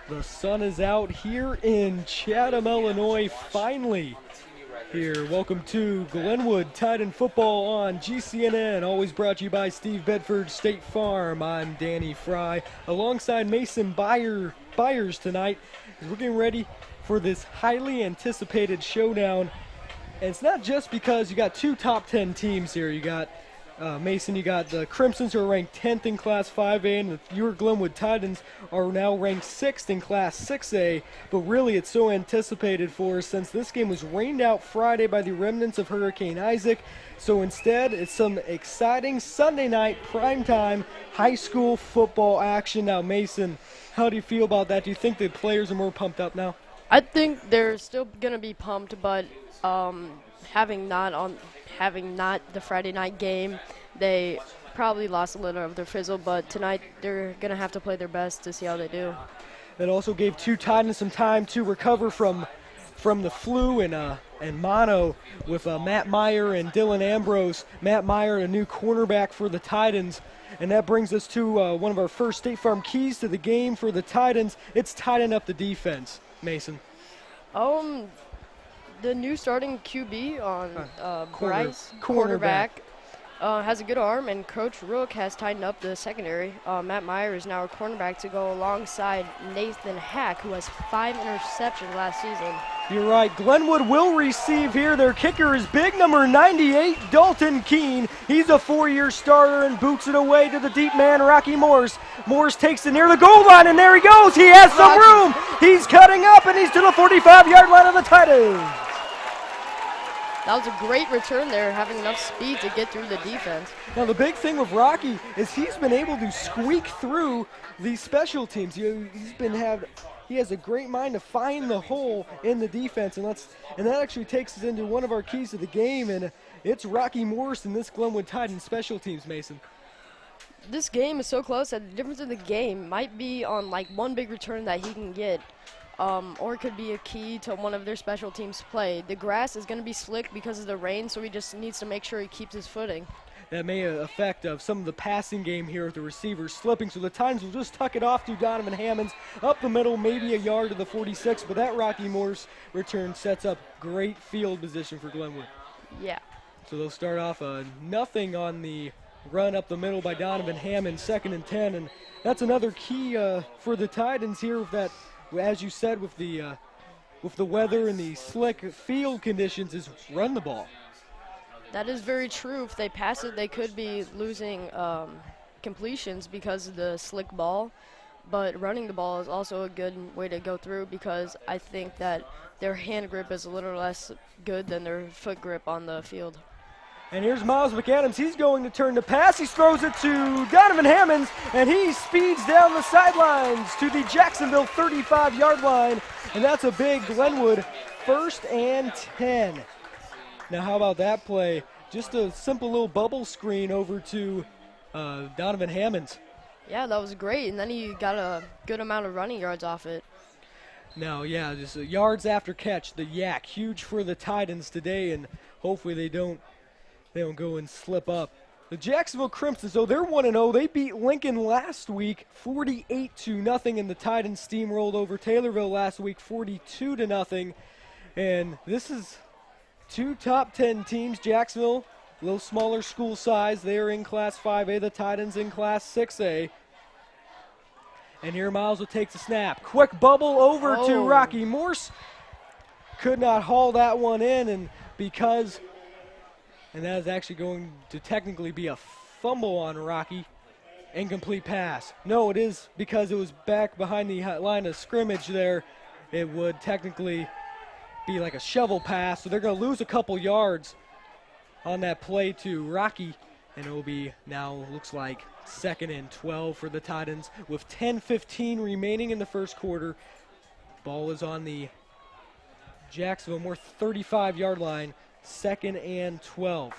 The sun is out here in Chatham, Illinois, finally. Here, welcome to Glenwood Titan Football on GCNN, always brought to you by Steve Bedford State Farm. I'm Danny Fry, alongside Mason Byers tonight, as we're getting ready for this highly anticipated showdown. And it's not just because you got two top 10 teams here. You got Mason, you got the Crimsons, who are ranked 10th in Class 5A, and your Glenwood Titans are now ranked 6th in Class 6A. But really, it's so anticipated for us since this game was rained out Friday by the remnants of Hurricane Isaac. So instead, it's some exciting Sunday night primetime high school football action. Now, Mason, how do you feel about that? Do you think the players are more pumped up now? I think they're still going to be pumped, but having not the Friday night game, they probably lost a little of their fizzle, but tonight they're going to have to play their best to see how they do. It also gave two Titans some time to recover from the flu and mono with Matt Meyer and Dylan Ambrose. Matt Meyer, a new cornerback for the Titans. And that brings us to one of our first State Farm keys to the game for the Titans. It's tighten up the defense, Mason. The new starting QB on Bryce, quarterback, has a good arm, and Coach Rook has tightened up the secondary. Matt Meyer is now a cornerback to go alongside Nathan Hack, who has 5 interceptions last season. You're right. Glenwood will receive here. Their kicker is big number 98, Dalton Keene. He's a 4-year starter and boots it away to the deep man, Rocky Morse. Morse takes it near the goal line, and there he goes. He has some room. He's cutting up, and he's to the 45-yard line of the Titans. That was a great return there, having enough speed to get through the defense. Now, the big thing with Rocky is he's been able to squeak through these special teams. He has a great mind to find the hole in the defense, and that actually takes us into one of our keys to the game, and it's Rocky Morris and this Glenwood Titans special teams, Mason. This game is so close that the difference in the game might be on like one big return that he can get. Or it could be a key to one of their special teams play. The grass is going to be slick because of the rain, so he just needs to make sure he keeps his footing. That may affect some of the passing game here with the receivers slipping, so the Titans will just tuck it off to Donovan Hammonds up the middle, maybe a yard to the 46, but that Rocky Morse return sets up great field position for Glenwood. Yeah. So they'll start off nothing on the run up the middle by Donovan Hammond, 2nd and 10, and that's another key for the Titans here with that. As you said, with the weather and the slick field conditions, is run the ball. That is very true. If they pass it, they could be losing completions because of the slick ball. But running the ball is also a good way to go through because I think that their hand grip is a little less good than their foot grip on the field. And here's Miles McAdams. He's going to turn the pass. He throws it to Donovan Hammonds, and he speeds down the sidelines to the Jacksonville 35-yard line. And that's a big Glenwood 1st and 10. Now, how about that play? Just a simple little bubble screen over to Donovan Hammonds. Yeah, that was great. And then he got a good amount of running yards off it. Now, yeah, just yards after catch, the yak, huge for the Titans today, and hopefully they don't go and slip up. The Jacksonville Crimsons, though, they're 1-0. They beat Lincoln last week 48-0, and the Titans steamrolled over Taylorville last week 42-0. And this is two top 10 teams. Jacksonville, a little smaller school size. They are in Class 5A. The Titans in Class 6A. And here Miles will take the snap. Quick bubble over to Rocky Morse. Could not haul that one in, and that is actually going to technically be a fumble on Rocky. Incomplete pass. No, it is because it was back behind the line of scrimmage there. It would technically be like a shovel pass, so they're going to lose a couple yards on that play to Rocky. And it will be now, looks like, 2nd and 12 for the Titans with 10:15 remaining in the first quarter. Ball is on the Jacksonville Moore 35-yard line. 2nd and 12.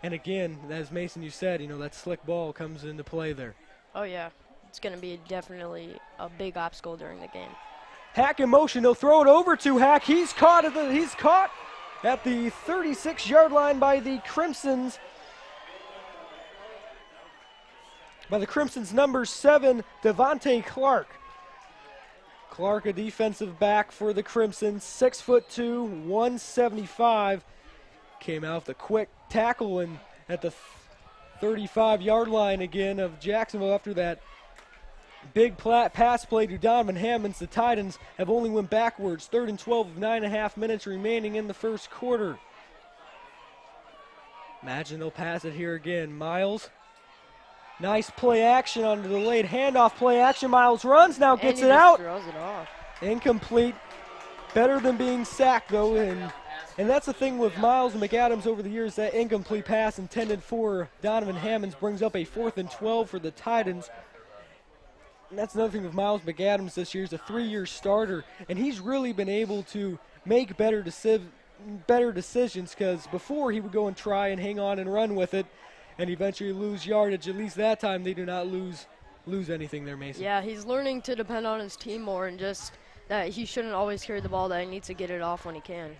And again, as Mason, you said, that slick ball comes into play there. Oh, yeah. It's going to be definitely a big obstacle during the game. Hack in motion. They'll throw it over to Hack. He's caught at the 36-yard line by the Crimsons. By the Crimsons' number 7, Devontae Clark. Clark, a defensive back for the Crimson, 6'2", 175. Came out with a quick tackle and at the 35-yard line again of Jacksonville after that big pass play to Donovan Hammonds. The Titans have only went backwards. 3rd and 12 with 9.5 minutes remaining in the first quarter. Imagine they'll pass it here again. Miles. Nice play action on the delayed handoff play action. Miles runs, now gets it out. Throws it off. Incomplete. Better than being sacked, though. And that's the thing with Miles and McAdams over the years, that incomplete pass intended for Donovan Hammonds brings up a 4th and 12 for the Titans. And that's another thing with Miles McAdams this year. He's a 3-year starter, and he's really been able to make better decisions, because before he would go and try and hang on and run with it and eventually lose yardage. At least that time they do not lose anything there, Mason. Yeah, he's learning to depend on his team more, and just that he shouldn't always carry the ball, that he needs to get it off when he can.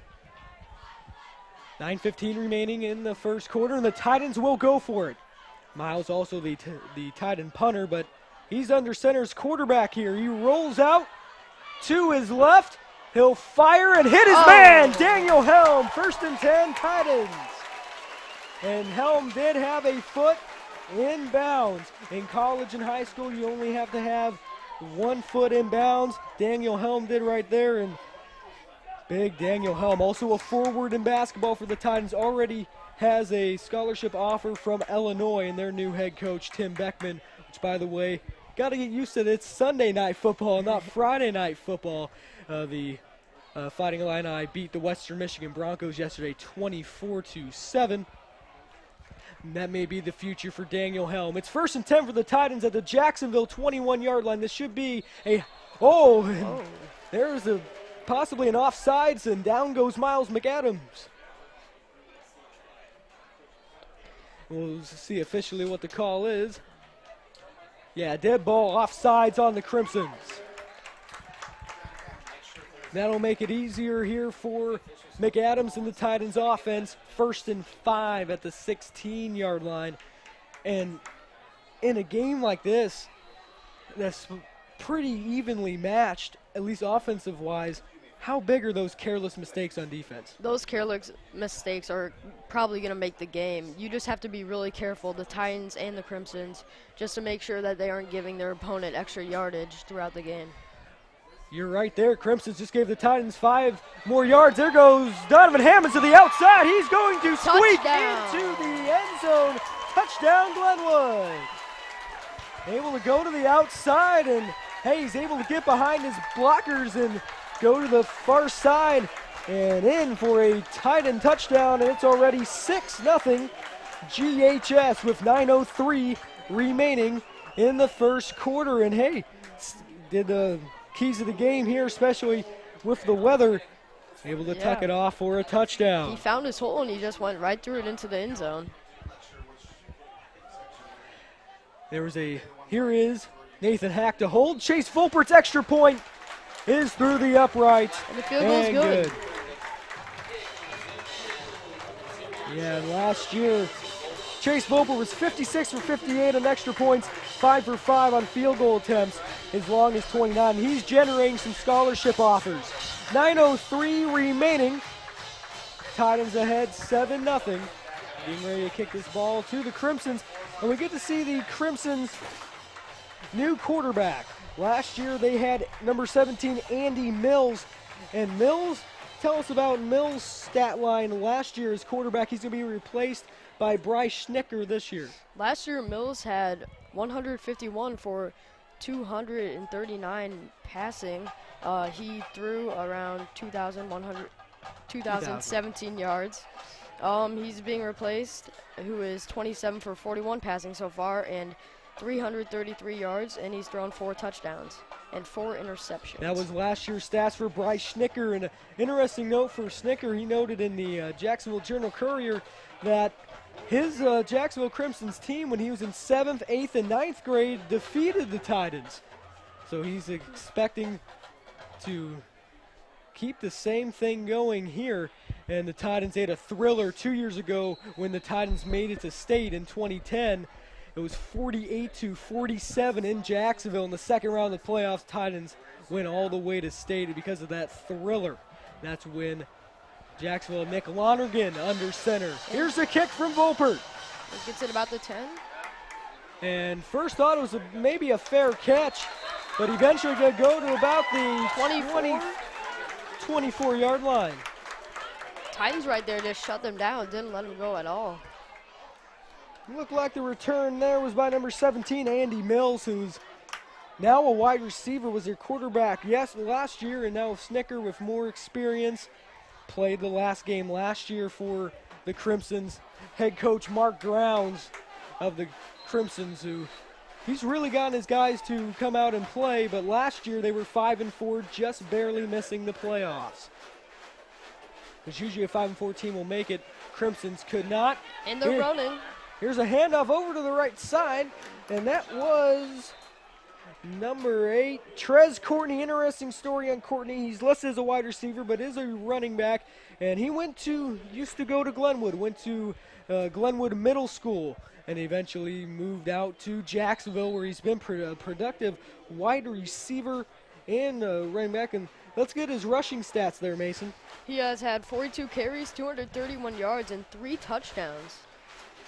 9:15 remaining in the first quarter, and the Titans will go for it. Miles also the Titan punter, but he's under center's quarterback here. He rolls out to his left. He'll fire and hit his man, Daniel Helm. 1st and 10, Titans. And Helm did have a foot in bounds. In college and high school, you only have to have 1 foot in bounds. Daniel Helm did right there, and big Daniel Helm, also a forward in basketball for the Titans, already has a scholarship offer from Illinois and their new head coach, Tim Beckman, which, by the way, got to get used to it. It's Sunday night football, not Friday night football. The Fighting Illini beat the Western Michigan Broncos yesterday 24-7. And that may be the future for Daniel Helm. It's 1st and 10 for the Titans at the Jacksonville 21-yard line. This should be a, there's possibly an offsides, and down goes Miles McAdams. We'll see officially what the call is. Yeah, dead ball, offsides on the Crimsons. That'll make it easier here for McAdams and the Titans offense. 1st and 5 at the 16-yard line. And in a game like this, that's pretty evenly matched, at least offensive-wise, how big are those careless mistakes on defense? Those careless mistakes are probably going to make the game. You just have to be really careful, the Titans and the Crimsons, just to make sure that they aren't giving their opponent extra yardage throughout the game. You're right there. Crimsons just gave the Titans 5 more yards. There goes Donovan Hammonds to the outside. He's going to squeak into the end zone. Touchdown, Glenwood. Able to go to the outside, and hey, he's able to get behind his blockers and go to the far side and in for a Titan touchdown, and it's already 6-0 GHS with 9:03 remaining in the first quarter. And hey, did the keys of the game here, especially with the weather, able to tuck it off for a touchdown. He found his hole and he just went right through it into the end zone. Here is Nathan Hack to hold. Chase Fulpert's extra point is through the upright. And the field goal's good. Yeah, and last year, Chase Fulpert was 56 for 58 on extra points, 5 for 5 on field goal attempts, as long as 29. He's generating some scholarship offers. 9:03 remaining. Titans ahead 7-0. Getting ready to kick this ball to the Crimsons. And we get to see the Crimsons' new quarterback. Last year they had number 17, Andy Mills. And Mills, tell us about Mills' stat line last year as quarterback. He's going to be replaced by Bryce Schnicker this year. Last year Mills had 151 for 239 passing. He threw around 2,017 yards. He's being replaced, who is 27 for 41 passing so far and 333 yards, and he's thrown 4 touchdowns and 4 interceptions. That was last year's stats for Bryce Schnicker. And an interesting note for Schnicker, he noted in the Jacksonville Journal-Courier that his Jacksonville Crimson's team, when he was in 7th, 8th, and 9th grade, defeated the Titans. So he's expecting to keep the same thing going here. And the Titans had a thriller 2 years ago when the Titans made it to state in 2010. It was 48-47 in Jacksonville in the second round of the playoffs. Titans went all the way to state because of that thriller. That's when Jacksonville, Nick Lonergan under center. Here's a kick from Volpert. It gets it about the 10. And first thought it was maybe a fair catch, but eventually going to go to about the 24-yard line. Titans right there just shut them down, didn't let them go at all. Looked like the return there was by number 17, Andy Mills, who's now a wide receiver, was their quarterback, yes, last year, and now Snicker with more experience. Played the last game last year for the Crimsons. Head coach Mark Grounds of the Crimsons, who he's really gotten his guys to come out and play, but last year they were 5-4, just barely missing the playoffs. Because usually a 5-4 team will make it. Crimsons could not. And they're running. Here's a handoff over to the right side, and that was number 8, Trez Courtney. Interesting story on Courtney. He's listed as a wide receiver, but is a running back, and he used to go to Glenwood, went to Glenwood Middle School, and eventually moved out to Jacksonville, where he's been a productive wide receiver and running back. And let's get his rushing stats there, Mason. He has had 42 carries, 231 yards, and 3 touchdowns.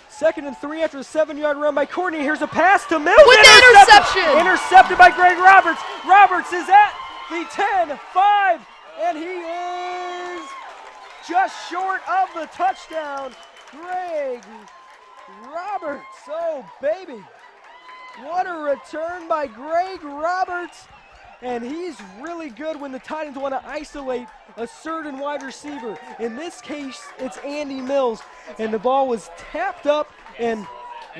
2nd and 3 after a 7-yard run by Courtney. Here's a pass to Mills. With the interception! Intercepted by Greg Roberts. Roberts is at the 10-5, and he is just short of the touchdown. Greg Roberts, oh baby. What a return by Greg Roberts. And he's really good when the Titans want to isolate a certain wide receiver. In this case, it's Andy Mills. And the ball was tapped up, and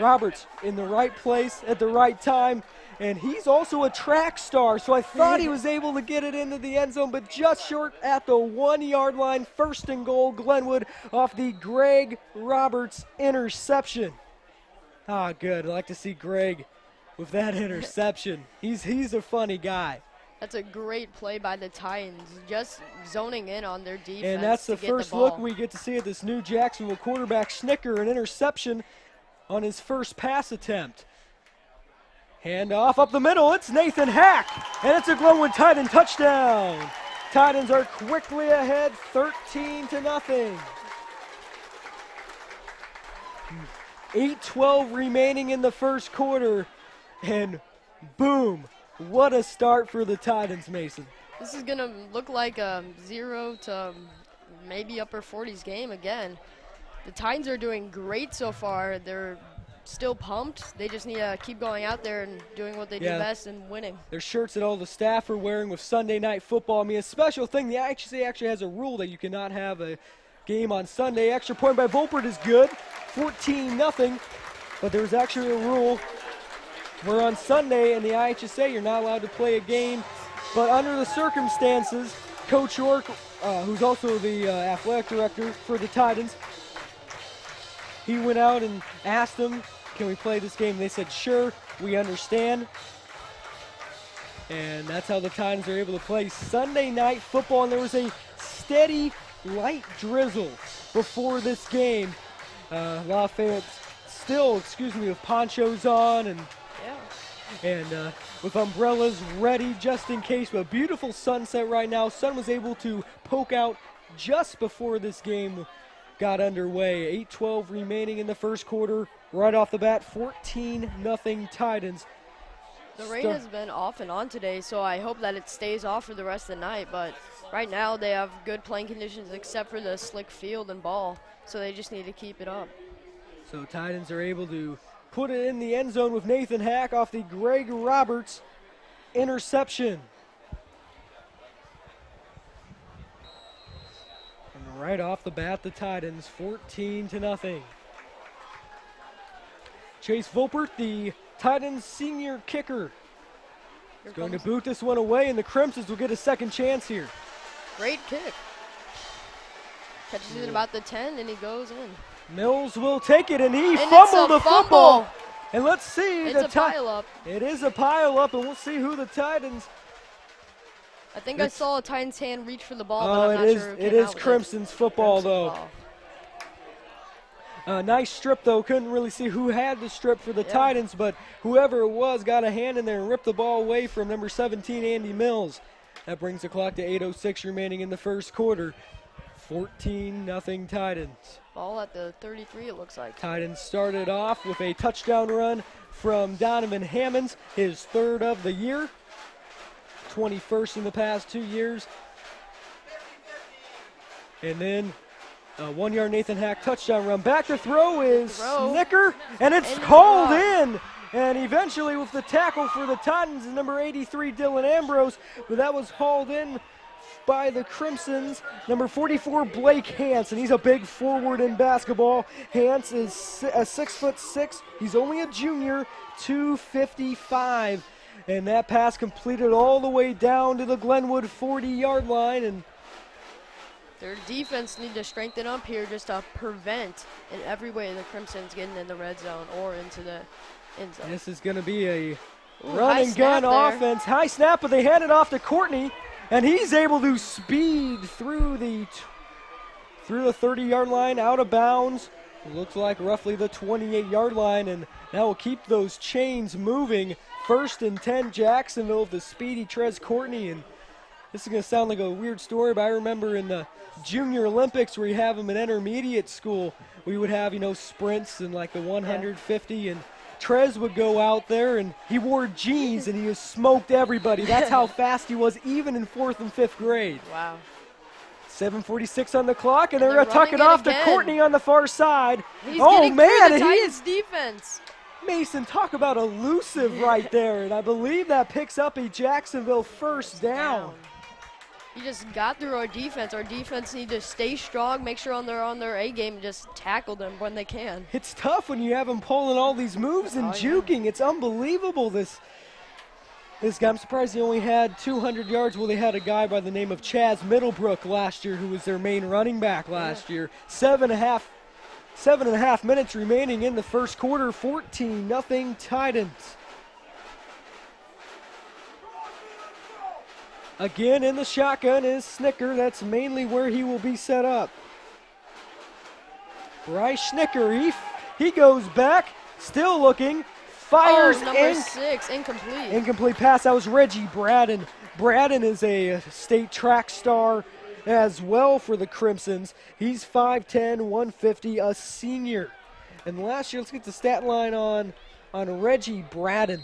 Roberts in the right place at the right time. And he's also a track star, so I thought he was able to get it into the end zone, but just short at the 1-yard line. 1st and goal, Glenwood, off the Greg Roberts interception. Ah, good. I like to see Greg with that interception. He's a funny guy. That's a great play by the Titans, just zoning in on their defense. And that's the first look we get to see at this new Jacksonville quarterback, Snicker, an interception on his first pass attempt. Hand off up the middle, it's Nathan Hack, and it's a Glenwood Titan touchdown. Titans are quickly ahead, 13-0. 8:12 remaining in the first quarter, and boom, what a start for the Titans, Mason. This is going to look like a 0 to maybe upper 40s game again. The Titans are doing great so far. They're still pumped. They just need to keep going out there and doing what they do best and winning. Their shirts that all the staff are wearing with Sunday Night Football. I mean, a special thing, the IHSA actually has a rule that you cannot have a game on Sunday. Extra point by Volpert is good, 14-0, but there's actually a rule where on Sunday in the IHSA you're not allowed to play a game, but under the circumstances, Coach York, who's also the athletic director for the Titans, he went out and asked them, can we play this game? They said, sure, we understand. And that's how the Titans are able to play Sunday Night Football, and there was a steady light drizzle before this game. A lot of fans still, with ponchos on and with umbrellas ready just in case. But a beautiful sunset right now. Sun was able to poke out just before this game got underway. 8:12 remaining in the first quarter. Right off the bat, 14-0 Titans. The rain has been off and on today, so I hope that it stays off for the rest of the night. But right now they have good playing conditions except for the slick field and ball, so they just need to keep it up. So Titans are able to put it in the end zone with Nathan Hack off the Greg Roberts interception. And right off the bat, the Titans 14-0. Chase Volpert, the Titans senior kicker, is going to boot this one away, and the Crimsons will get a second chance here. Great kick. Catches it about the 10, and he goes in. Mills will take it, and he fumbled the football. And let's see. It's a pile-up. It is a pile-up, and we'll see who the Titans. I think I saw a Titans hand reach for the ball, but I'm not sure. It is Crimson's football, though. Nice strip, though. Couldn't really see who had the strip for the Titans, but whoever it was got a hand in there and ripped the ball away from number 17, Andy Mills. That brings the clock to 8:06 remaining in the first quarter. 14-0 Titans. Ball at the 33, it looks like. Titans started off with a touchdown run from Donovan Hammonds, his third of the year. 21st in the past 2 years. And then a 1-yard Nathan Hack touchdown run. Back to throw is Snicker, and it's called in. And eventually with the tackle for the Titans is number 83, Dylan Ambrose, but that was hauled in by the Crimsons. Number 44, Blake Hance, and he's a big forward in basketball. Hance is 6'6". He's only a junior, 255. And that pass completed all the way down to the Glenwood 40-yard line. And their defense need to strengthen up here just to prevent in every way the Crimsons getting in the red zone or into the end zone. This is going to be a run and gun offense. High snap, but they hand it off to Courtney, and he's able to speed through the 30-yard line, out of bounds. Looks like roughly the 28-yard line, and that will keep those chains moving. 1st and 10 Jacksonville with the speedy Trez Courtney. And this is going to sound like a weird story, but I remember in the Junior Olympics where you have them in intermediate school, we would have, sprints and like the 150, and Trez would go out there and he wore jeans and he just smoked everybody. That's how fast he was, even in 4th and 5th grade. Wow. 7:46 on the clock, and they're going to tuck it off to Courtney on the far side. He's getting through the Titans defense. Mason, talk about elusive right there, and I believe that picks up a Jacksonville first down. He just got through our defense. Our defense need to stay strong, make sure they're on their A game, and just tackle them when they can. It's tough when you have them pulling all these moves and juking. It's unbelievable, this guy. I'm surprised he only had 200 yards. Well, they had a guy by the name of Chaz Middlebrook last year who was their main running back last year. 7.5 minutes remaining in the first quarter. 14-0 Titans. Again in the shotgun is Snicker. That's mainly where he will be set up. Bryce Snicker, he goes back, still looking, fires. Number 6, incomplete. Incomplete pass. That was Reggie Braden. Braden is a state track star as well for the Crimsons. He's 5'10", 150, a senior. And last year, let's get the stat line on Reggie Braden.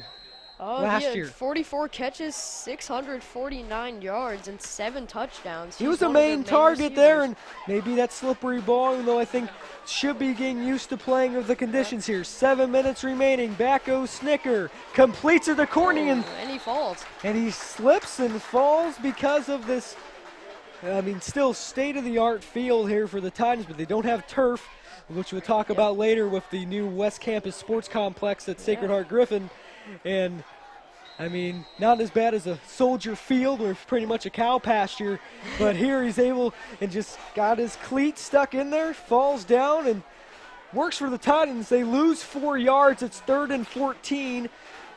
Last year, 44 catches, 649 yards, and 7 touchdowns. He was the main target there, and maybe that slippery ball, even though I think should be getting used to playing with the conditions here. 7 minutes remaining. Back goes Snicker. Completes it to Courtney, and he falls. And he slips and falls because of this, still state-of-the-art field here for the Titans, but they don't have turf, which we'll talk about later with the new West Campus Sports Complex at Sacred Heart Griffin. And not as bad as a Soldier Field where it's pretty much a cow pasture, but here he's able and just got his cleat stuck in there, falls down, and works for the Titans. They lose 4 yards. It's 3rd and 14.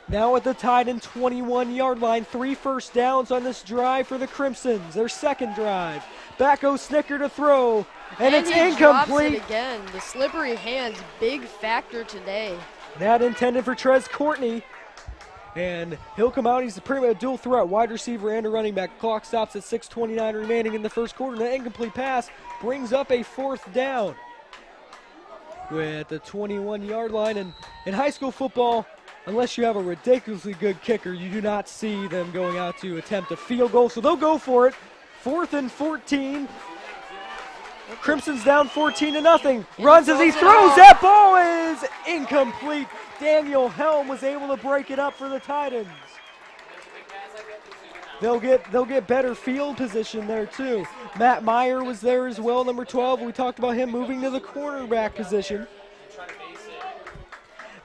Now at the Titan 21-yard line. 3 first downs on this drive for the Crimsons. Their second drive. Back goes Snicker to throw, and it's incomplete. Drops it again. The slippery hands, big factor today. That intended for Trez Courtney. And he'll come out. He's pretty much a dual threat, wide receiver and a running back. Clock stops at 6:29 remaining in the first quarter. That incomplete pass brings up a 4th down with the 21-yard line. And in high school football, unless you have a ridiculously good kicker, you do not see them going out to attempt a field goal. So they'll go for it. 4th and 14. Crimson's down 14-0. Runs as he throws. That ball is incomplete. Daniel Helm was able to break it up for the Titans. They'll get better field position there too. Matt Meyer was there as well, number 12. We talked about him moving to the cornerback position.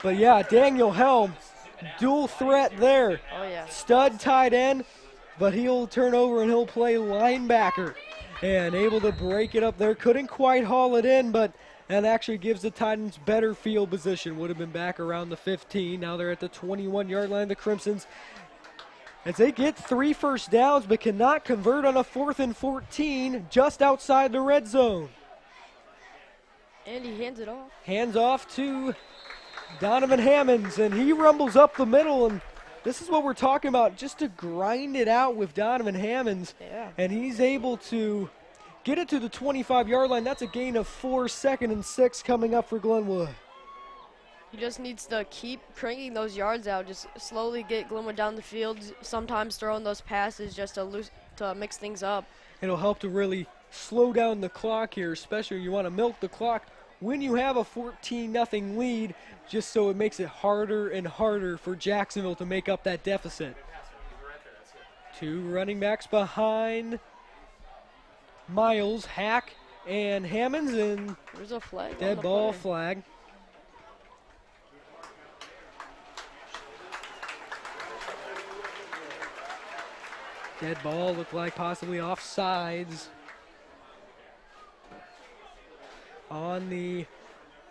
But yeah, Daniel Helm, dual threat there. Oh yeah. Stud tight end, but he'll turn over and he'll play linebacker. And able to break it up there. Couldn't quite haul it in, but that actually gives the Titans better field position. Would have been back around the 15. Now they're at the 21-yard line. The Crimsons, as they get 3 first downs, but cannot convert on a 4th and 14 just outside the red zone. And he hands it off. Hands off to Donovan Hammonds, and he rumbles up the middle, and this is what we're talking about, just to grind it out with Donovan Hammonds. Yeah. And he's able to get it to the 25-yard line. That's a gain of 4, 2nd and 6 coming up for Glenwood. He just needs to keep cranking those yards out, just slowly get Glenwood down the field, sometimes throwing those passes just to mix things up. It'll help to really slow down the clock here, especially when you want to milk the clock when you have a 14-0 lead, just so it makes it harder and harder for Jacksonville to make up that deficit. 2 running backs behind Miles, Hack, and Hammonds, and there's a flag. Dead ball flag. Dead ball looked like possibly offsides on the,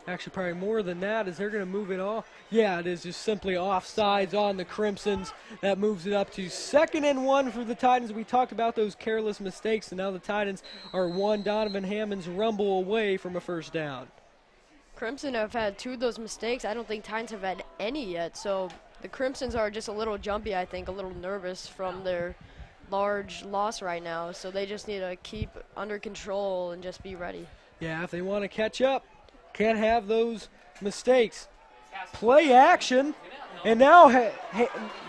actually probably more than that. Is they're going to move it all? Yeah, it is just simply offsides on the Crimsons. That moves it up to 2nd and 1 for the Titans. We talked about those careless mistakes, and now the Titans are one Donovan Hammonds rumble away from a first down. Crimson have had 2 of those mistakes. I don't think Titans have had any yet, so the Crimsons are just a little jumpy, I think, a little nervous from their large loss right now, so they just need to keep under control and just be ready. Yeah, if they want to catch up, can't have those mistakes. Play action, and now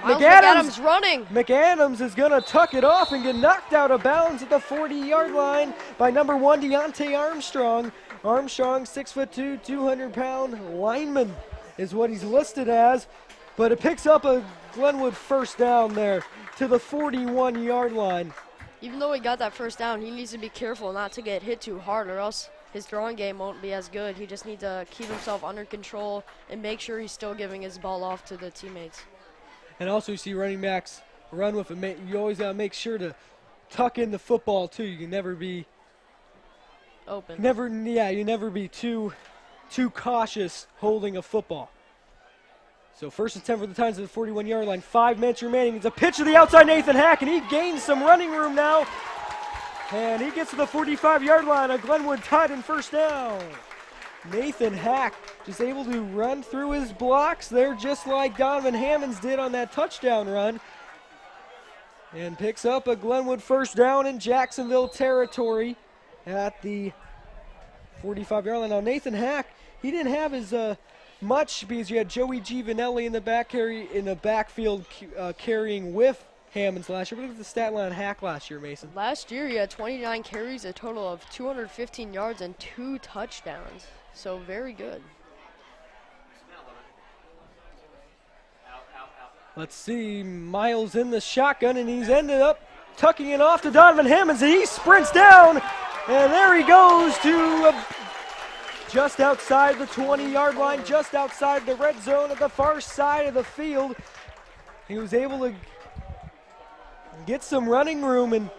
McAdams running. McAdams is going to tuck it off and get knocked out of bounds at the 40-yard line by number 1, Deontay Armstrong. Armstrong, 6'2", 200-pound lineman is what he's listed as, but it picks up a Glenwood first down there to the 41-yard line. Even though he got that first down, he needs to be careful not to get hit too hard, or else his throwing game won't be as good. He just needs to keep himself under control and make sure he's still giving his ball off to the teammates. And also you see running backs run with it. You always got to make sure to tuck in the football too. You can never be open. You never be too cautious holding a football. So 1st and 10 for the Titans at the 41-yard line. 5 minutes remaining. It's a pitch to the outside, Nathan Hack, and he gains some running room now. And he gets to the 45-yard line. A Glenwood Titan first down. Nathan Hack just able to run through his blocks there, just like Donovan Hammonds did on that touchdown run. And picks up a Glenwood first down in Jacksonville territory at the 45-yard line. Now Nathan Hack, he didn't have his much, because you had Joey G. Vanelli in the backfield carrying with Hammonds last year. What was the stat line on Hack last year, Mason? Last year he had 29 carries, a total of 215 yards and 2 touchdowns. So very good. Let's see, Miles in the shotgun, and he's ended up tucking it off to Donovan Hammonds, and he sprints down, and there he goes to just outside the 20-yard line, just outside the red zone at the far side of the field. He was able to get some running room, and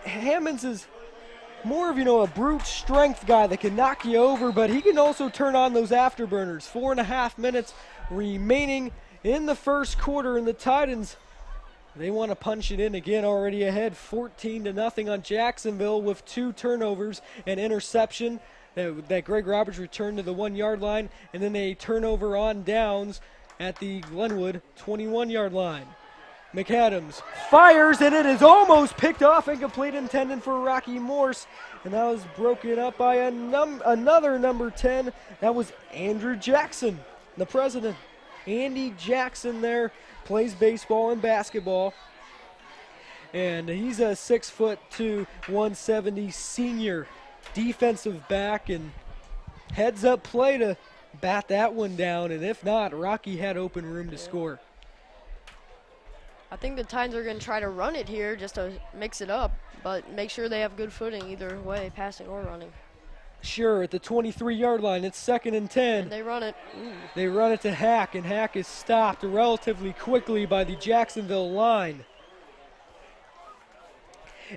Hammonds is more of, a brute strength guy that can knock you over, but he can also turn on those afterburners. 4.5 minutes remaining in the first quarter, and the Titans, they want to punch it in again, already ahead 14-0 on Jacksonville with 2 turnovers and interception. That Greg Roberts returned to the 1-yard line, and then a turnover on downs at the Glenwood 21-yard line. McAdams fires, and it is almost picked off, incomplete, intended for Rocky Morse, and that was broken up by another number 10. That was Andrew Jackson, the president. Andy Jackson there plays baseball and basketball, and he's a 6'2", 170 senior defensive back, and heads up play to bat that one down, and if not, Rocky had open room to score. I think the Titans are going to try to run it here just to mix it up, but make sure they have good footing either way, passing or running. Sure, at the 23-yard line, it's 2nd and 10. And they run it. Ooh. They run it to Hack, and Hack is stopped relatively quickly by the Jacksonville line.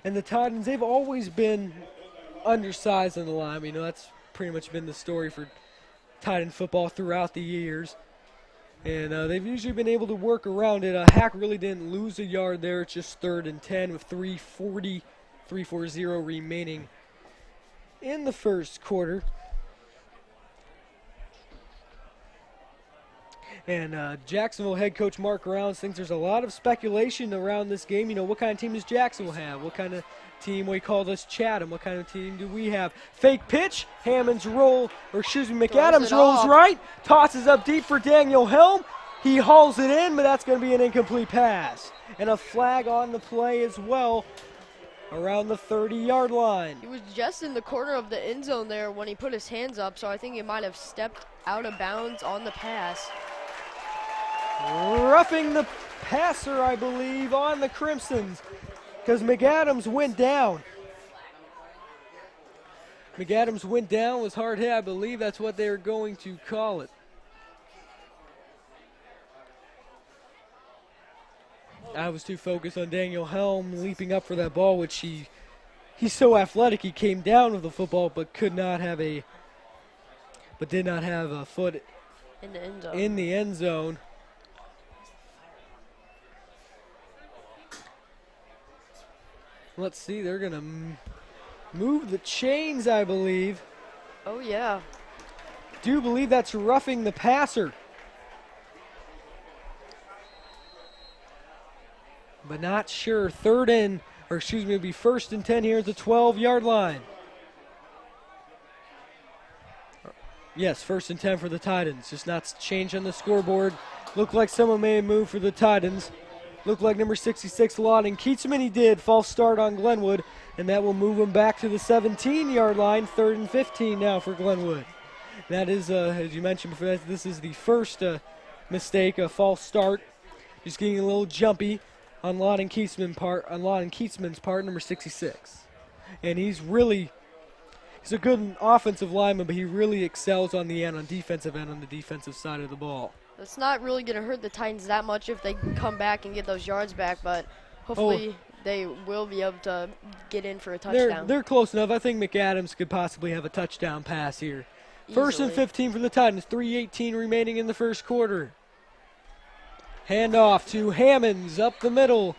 And the Titans, they've always been undersized on the line. That's pretty much been the story for Titan football throughout the years. And they've usually been able to work around it. Hack really didn't lose a yard there. It's just 3rd and 10 with 3:40 remaining in the first quarter. And Jacksonville head coach Mark Rounds thinks there's a lot of speculation around this game. You know, what kind of team does Jacksonville have? What kind of team we call this Chatham? What kind of team do we have? Fake pitch. Hammond's roll, or excuse me, McAdams rolls right. Tosses up deep for Daniel Helm. He hauls it in, but that's going to be an incomplete pass. And a flag on the play as well around the 30-yard line. He was just in the corner of the end zone there when he put his hands up, so I think he might have stepped out of bounds on the pass. Roughing the passer, I believe, on the Crimsons, because McAdams went down. McAdams went down, was hard hit. I believe that's what they're going to call it. I was too focused on Daniel Helm leaping up for that ball, which he's so athletic. He came down with the football, but did not have a foot in the end zone. Let's see, they're going to move the chains, I believe. Oh, yeah. Do believe that's roughing the passer. But not sure. It'll be 1st and 10 here at the 12-yard line. Yes, 1st and 10 for the Titans. Just not changed on the scoreboard. Looked like someone may have moved for the Titans. Looked like number 66, Lawton Keatsman, he did. False start on Glenwood, and that will move him back to the 17-yard line. 3rd and 15 now for Glenwood. That is, as you mentioned before, this is the first mistake, a false start. Just getting a little jumpy on Lawton Keatsman's part, number 66. And he's a good offensive lineman, but he really excels on the end, on defensive end, on the defensive side of the ball. It's not really going to hurt the Titans that much if they come back and get those yards back, but hopefully they will be able to get in for a touchdown. They're close enough. I think McAdams could possibly have a touchdown pass here. Easily. 1st and 15 for the Titans, 3:18 remaining in the first quarter. Handoff to Hammonds up the middle.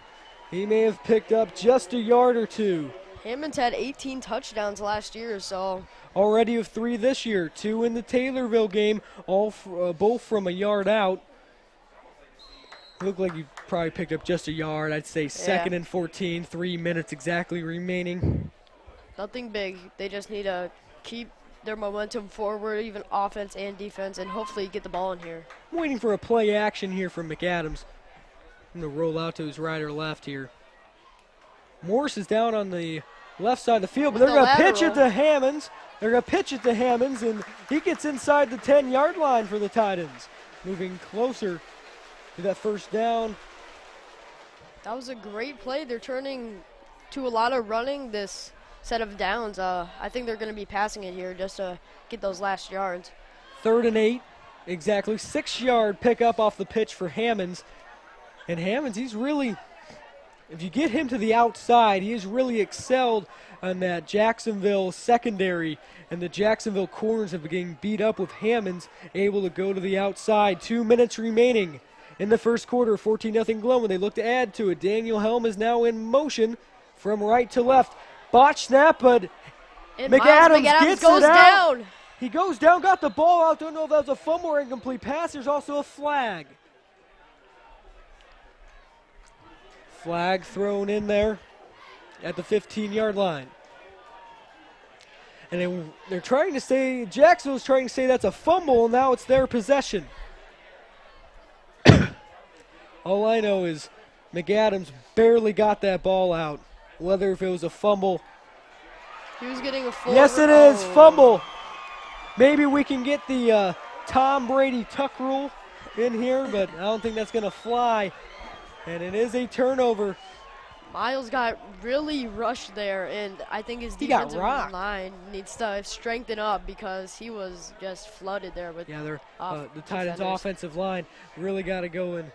He may have picked up just a yard or two. Hammonds had 18 touchdowns last year, so. Already with 3 this year, 2 in the Taylorville game, both from a yard out. Looked like you probably picked up just a yard. I'd say 2nd and 14, 3 minutes exactly remaining. Nothing big. They just need to keep their momentum forward, even offense and defense, and hopefully get the ball in here. I'm waiting for a play action here from McAdams. I'm going to roll out to his right or left here. Morse is down on the left side of the field, but they're going to pitch it to Hammonds. They're going to pitch it to Hammonds, and he gets inside the 10-yard line for the Titans. Moving closer to that first down. That was a great play. They're turning to a lot of running this set of downs. I think they're going to be passing it here just to get those last yards. 3rd and 8, exactly. 6-yard pickup off the pitch for Hammonds. And Hammonds, he's really, if you get him to the outside, he has really excelled on that Jacksonville secondary. And the Jacksonville corners have been getting beat up with Hammonds able to go to the outside. 2 minutes remaining in the first quarter. 14-0 Glenwood. They look to add to it. Daniel Helm is now in motion from right to left. Botch snap, but McAdams gets goes it out. Down. He goes down, got the ball out. Don't know if that was a fumble or incomplete pass. There's also a flag. Flag thrown in there at the 15-yard line. And they're trying to say, Jacksonville's trying to say that's a fumble, and now it's their possession. All I know is McAdams barely got that ball out. Whether if it was a fumble. He was getting a full. Yes, it is. Fumble. Maybe we can get the Tom Brady tuck rule in here, but I don't think that's going to fly. And it is a turnover. Miles got really rushed there, and I think his defensive line needs to strengthen up because he was just flooded there with. Yeah, the Titans' offensive line really got to go and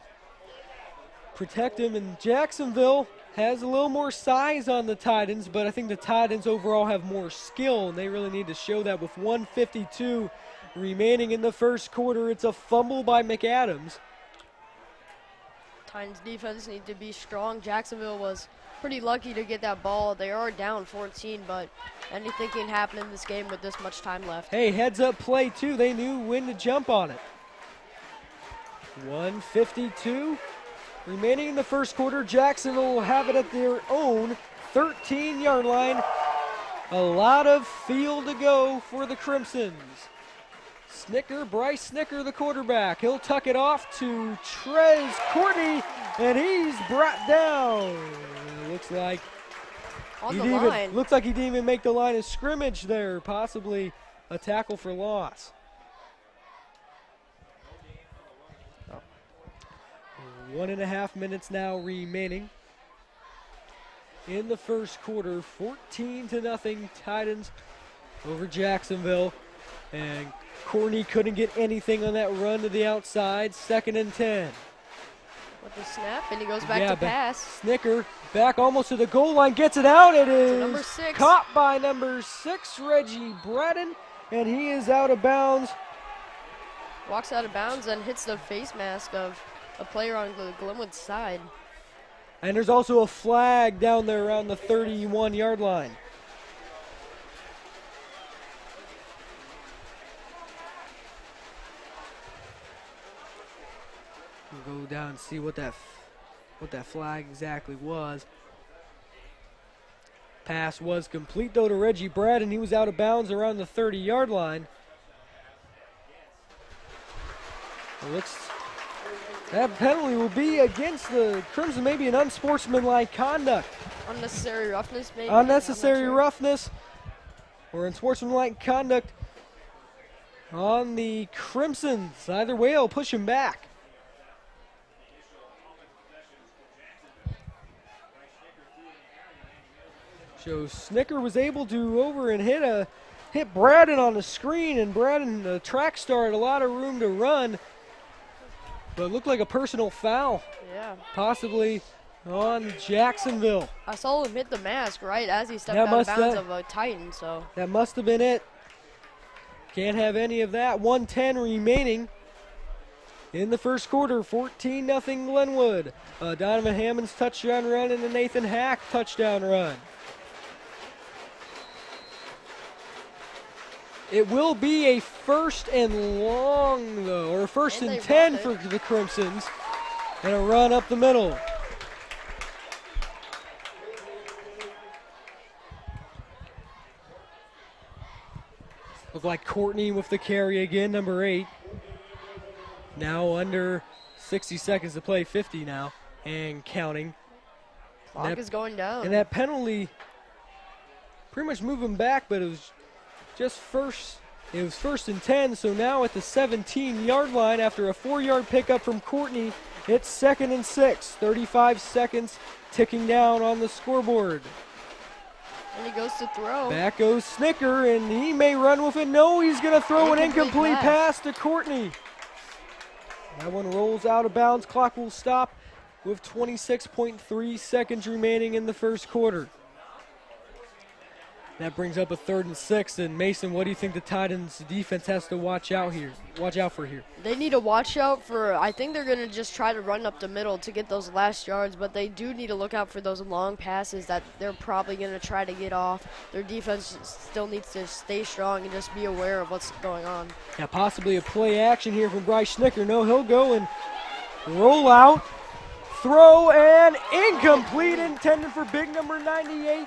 protect him. And Jacksonville has a little more size on the Titans, but I think the Titans overall have more skill, and they really need to show that. With 1:52 remaining in the first quarter, it's a fumble by McAdams. Titans defense need to be strong. Jacksonville was pretty lucky to get that ball. They are down 14, but anything can happen in this game with this much time left. Hey, heads up play too. They knew when to jump on it. 1:52 remaining in the first quarter. Jacksonville will have it at their own 13-yard line. A lot of field to go for the Crimsons. Bryce Snicker, the quarterback. He'll tuck it off to Trez Courtney, and he's brought down. It looks like on the line. Looks like he didn't even make the line of scrimmage there. Possibly a tackle for loss. 1.5 minutes now remaining in the first quarter. 14-0 Titans over Jacksonville. And Courtney couldn't get anything on that run to the outside. 2nd and 10. With the snap, and he goes back to pass. Snicker back almost to the goal line, gets it out. It is number 6. Caught by number 6, Reggie Braden, and he is out of bounds. Walks out of bounds and hits the face mask of a player on the Glenwood side. And there's also a flag down there around the 31-yard line. We'll go down and see what that flag exactly was. Pass was complete though to Reggie Braden. He was out of bounds around the 30-yard line. That penalty will be against the Crimson, maybe an unsportsmanlike conduct. Unnecessary roughness, maybe? Unnecessary roughness or unsportsmanlike conduct on the Crimsons. Either way, I'll push him back. So Snicker was able to go over and hit Braden on the screen, and Braden, the track star, had a lot of room to run. But it looked like a personal foul. Yeah. Possibly on Jacksonville. I saw him hit the mask right as he stepped out of bounds of a Titan, so. That must have been it. Can't have any of that. 1:10 remaining in the first quarter. 14-0 Glenwood. Donovan Hammond's touchdown run and a Nathan Hack touchdown run. It will be a 1st and long, though, or 1st and 10 for the Crimsons, and a run up the middle. Look like Courtney with the carry again, number 8. Now under 60 seconds to play, 50 now, and counting. Clock is going down. And that penalty pretty much moving back, but it was just first. It was 1st and 10, so now at the 17-yard line after a 4-yard pickup from Courtney, it's 2nd and 6. 35 seconds ticking down on the scoreboard. And he goes to throw. Back goes Snicker, and he may run with it. No, he's going to throw an incomplete pass to Courtney. That one rolls out of bounds. Clock will stop with 26.3 seconds remaining in the first quarter. That brings up a 3rd and 6. And Mason, what do you think the Titans defense has to watch out for here? They need to watch out for, I think they're going to just try to run up the middle to get those last yards, but they do need to look out for those long passes that they're probably going to try to get off. Their defense still needs to stay strong and just be aware of what's going on. Yeah, possibly a play action here from Bryce Snicker. No, he'll go and roll out, throw, and incomplete, intended for big number 98.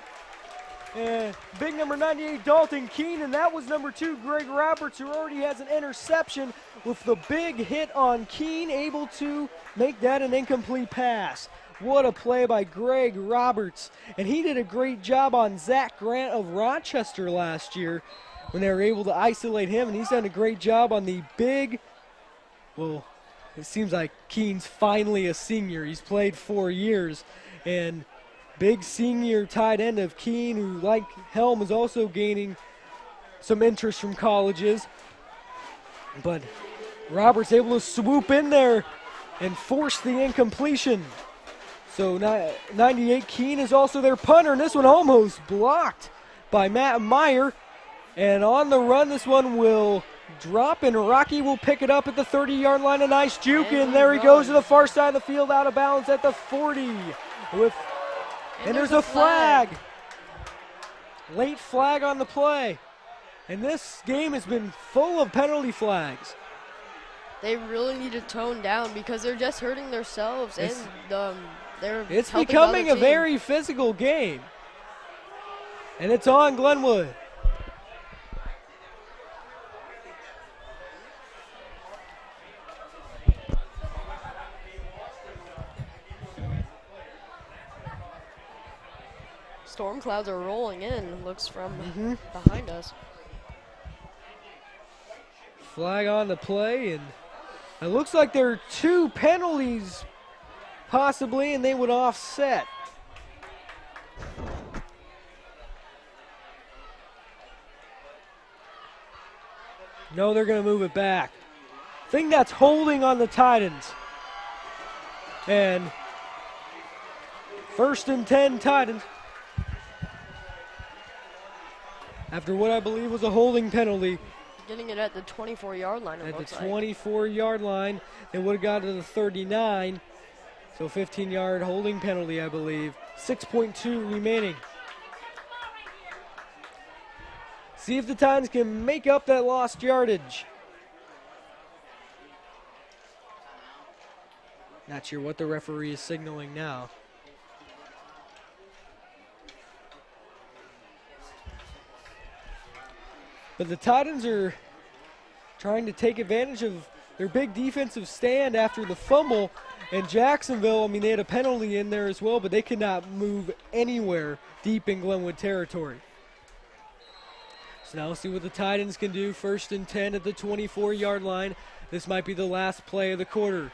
Big number 98, Dalton Keene, and that was number 2, Greg Roberts, who already has an interception with the big hit on Keene, able to make that an incomplete pass. What a play by Greg Roberts. And he did a great job on Zach Grant of Rochester last year when they were able to isolate him, and he's done a great job on the big, well, it seems like Keene's finally a senior. He's played 4 years, and big senior tight end of Keene, who, like Helm, is also gaining some interest from colleges. But Roberts able to swoop in there and force the incompletion. So 98 Keene is also their punter, and this one almost blocked by Matt Meyer. And on the run, this one will drop, and Rocky will pick it up at the 30-yard line. A nice juke, and there he goes to the far side of the field, out of bounds at the 40. And there's a flag. Late flag on the play. And this game has been full of penalty flags. they really need to tone down because they're just hurting themselves and they're It's helping becoming the a other team. very physical game. And it's on Glenwood. Storm clouds are rolling in, looks from behind us. Flag on the play, and it looks like there are 2 penalties possibly, and they would offset. No, they're going to move it back. I think that's holding on the Titans. And 1st and 10 Titans. After what I believe was a holding penalty. Getting it at the 24-yard line, it At the looks like. 24-yard line, they would have got to the 39. So 15-yard holding penalty, I believe. 6.2 remaining. See if the Titans can make up that lost yardage. Not sure what the referee is signaling now. But the Titans are trying to take advantage of their big defensive stand after the fumble. And Jacksonville, I mean, they had a penalty in there as well, but they could not move anywhere deep in Glenwood territory. So now we'll see what the Titans can do. 1st and 10 at the 24-yard line. This might be the last play of the quarter.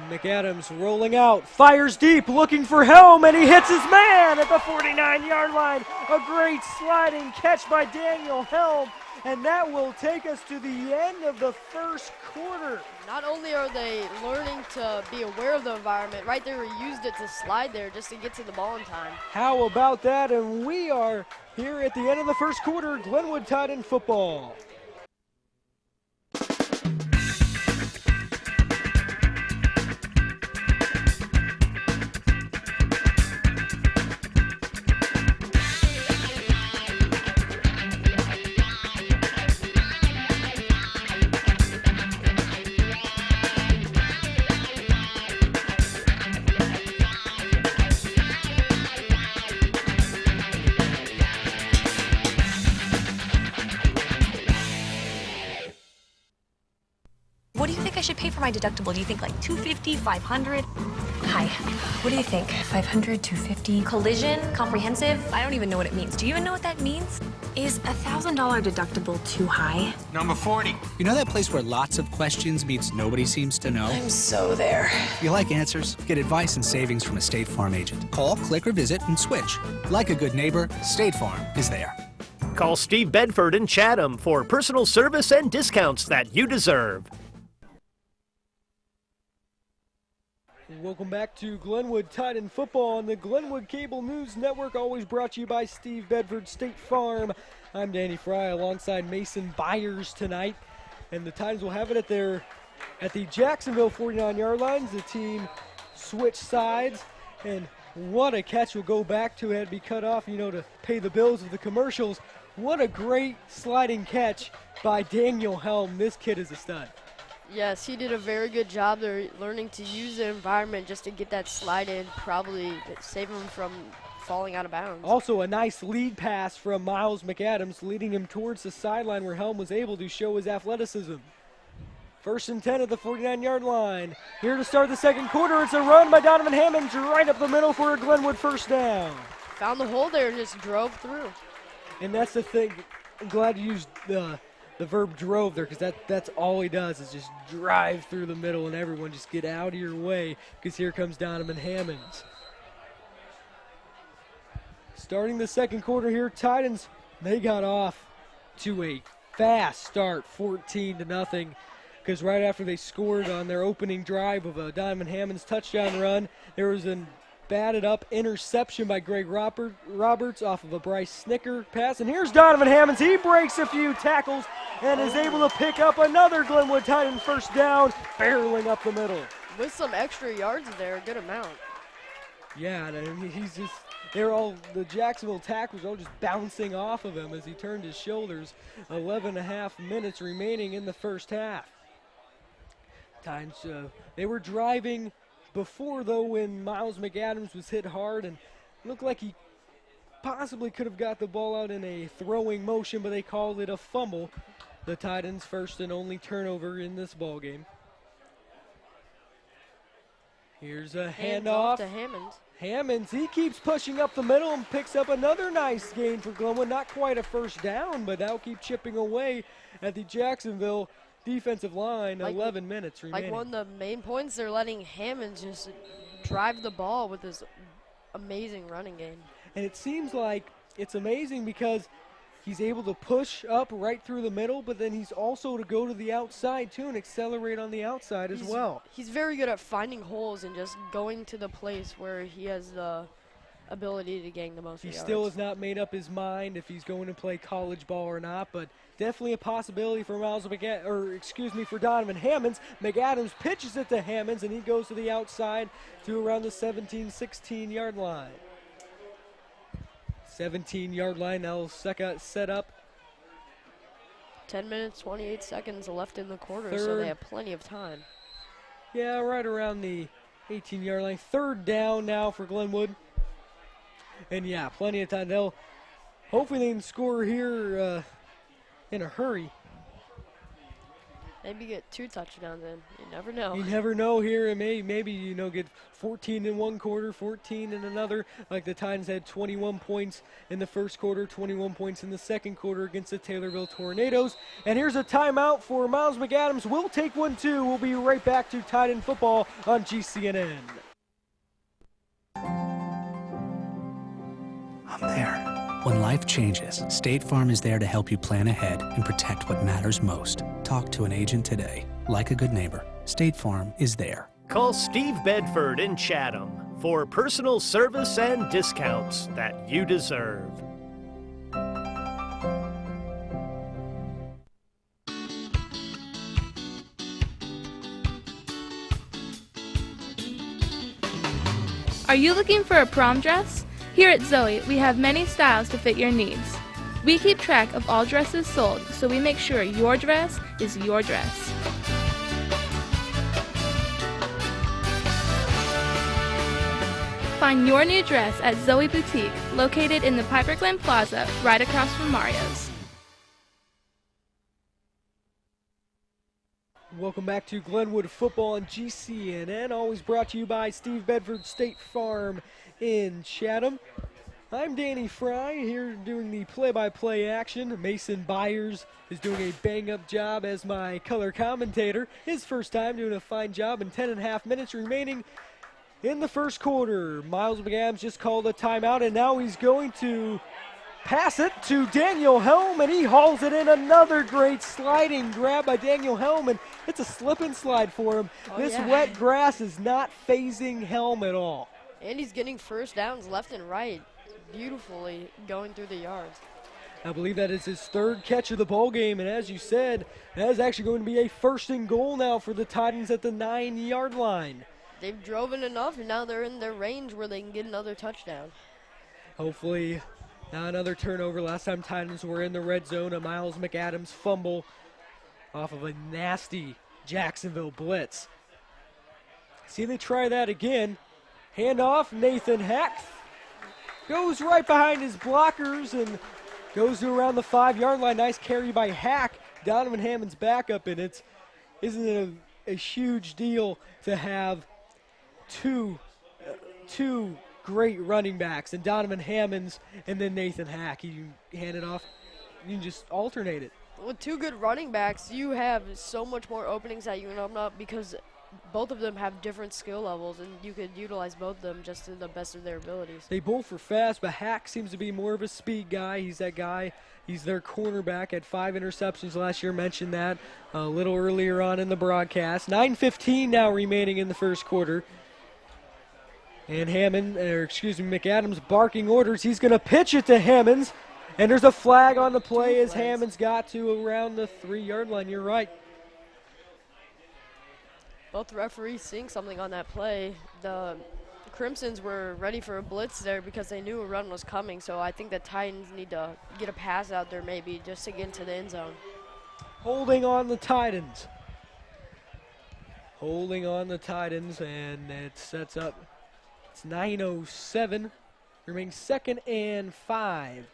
McAdams rolling out, fires deep, looking for Helm, and he hits his man at the 49-yard line. A great sliding catch by Daniel Helm, and that will take us to the end of the 1st quarter. Not only are they learning to be aware of the environment, right there we used it to slide there just to get to the ball in time. How about that? And we are here at the end of the 1st quarter, Glenwood Titan football. What do you think I should pay for my deductible? Do you think like $250, $500? Hi, what do you think? 500, 250? Collision? Comprehensive? I don't even know what it means. Do you even know what that means? Is $1,000 deductible too high? Number 40. You know that place where lots of questions meets nobody seems to know? I'm so there. If you like answers, get advice and savings from a State Farm agent. Call, click, or visit and switch. Like a good neighbor, State Farm is there. Call Steve Bedford in Chatham for personal service and discounts that you deserve. Welcome back to Glenwood Titan football on the Glenwood Cable News Network, always brought to you by Steve Bedford State Farm. I'm Danny Fry alongside Mason Byers tonight, and the Titans will have it at the Jacksonville 49-yard lines. The team switched sides, and what a catch. Will go back to, had to be cut off, to pay the bills of the commercials. What a great sliding catch by Daniel Helm. This kid is a stud. Yes, he did a very good job. They're learning to use the environment just to get that slide in, probably save him from falling out of bounds. Also a nice lead pass from Miles McAdams, leading him towards the sideline where Helm was able to show his athleticism. 1st and 10 at the 49-yard line. Here to start the 2nd quarter, it's a run by Donovan Hammonds right up the middle for a Glenwood 1st down. Found the hole there and just drove through. And that's the thing. I'm glad you used the verb drove there, because that's all he does is just drive through the middle, and everyone just get out of your way, because here comes Donovan Hammonds. Starting the 2nd quarter here, Titans, they got off to a fast start, 14-0, because right after they scored on their opening drive of a Donovan Hammonds touchdown run, there was a batted up interception by Greg Roberts off of a Bryce Snicker pass. And here's Donovan Hammonds. He breaks a few tackles and is able to pick up another Glenwood Titan 1st down, barreling up the middle. With some extra yards there, a good amount. Yeah, and I mean, the Jacksonville tackles are all just bouncing off of him as he turned his shoulders. 11.5 minutes remaining in the 1st half. Times they were driving before, though, when Miles McAdams was hit hard and looked like he possibly could have got the ball out in a throwing motion, but they called it a fumble. The Titans' first and only turnover in this ball game. Here's a handoff to Hammonds. Hammonds, he keeps pushing up the middle and picks up another nice gain for Glenwood. Not quite a first down, but now keep chipping away at the Jacksonville defensive line. 11 minutes remaining. Like one of the main points, they're letting Hammonds just drive the ball with his amazing running game. And it seems like it's amazing because he's able to push up right through the middle, but then he's also to go to the outside too and accelerate on the outside as well. He's very good at finding holes and just going to the place where he has the ability to gain the most yards. He still has not made up his mind if he's going to play college ball or not, but definitely a possibility for for Donovan Hammonds. McAdams pitches it to Hammonds, and he goes to the outside to around the 17-16 yard line. 17-yard line, now set up. 10 minutes, 28 seconds left in the quarter, so they have plenty of time. Yeah, right around the 18-yard line. Third down now for Glenwood. And yeah, plenty of time. Hopefully they can score here in a hurry. Maybe get 2 touchdowns in. You never know. You never know here. It maybe get 14 in one quarter, 14 in another. Like the Titans had 21 points in the first quarter, 21 points in the second quarter against the Taylorville Tornadoes. And here's a timeout for Miles McAdams. We'll take one too. We'll be right back to Titan football on GCNN. I'm there. When life changes, State Farm is there to help you plan ahead and protect what matters most. Talk to an agent today. Like a good neighbor, State Farm is there. Call Steve Bedford in Chatham for personal service and discounts that you deserve. Are you looking for a prom dress? Here at Zoe, we have many styles to fit your needs. We keep track of all dresses sold, so we make sure your dress is your dress. Find your new dress at Zoe Boutique, located in the Piper Glen Plaza, right across from Mario's. Welcome back to Glenwood football on GCNN, always brought to you by Steve Bedford State Farm in Chatham. I'm Danny Fry here doing the play-by-play action. Mason Byers is doing a bang-up job as my color commentator. His first time doing a fine job, and 10.5 minutes remaining in the first quarter. Miles McAdams just called a timeout, and now he's going to pass it to Daniel Helm, and he hauls it in. Another great sliding grab by Daniel Helm, and it's a slip and slide for him. This wet grass is not phasing Helm at all. And he's getting first downs left and right, beautifully going through the yards. I believe that is his third catch of the ball game, and as you said, that is actually going to be a first and goal now for the Titans at the 9-yard line. They've driven enough, and now they're in their range where they can get another touchdown. Hopefully not another turnover. Last time Titans were in the red zone, a Miles McAdams fumble off of a nasty Jacksonville blitz. See, they try that again. Handoff, Nathan Hack goes right behind his blockers and goes to around the 5-yard line. Nice carry by Hack. Donovan Hammond's backup, and isn't it a huge deal to have two great running backs, and Donovan Hammonds and then Nathan Hack. You hand it off, you can just alternate it. With 2 good running backs, you have so much more openings that you can open up because both of them have different skill levels, and you could utilize both of them just to the best of their abilities. They both were fast, but Hack seems to be more of a speed guy. He's that guy. He's their cornerback, had 5 interceptions last year. Mentioned that a little earlier on in the broadcast. 9:15 now remaining in the first quarter. And McAdams barking orders. He's going to pitch it to Hammonds. And there's a flag on the play as Hammonds got to around the 3-yard line. You're right. Both referees seeing something on that play. The Crimsons were ready for a blitz there because they knew a run was coming. So I think the Titans need to get a pass out there maybe just to get into the end zone. Holding on the Titans. holding on the Titans, and it sets up. It's 9:07, remaining 2nd and 5.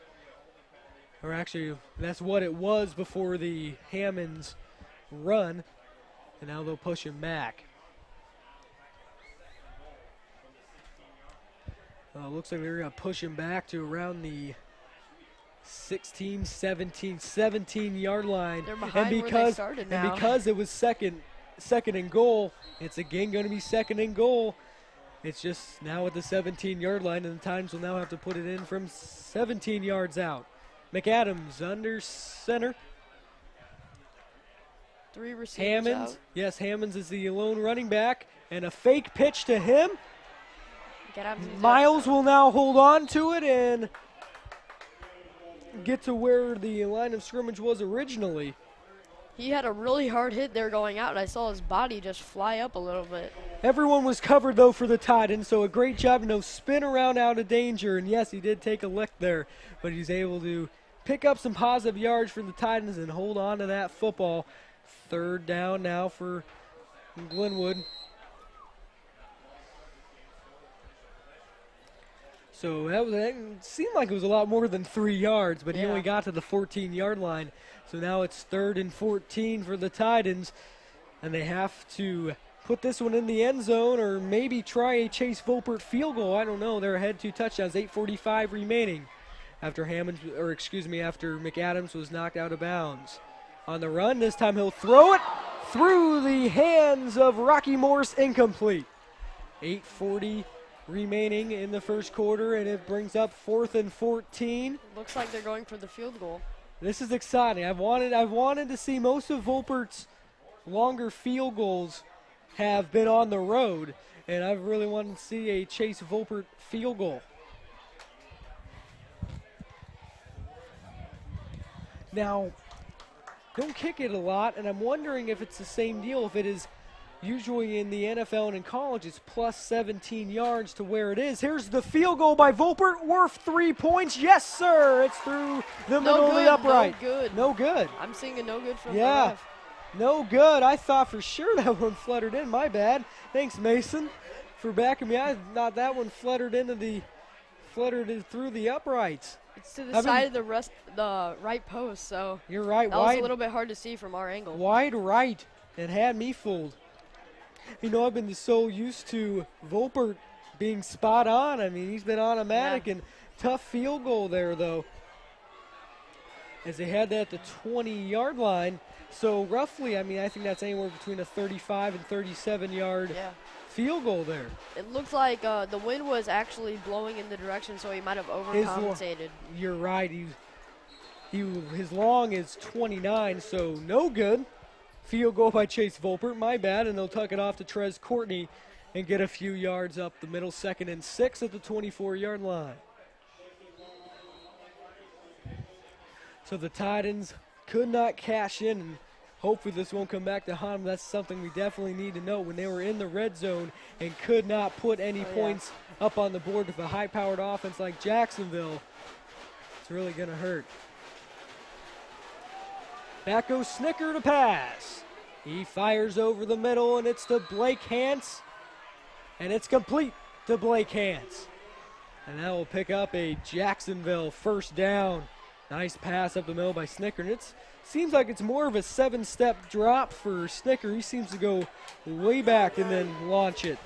Or actually, that's what it was before the Hammonds run, and now they'll push him back. Looks like they're going to push him back to around the 16, 17 yard line. They're behind where they started now. And because it was second and goal, it's again going to be 2nd and goal. It's just now at the 17-yard line, and the Titans will now have to put it in from 17 yards out. McAdams under center. 3 receivers Hammonds. out. Yes, Hammonds is the lone running back, and a fake pitch to him. Miles will now hold on to it and get to where the line of scrimmage was originally. He had a really hard hit there going out, and I saw his body just fly up a little bit. Everyone was covered, though, for the Titans, so a great job to spin around out of danger. And, yes, he did take a lick there, but he's able to pick up some positive yards for the Titans and hold on to that football. 3rd down now for Glenwood. So that seemed like it was a lot more than 3 yards, but he only got to the 14-yard line. So now it's 3rd and 14 for the Titans, and they have to put this one in the end zone or maybe try a Chase Volpert field goal. I don't know. They're ahead 2 touchdowns, 8:45 remaining after after McAdams was knocked out of bounds. On the run, this time he'll throw it through the hands of Rocky Morse, incomplete. 8:40 remaining in the first quarter, and it brings up 4th and 14. Looks like they're going for the field goal. This is exciting. I've wanted to see most of Volpert's longer field goals have been on the road, and I've really wanted to see a Chase Volpert field goal. Now, don't kick it a lot, and I'm wondering if it's the same deal, if it is usually in the NFL and in college, it's plus 17 yards to where it is. Here's the field goal by Volpert, worth 3 points. Yes, sir. It's through the middle of the upright. No good. No good. I'm seeing a no good from the Yeah, ref. no good. I thought for sure that one fluttered in. My bad. Thanks, Mason, for backing me. I thought that one fluttered through the uprights. It's to the side of the right post, so you're right. That was a little bit hard to see from our angle. Wide right. It had me fooled. You know, I've been so used to Volpert being spot on. I mean, he's been automatic, and tough field goal there, though, as they had that at the 20-yard line. So roughly, I mean, I think that's anywhere between a 35 and 37-yard field goal there. It looked like the wind was actually blowing in the direction, so he might have overcompensated. You're right. His long is 29, so no good. Field goal by Chase Volpert, my bad, and they'll tuck it off to Trez Courtney and get a few yards up the middle, 2nd and 6 at the 24-yard line. So the Titans could not cash in, and hopefully this won't come back to haunt them. That's something we definitely need to know when they were in the red zone and could not put any points up on the board with a high-powered offense like Jacksonville. It's really going to hurt. Back goes Snicker to pass. He fires over the middle, and it's to Blake Hance. And it's complete to Blake Hance. And that will pick up a Jacksonville 1st down. Nice pass up the middle by Snicker. And it seems like it's more of a 7-step drop for Snicker. He seems to go way back and then launch it.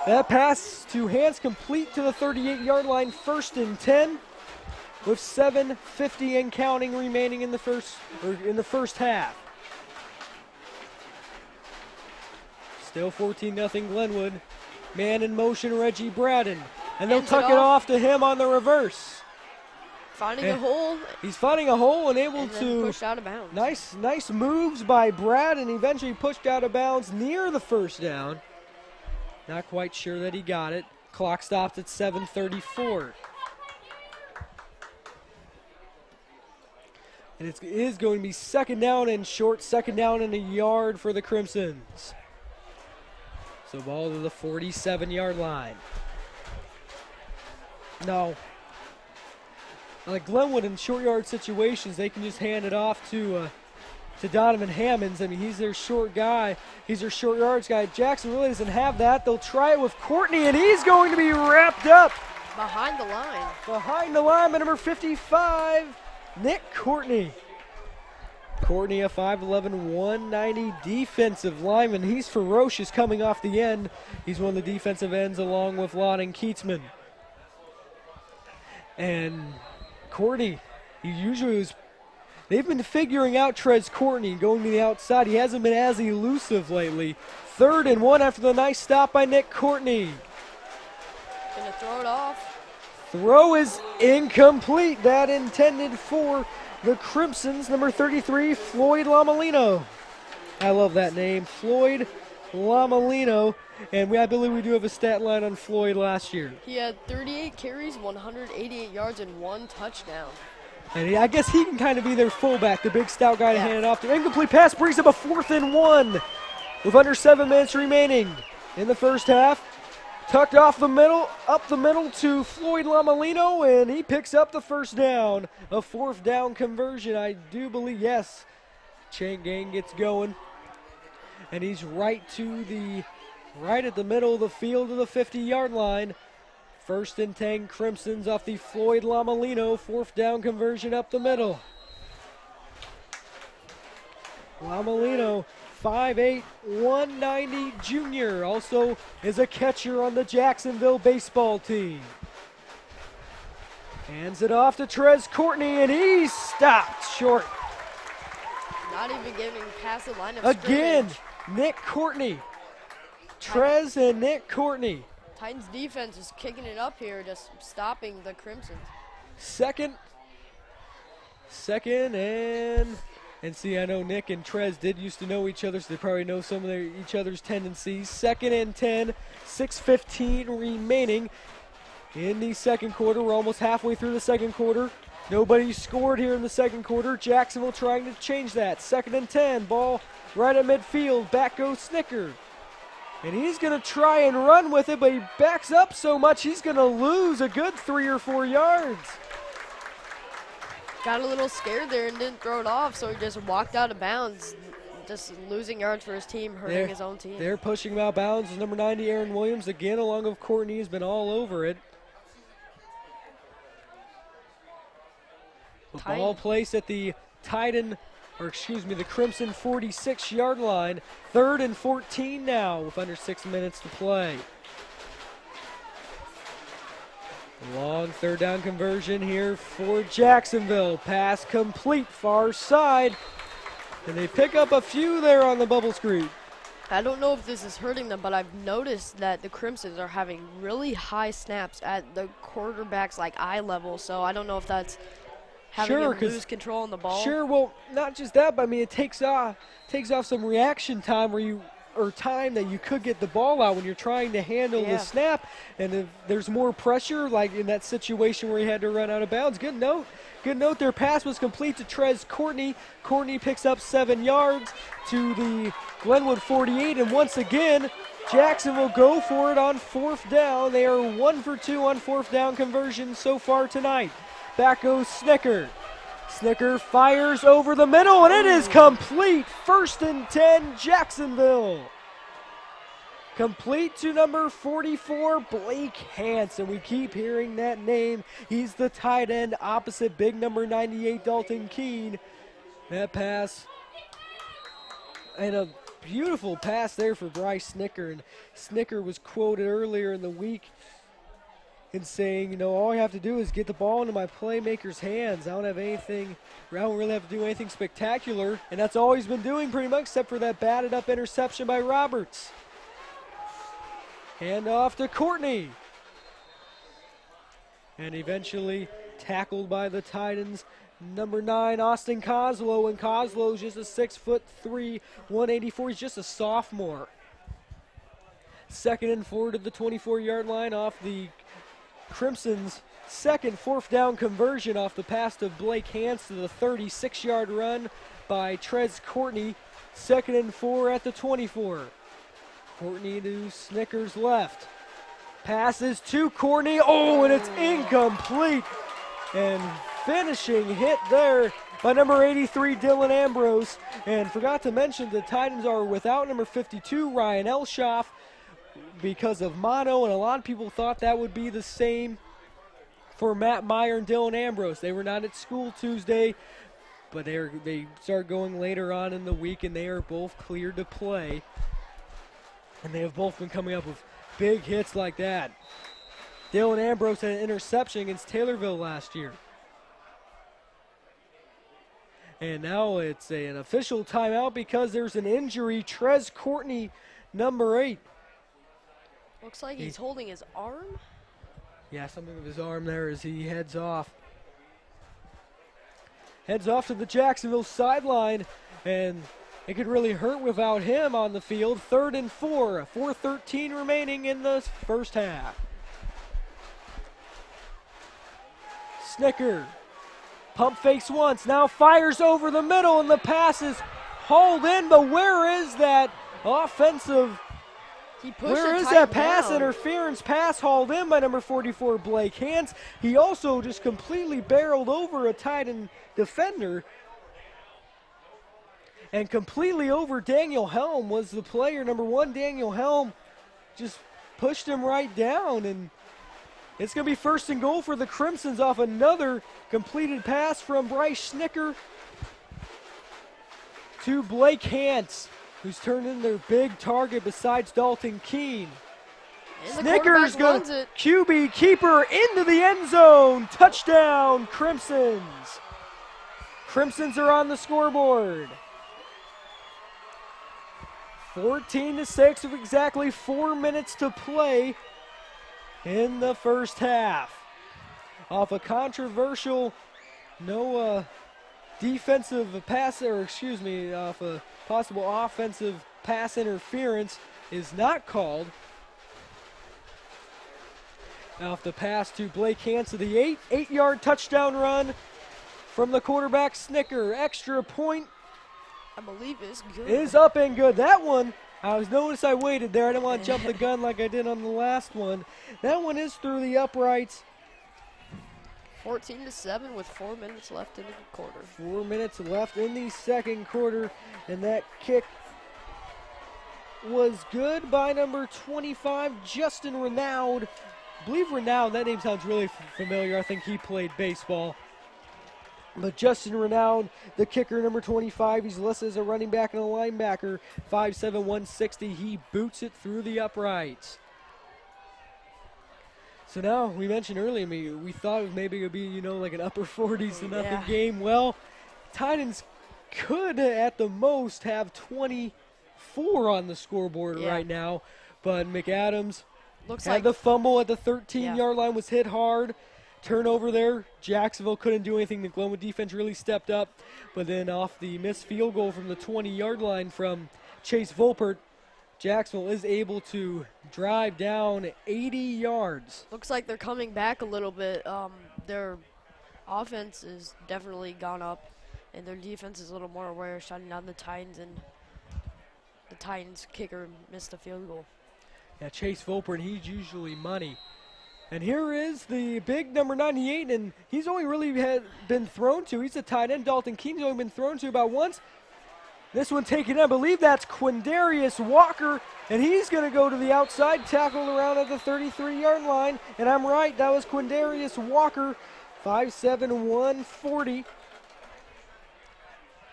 That pass to Hance complete to the 38-yard line, 1st and 10. With 7:50 and counting remaining in the first half. Still 14-0 Glenwood. Man in motion, Reggie Braden. And they'll tuck it off to him on the reverse. Finding a hole. He's finding a hole and able to push out of bounds. Nice moves by Brad, and eventually pushed out of bounds near the 1st down. Not quite sure that he got it. Clock stopped at 7:34. And it is going to be 2nd down and short, 2nd down and a yard for the Crimsons. So ball to the 47-yard line. No. Like Glenwood in short yard situations, they can just hand it off to to Donovan Hammonds. I mean, he's their short guy. He's their short yards guy. Jackson really doesn't have that. They'll try it with Courtney, and he's going to be wrapped up. Behind the line. Behind the line by number 55, Nick Courtney. Courtney, a 5'11", 190 defensive lineman. He's ferocious coming off the end. He's one of the defensive ends along with Lon Keatsman. And Courtney, he usually was, they've been figuring out Trez Courtney going to the outside. He hasn't been as elusive lately. 3rd and 1 after the nice stop by Nick Courtney. Gonna throw it off. Throw is incomplete. That intended for the Crimsons, number 33, Floyd Lamalino. I love that name, Floyd Lamalino. And I believe we do have a stat line on Floyd last year. He had 38 carries, 188 yards, and 1 touchdown. And I guess he can kind of be their fullback, the big stout guy to hand it off to. Incomplete pass brings up a 4th and 1 with under 7 minutes remaining in the first half. Tucked off the middle, up the middle to Floyd Lamalino, and he picks up the first down. A 4th down conversion, I do believe, yes. Chain gang gets going. And he's right at the middle of the field to the 50-yard line. 1st and 10 Crimsons off the Floyd Lamalino, 4th down conversion up the middle. Lamalino, 5'8", 190 junior, also is a catcher on the Jacksonville baseball team. Hands it off to Trez Courtney, and he's stopped short. Not even getting past the line of Again, scrimmage. Nick Courtney. Trez and Nick Courtney. Titans defense is kicking it up here, just stopping the Crimsons. Second and see, I know Nick and Trez did used to know each other, so they probably know some of each other's tendencies. 2nd and 10, 6:15 remaining in the second quarter. We're almost halfway through the second quarter. Nobody scored here in the second quarter. Jacksonville trying to change that. 2nd and 10, ball right at midfield. Back goes Snicker. And he's going to try and run with it, but he backs up so much he's going to lose a good 3 or 4 yards. Got a little scared there and didn't throw it off, so he just walked out of bounds, just losing yards for his team, hurting his own team. They're pushing him out of bounds. Number 90, Aaron Williams, again, along with Courtney, has been all over it. The ball placed at the the Crimson 46-yard line. 3rd and 14 now with under 6 minutes to play. Long 3rd down conversion here for Jacksonville. Pass complete, far side. And they pick up a few there on the bubble screen. I don't know if this is hurting them, but I've noticed that the Crimsons are having really high snaps at the quarterback's eye level, so I don't know if that's having him lose control on the ball. Sure, well, not just that, but I mean, it takes off some reaction time time that you could get the ball out when you're trying to handle the snap. And if there's more pressure, like in that situation where he had to run out of bounds, good note. Their pass was complete to Trez Courtney. Courtney picks up 7 yards to the Glenwood 48. And once again, Jackson will go for it on 4th down. They are 1 for 2 on 4th down conversions so far tonight. Back goes Snicker. Snicker fires over the middle, and it is complete. 1st and 10, Jacksonville. Complete to number 44, Blake Hansen. We keep hearing that name. He's the tight end opposite big number 98, Dalton Keene. That pass, and a beautiful pass there for Bryce Snicker. And Snicker was quoted earlier in the week in saying, all I have to do is get the ball into my playmaker's hands. I don't really have to do anything spectacular. And that's all he's been doing pretty much, except for that batted up interception by Roberts. Hand off to Courtney. And eventually tackled by the Titans. Number 9, Austin Coslow. And Coslow's just a 6'3", 184. He's just a sophomore. 2nd and 4 to the 24-yard line off the Crimson's second 4th down conversion off the pass of Blake Hansen to the 36-yard run by Trez Courtney. 2nd and 4 at the 24. Courtney to Snicker's left. Passes to Courtney. Oh, and it's incomplete. And finishing hit there by number 83, Dylan Ambrose. And forgot to mention the Titans are without number 52, Ryan Elshoff, because of mono, and a lot of people thought that would be the same for Matt Meyer and Dylan Ambrose. They were not at school Tuesday, but they start going later on in the week, and they are both cleared to play. And they have both been coming up with big hits like that. Dylan Ambrose had an interception against Taylorville last year. And now it's an official timeout because there's an injury. Trez Courtney, number 8. Looks like he's holding his arm. Yeah, something with his arm there as he heads off. Heads off to the Jacksonville sideline, and it could really hurt without him on the field. 3rd and 4, 4:13 remaining in the first half. Snicker, pump fakes once, now fires over the middle, and the pass is hauled in, but where is that offensive? Where is that pass interference pass hauled in by number 44, Blake Hance? He also just completely barreled over a Titan defender. And completely over Daniel Helm was the player. Number 1, Daniel Helm, just pushed him right down. And it's going to be 1st and goal for the Crimsons off another completed pass from Bryce Snicker to Blake Hance, who's turned in their big target besides Dalton Keene. Snicker's going to QB keeper into the end zone. Touchdown, Crimsons. Crimsons are on the scoreboard. 14-6 with exactly 4 minutes to play in the first half. Off a controversial, defensive pass, or excuse me, off a possible offensive pass interference is not called. Off the pass to Blake Hance of the 8-yard touchdown run from the quarterback Snicker. Extra point, I believe, is good. Is up and good. That one, notice I waited there. I didn't want to jump the gun like I did on the last one. That one is through the uprights. 14-7 with 4 minutes left in the quarter. 4 minutes left in the second quarter, and that kick was good by number 25, Justin Renaud. I believe Renaud, that name sounds really familiar. I think he played baseball. But Justin Renaud, the kicker, number 25, he's listed as a running back and a linebacker, 5'7", 160. He boots it through the uprights. So now, we mentioned earlier, we thought maybe it would be, like an upper 40s to nothing game. Well, Titans could, at the most, have 24 on the scoreboard right now. But McAdams had the fumble at the 13-yard line, was hit hard. Turnover there. Jacksonville couldn't do anything. The Glenwood defense really stepped up. But then off the missed field goal from the 20-yard line from Chase Volpert, Jacksonville is able to drive down 80 yards. Looks like they're coming back a little bit. Their offense has definitely gone up, and their defense is a little more aware, shutting down the Titans, and the Titans kicker missed a field goal. Yeah, Chase Volpert, he's usually money. And here is the big number 98, and he's only really been thrown to. He's a tight end. Dalton Keene's only been thrown to about once. This one taken in, I believe that's Quindarius Walker, and he's going to go to the outside, tackled around at the 33-yard line. And I'm right, that was Quindarius Walker, 5'7", 140.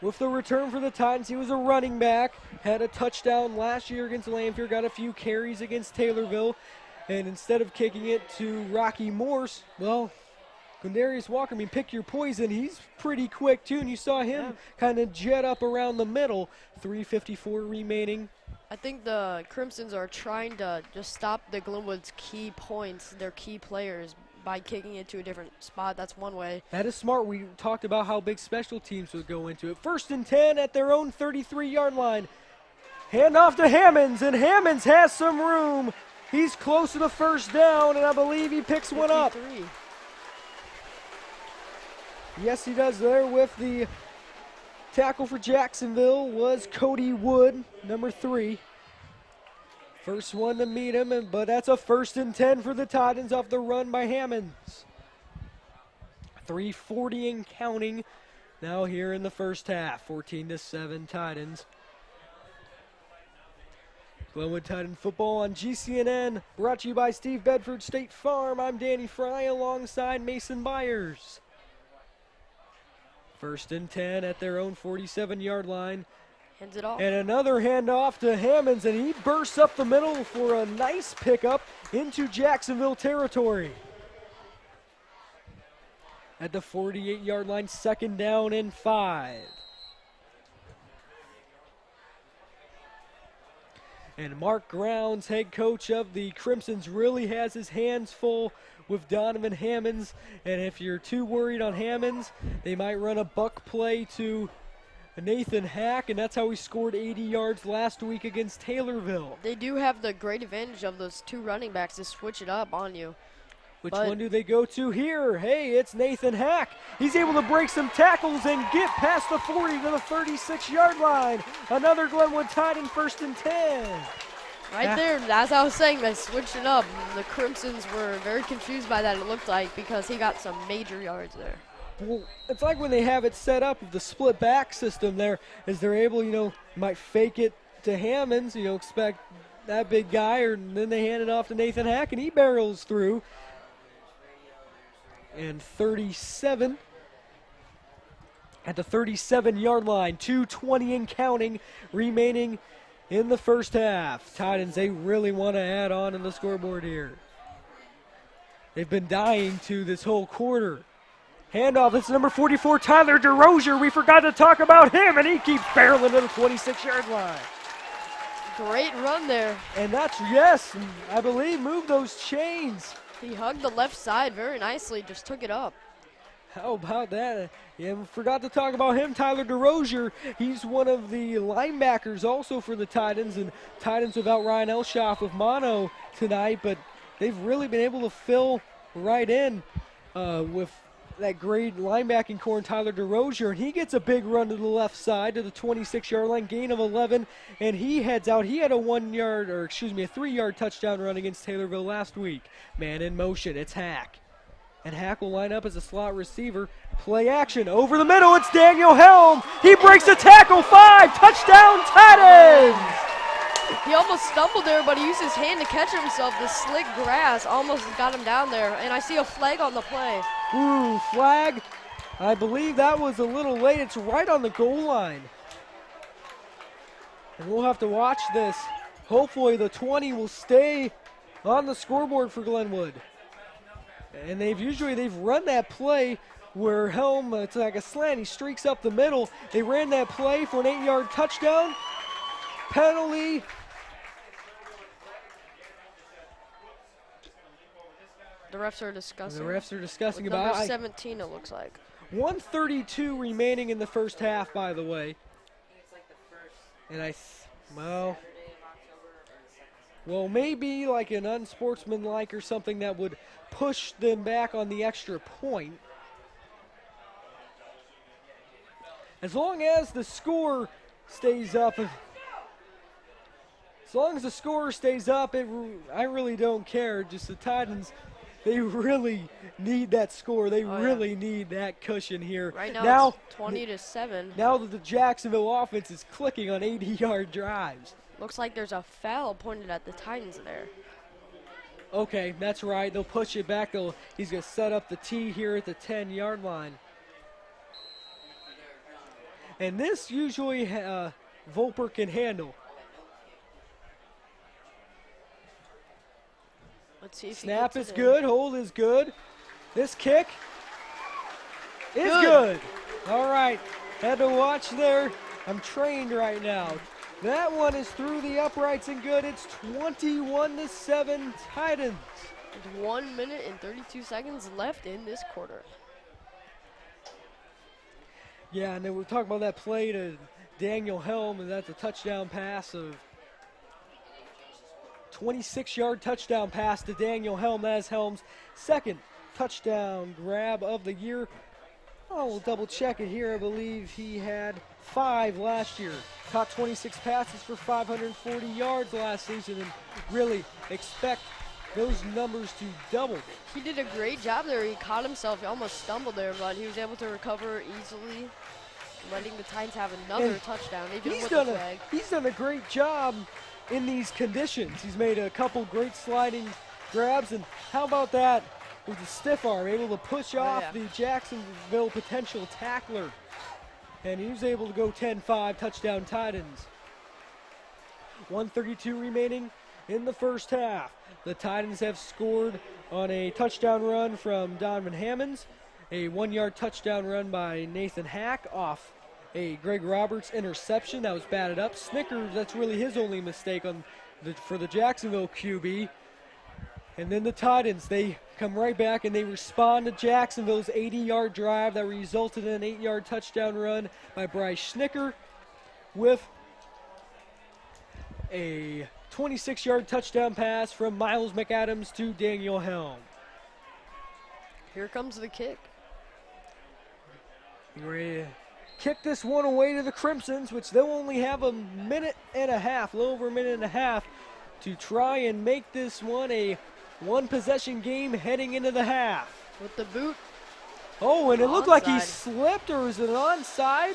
With the return for the Titans, he was a running back, had a touchdown last year against Lanphier, got a few carries against Taylorville. And instead of kicking it to Rocky Morse, well, Quindarius Walker, pick your poison. He's pretty quick, too, and you saw him kind of jet up around the middle. 3:54 remaining. I think the Crimsons are trying to just stop the Glenwood's key points, their key players, by kicking it to a different spot. That's one way. That is smart. We talked about how big special teams would go into it. 1st and 10 at their own 33-yard line. Hand off to Hammonds, and Hammonds has some room. He's close to the first down, and I believe he picks 53. One up. Yes, he does there with the tackle for Jacksonville was Cody Wood, number 3. First one to meet him, but that's a 1st and 10 for the Titans off the run by Hammonds. 3:40 and counting. now here in the first half. 14-7 Titans. Glenwood Titan football on GCNN, brought to you by Steve Bedford State Farm. I'm Danny Fry alongside Mason Byers. 1st and 10 at their own 47-yard line. Hands it off. And another handoff to Hammonds, and he bursts up the middle for a nice pickup into Jacksonville territory. At the 48-yard line, 2nd down and 5. And Mark Grounds, head coach of the Crimsons, really has his hands full with Donovan Hammonds. And if you're too worried on Hammonds, they might run a buck play to Nathan Hack, and that's how he scored 80 yards last week against Taylorville. They do have the great advantage of those 2 running backs to switch it up on you. Which one do they go to here? Hey, it's Nathan Hack. He's able to break some tackles and get past the 40 to the 36-yard line. Another Glenwood Titan 1st and 10. Right there, as I was saying, they switched it up. The Crimsons were very confused by that, it looked like, because he got some major yards there. Well, it's like when they have it set up with the split back system there, is they're able, might fake it to Hammonds, expect that big guy, and then they hand it off to Nathan Hack, and he barrels through. And 37 at the 37-yard line, 2:20 and counting remaining in the first half. Titans, they really want to add on to the scoreboard here. They've been dying to this whole quarter. Handoff, it's number 44, Tyler DeRozier. We forgot to talk about him, and he keeps barreling to the 26-yard line. Great run there. And that's, yes, I believe, move those chains. He hugged the left side very nicely, just took it up. How about that? Yeah, we forgot to talk about him, Tyler DeRozier. He's one of the linebackers also for the Titans, and Titans without Ryan Elshoff with mono tonight, but they've really been able to fill right in with that great linebacking core in Tyler DeRozier, and he gets a big run to the left side to the 26-yard line, gain of 11, and he heads out. He had a 3-yard touchdown run against Taylorville last week. Man in motion, it's Hack. And Hack will line up as a slot receiver. Play action, over the middle, it's Daniel Helm. He breaks the tackle, 5, touchdown Titans! He almost stumbled there, but he used his hand to catch himself. The slick grass almost got him down there, and I see a flag on the play. Ooh, flag. I believe that was a little late. It's right on the goal line. And we'll have to watch this. Hopefully the 20 will stay on the scoreboard for Glenwood. And they've run that play where Helm, it's like a slant, he streaks up the middle. They ran that play for an 8-yard touchdown. Penalty. The refs are discussing. The refs are discussing With about number 17, it looks like. 1:32 remaining in the first half, by the way. And well, maybe like an unsportsmanlike or something that would push them back on the extra point. As long as the score stays up, I really don't care. Just the Titans, they really need that score. They really need that cushion here. Right now it's 20-7. Now that the Jacksonville offense is clicking on 80-yard drives. Looks like there's a foul pointed at the Titans there. Okay, that's right. They'll push it back. He's going to set up the tee here at the 10-yard line. And this usually Volper can handle. Let's see if Snap is good. Hold is good. This kick is good. All right. Had to watch there. I'm trained right now. That one is through the uprights and good. It's 21-7 Titans. 1 minute and 32 seconds left in this quarter. Yeah, and then we're talking about that play to Daniel Helm, and that's a touchdown pass of 26-yard touchdown pass to Daniel Helm. That is Helm's second touchdown grab of the year. Oh, we'll double check it here. I believe he had 5 last year. Caught 26 passes for 540 yards last season, and really expect those numbers to double. He did a great job there. He caught himself. He almost stumbled there, but he was able to recover easily, letting the Titans have another And touchdown, even He's with the done flag. he's done a great job in these conditions. He's made a couple great sliding grabs, and how about that with the stiff arm, able to push off yeah. the Jacksonville potential tackler. And he was able to go 10-5, touchdown Titans. 1:32 remaining in the first half. The Titans have scored on a touchdown run from Donovan Hammonds, a 1-yard touchdown run by Nathan Hack off a Greg Roberts interception that was batted up. Snickers, that's really his only mistake for the Jacksonville QB. And then the Titans, they come right back and they respond to Jacksonville's 80-yard drive that resulted in an 8-yard touchdown run by Bryce Snicker with a 26-yard touchdown pass from Miles McAdams to Daniel Helm. Here comes the kick. You're ready to kick this one away to the Crimsons, which they'll only have a minute and a half, a little over a minute and a half, to try and make this one a one-possession game heading into the half. With the boot. Oh, and it looked like he Onside. slipped, or was it an onside?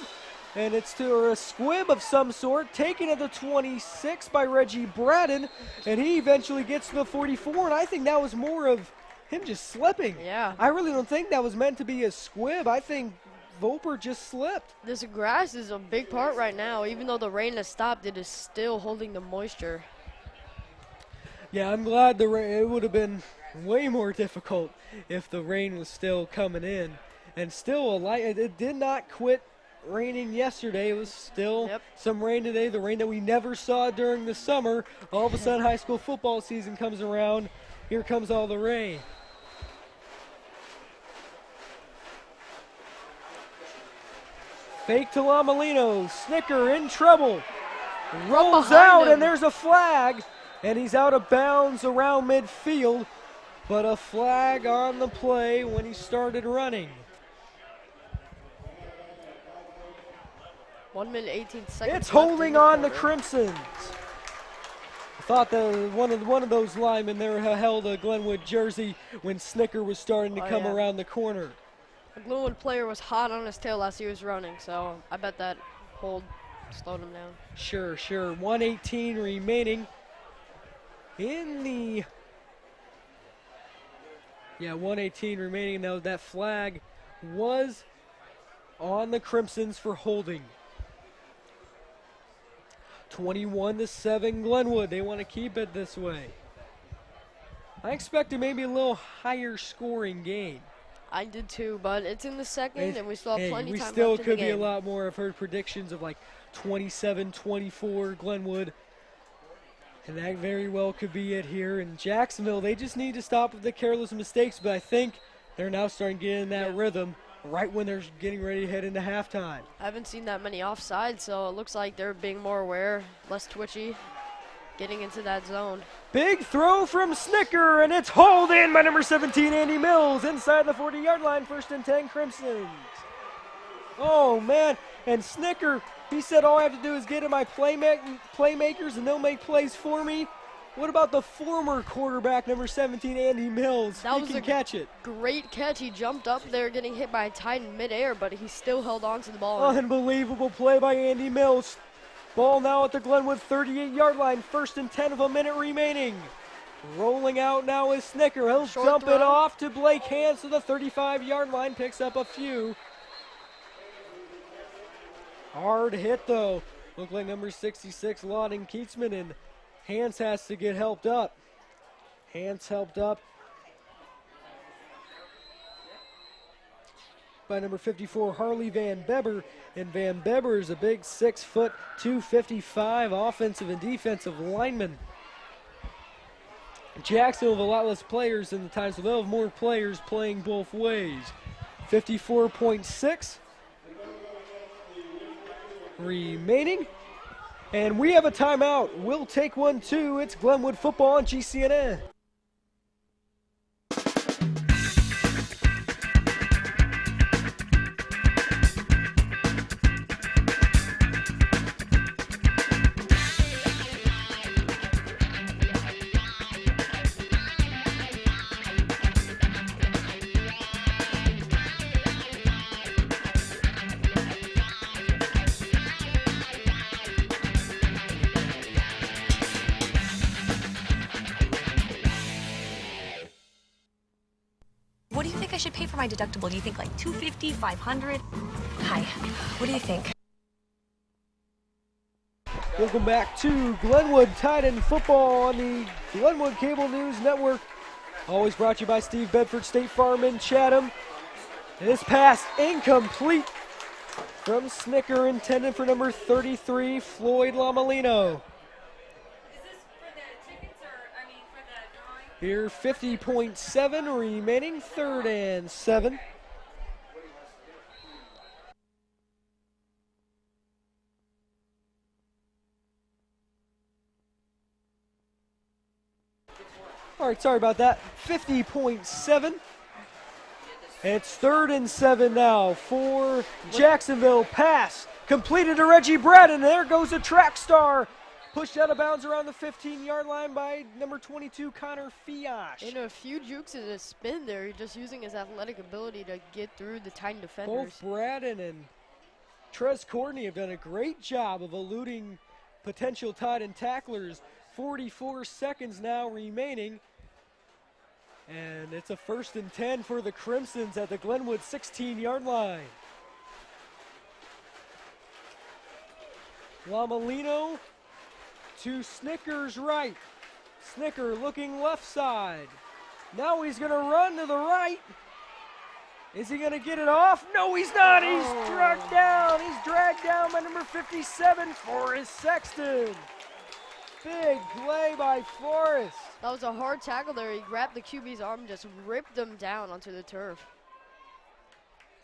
And it's to a squib of some sort, taken at the 26 by Reggie Braden, and he eventually gets to the 44, and I think that was more of him just slipping. Yeah. I really don't think that was meant to be a squib. I think Voper just slipped. This grass is a big part right now. Even though the rain has stopped, it is still holding the moisture. Yeah, I'm glad it would have been way more difficult if the rain was still coming in. And still, it did not quit raining yesterday. It was still some rain today, the rain that we never saw during the summer. All of a sudden, high school football season comes around. Here comes all the rain. Fake to Lomolino. Snicker in trouble. Rolls out, and there's a flag. And he's out of bounds around midfield. But a flag on the play when he started running. 1 minute, 18 seconds. It's holding on the Crimsons. I thought that one of those linemen there held a Glenwood jersey when Snicker was starting to come around the corner. The Glenwood player was hot on his tail as he was running, so I bet that hold slowed him down. Sure. 1:18 remaining in the... Yeah, 1:18 remaining. Now that flag was on the Crimsons for holding. 21-7 Glenwood. They want to keep it this way. I expected maybe a little higher scoring game. I did too, but it's in the second, and we still have plenty of time we still left in the could be a game. lot more. I've heard predictions of like 27-24 Glenwood. And that very well could be it here. In Jacksonville, they just need to stop with the careless mistakes, but I think they're now starting to get in that rhythm right when they're getting ready to head into halftime. I haven't seen that many offsides, so it looks like they're being more aware, less twitchy, getting into that zone. Big throw from Snicker, and it's hauled in by number 17, Andy Mills, inside the 40-yard line, 1st and 10 Crimsons. Oh, man, and Snicker, he said all I have to do is get in my playmakers, and they'll make plays for me. What about the former quarterback, number 17, Andy Mills? He can catch it. Great catch. He jumped up there getting hit by a Titan midair, but he still held on to the ball. Unbelievable play by Andy Mills. Ball now at the Glenwood 38-yard line. 1st and 10 of a minute remaining. Rolling out now is Snicker. He'll jump it off to Blake Hans to the 35-yard line. Picks up a few. Hard hit, though. Looked like number 66, Lawton Keatsman, and Hans has to get helped up. Hans helped up by number 54, Harley Van Beber. And Van Beber is a big 6', 255 offensive and defensive lineman. Jacksonville have a lot less players than the Titans, so they'll have more players playing both ways. 54.6 remaining. And we have a timeout. We'll take one too. It's Glenwood football on GCNN. What do you think I should pay for my deductible? Do you think like $250, $500? Hi, what do you think? Welcome back to Glenwood Tight End Football on the Glenwood Cable News Network. Always brought to you by Steve Bedford, State Farm in Chatham. This pass incomplete from Snicker, intended for number 33, Floyd Lamalino. Is this for the tickets or, for the drawing? Here, 50.7 remaining, 3rd and 7. All right, sorry about that. 50.7. It's 3rd and 7 now for Jacksonville. Pass completed to Reggie Brett, and there goes a track star. Pushed out of bounds around the 15-yard line by number 22, Connor Fiash. In a few jukes and a spin there, just using his athletic ability to get through the Titan defenders. Both Braden and Trez Courtney have done a great job of eluding potential Titan tacklers. 44 seconds now remaining. And it's a 1st and 10 for the Crimsons at the Glenwood 16-yard line. Lamalino to Snicker's right. Snicker looking left side. Now he's going to run to the right. Is he going to get it off? No, he's not. He's dragged down. He's dragged down by number 57, Forrest Sexton. Big play by Forrest. That was a hard tackle there. He grabbed the QB's arm, just ripped him down onto the turf.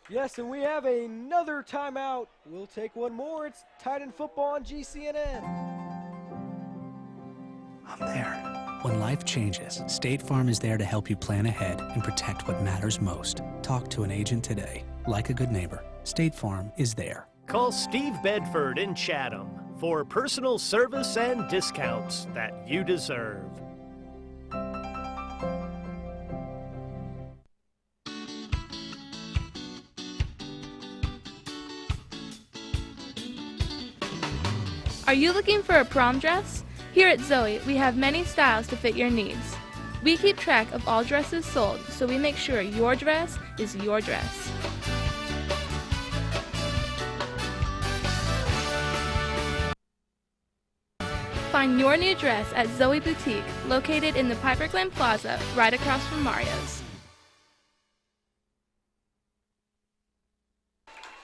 Yes, and we have another timeout. We'll take one more. It's Tight End Football on GCNN. I'm there. When life changes, State Farm is there to help you plan ahead and protect what matters most. Talk to an agent today. Like a good neighbor, State Farm is there. Call Steve Bedford in Chatham for personal service and discounts that you deserve. Are you looking for a prom dress? Here at Zoe, we have many styles to fit your needs. We keep track of all dresses sold, so we make sure your dress is your dress. Find your new dress at Zoe Boutique, located in the Piper Glen Plaza, right across from Mario's.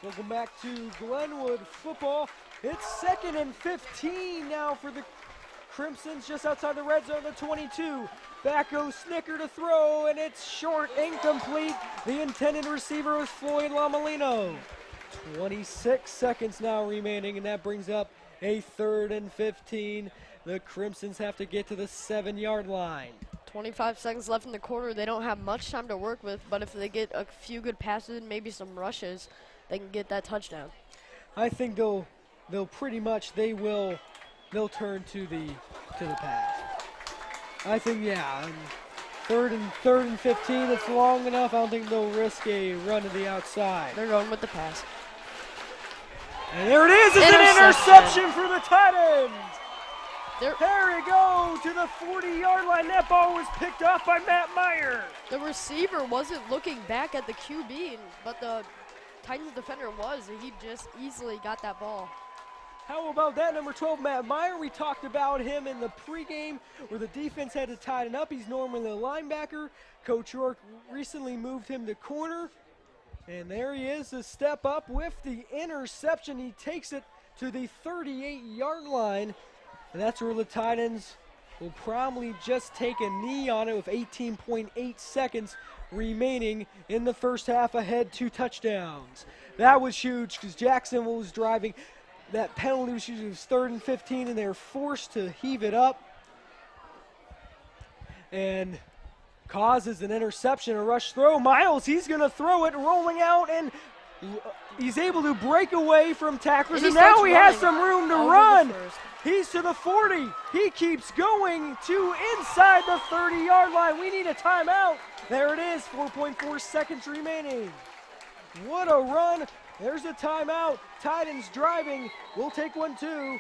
Welcome back to Glenwood football. It's 2nd and 15 now for the Crimsons, just outside the red zone, the 22. Back goes Snicker to throw, and it's short, incomplete. The intended receiver was Floyd Lamalino. 26 seconds now remaining, and that brings up a 3rd and 15. The Crimsons have to get to the 7-yard line. 25 seconds left in the quarter. They don't have much time to work with, but if they get a few good passes and maybe some rushes, they can get that touchdown. I think they'll pretty much they'll turn to the pass. I think, yeah. 3rd and 15. It's long enough. I don't think they'll risk a run to the outside. They're going with the pass. And there it is. It's an interception for the Titans. There we go to the 40-yard line. That ball was picked off by Matt Meyer. The receiver wasn't looking back at the QB, but the Titans defender was. He just easily got that ball. How about that, number 12, Matt Meyer? We talked about him in the pregame where the defense had to tighten up. He's normally a linebacker. Coach York recently moved him to corner. And there he is, a step up with the interception. He takes it to the 38-yard line. And that's where the Titans will probably just take a knee on it with 18.8 seconds remaining in the first half, ahead 2 touchdowns. That was huge because Jacksonville was driving. That penalty was 3rd and 15, and they're forced to heave it up. And causes an interception, a rush throw. Miles, he's going to throw it, rolling out, and he's able to break away from tacklers, and now he has some room to run. He's to the 40. He keeps going to inside the 30-yard line. We need a timeout. There it is, 4.4 seconds remaining. What a run. There's a timeout. Titans driving. We'll take one too.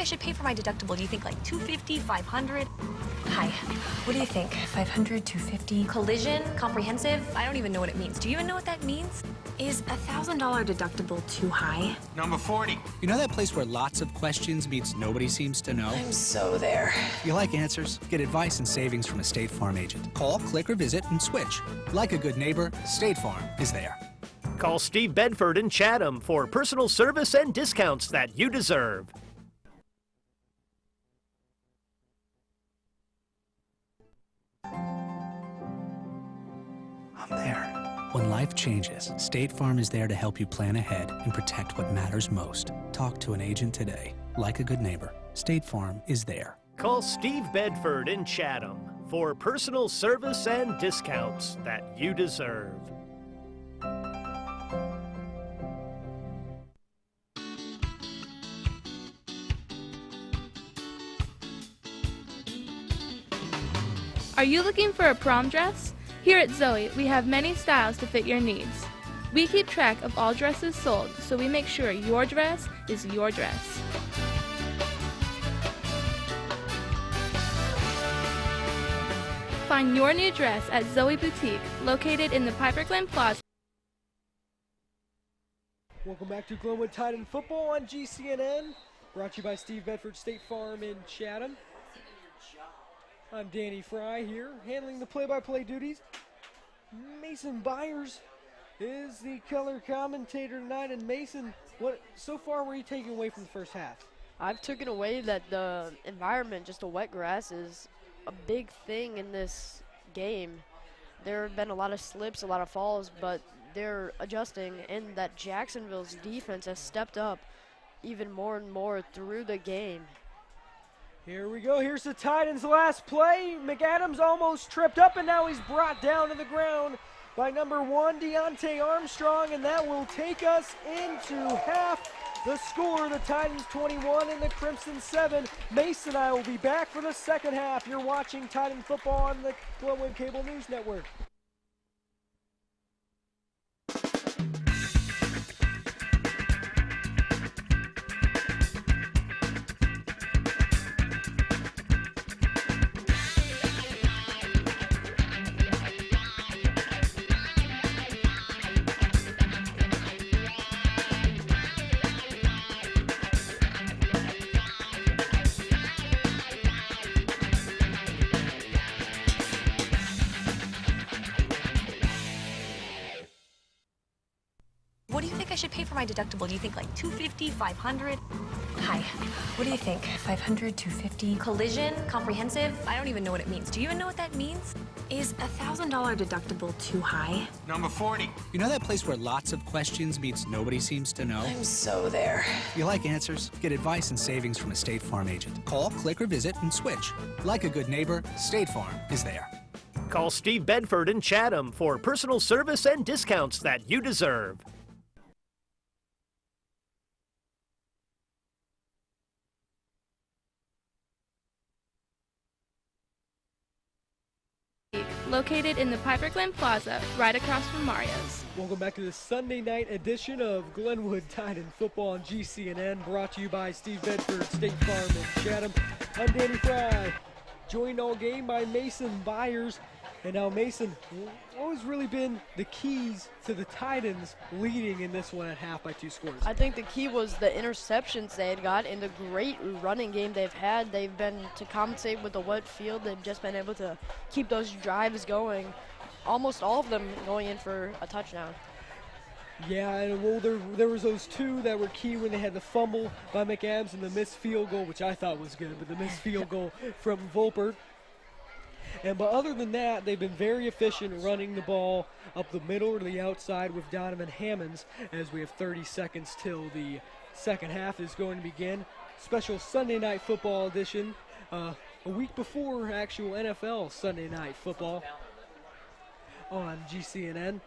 I should pay for my deductible? Do you think like 250, 500? Hi, what do you think? 500, 250? Collision? Comprehensive? I don't even know what it means. Do you even know what that means? Is $1,000 deductible too high? Number 40. You know that place where lots of questions meets nobody seems to know? I'm so there. You like answers? Get advice and savings from a State Farm agent. Call, click, or visit and switch. Like a good neighbor, State Farm is there. Call Steve Bedford in Chatham for personal service and discounts that you deserve. I'm there. When life changes, State Farm is there to help you plan ahead and protect what matters most. Talk to an agent today. Like a good neighbor, State Farm is there. Call Steve Bedford in Chatham for personal service and discounts that you deserve. Are you looking for a prom dress? Here at Zoe, we have many styles to fit your needs. We keep track of all dresses sold, so we make sure your dress is your dress. Find your new dress at Zoe Boutique, located in the Piper Glen Plaza. Welcome back to Glenwood Titan Football on GCNN. Brought to you by Steve Bedford State Farm in Chatham. I'm Danny Fry here, handling the play-by-play duties. Mason Byers is the color commentator tonight. And Mason, what so far were you taking away from the first half? I've taken away that the environment, just the wet grass, is a big thing in this game. There have been a lot of slips, a lot of falls, but they're adjusting, and that Jacksonville's defense has stepped up even more and more through the game. Here we go. Here's the Titans' last play. McAdams almost tripped up, and now he's brought down to the ground by number 1, Deontay Armstrong, and that will take us into half. The score, the Titans 21 and the Crimson 7. Mason and I will be back for the second half. You're watching Titan football on the Glenwood Cable News Network. What do you think I should pay for my deductible? Do you think like 250, 500? Hi, what do you think? 500, 250? Collision? Comprehensive? I don't even know what it means. Do you even know what that means? Is $1,000 deductible too high? Number 40. You know that place where lots of questions meets nobody seems to know? I'm so there. You like answers? Get advice and savings from a State Farm agent. Call, click, or visit and switch. Like a good neighbor, State Farm is there. Call Steve Bedford in Chatham for personal service and discounts that you deserve. Located in the Piper Glen Plaza, right across from Mario's. Welcome back to the Sunday night edition of Glenwood Titan Football on GCNN, brought to you by Steve Bedford State Farm in Chatham. I'm Danny Fry, joined all game by Mason Byers. And now, Mason, what has really been the keys to the Titans leading in this one at half by 2 scores? I think the key was the interceptions they had got and the great running game they've had. They've been, to compensate with the wet field, they've just been able to keep those drives going, almost all of them going in for a touchdown. Yeah, and well, there was those 2 that were key when they had the fumble by McAdams and the missed field goal, which I thought was good, but the missed field goal from Volpert. But other than that, they've been very efficient running the ball up the middle or the outside with Donovan Hammonds, as we have 30 seconds till the second half is going to begin. Special Sunday Night Football edition, a week before actual NFL Sunday Night Football on GCNN.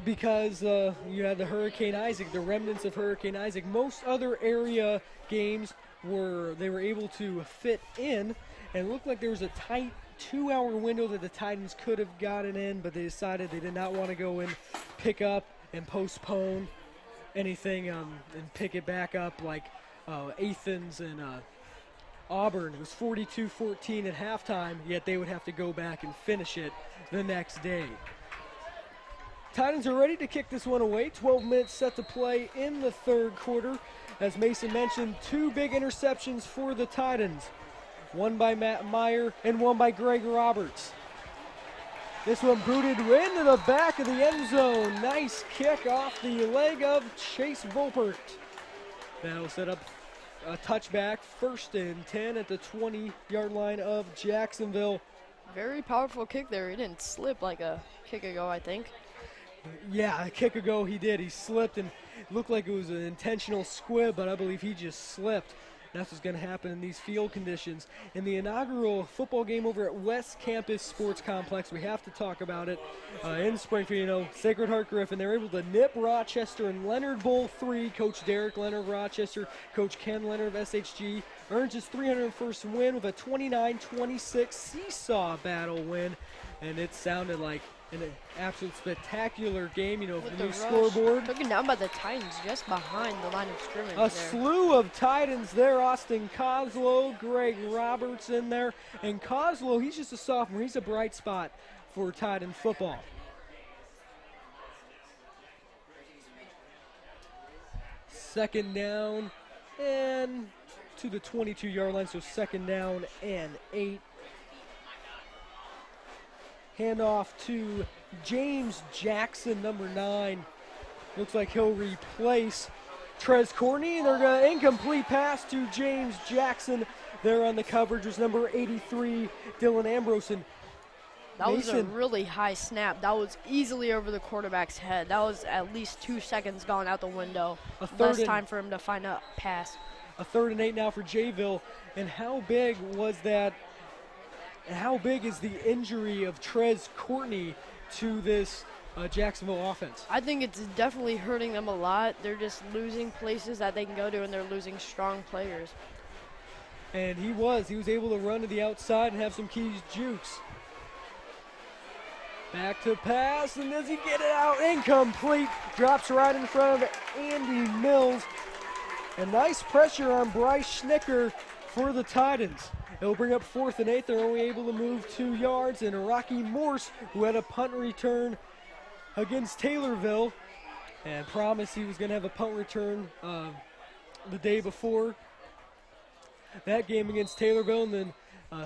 Because you had the Hurricane Isaac, the remnants of Hurricane Isaac. Most other area games they were able to fit in, and it looked like there was a tight 2-hour window that the Titans could have gotten in, but they decided they did not want to go and pick up and postpone anything and pick it back up like Athens and Auburn. It was 42-14 at halftime, yet they would have to go back and finish it the next day. Titans are ready to kick this one away. 12 minutes set to play in the third quarter. As Mason mentioned, 2 big interceptions for the Titans. One by Matt Meyer and one by Greg Roberts. This one booted into the back of the end zone. Nice kick off the leg of Chase Volpert. That'll set up a touchback, 1st and 10 at the 20-yard line of Jacksonville. Very powerful kick there. He didn't slip like a kick ago, I think. Yeah, a kick ago he did. He slipped and looked like it was an intentional squib, but I believe he just slipped. That's what's going to happen in these field conditions. In the inaugural football game over at West Campus Sports Complex, we have to talk about it. In Springfield, Sacred Heart Griffin, they were able to nip Rochester in Leonard Bowl 3. Coach Derek Leonard of Rochester, Coach Ken Leonard of SHG, earns his 301st win with a 29-26 seesaw battle win. And it sounded like an absolute spectacular game, With the new rush, scoreboard. Taken down by the Titans just behind the line of scrimmage A there. slew of Titans there. Austin Coslow, Greg Roberts in there. And Coslow, he's just a sophomore. He's a bright spot for Titan football. Second down and to the 22-yard line, so second down and 8. Handoff to James Jackson, number 9. Looks like he'll replace Trez Courtney. They're going to incomplete pass to James Jackson. There on the coverage was number 83, Dylan Ambrosen. That was a really high snap. That was easily over the quarterback's head. That was at least 2 seconds gone out the window. Less time for him to find a pass. A 3rd and 8 now for Jayville. And how big was that? And how big is the injury of Trez Courtney to this Jacksonville offense? I think it's definitely hurting them a lot. They're just losing places that they can go to, and they're losing strong players. And he was able to run to the outside and have some key jukes. Back to pass, and does he get it out? Incomplete. Drops right in front of Andy Mills. And nice pressure on Bryce Schnicker for the Titans. It'll bring up 4th and 8. They're only able to move 2 yards. And Rocky Morse, who had a punt return against Taylorville and promised he was going to have a punt return the day before that game against Taylorville. And then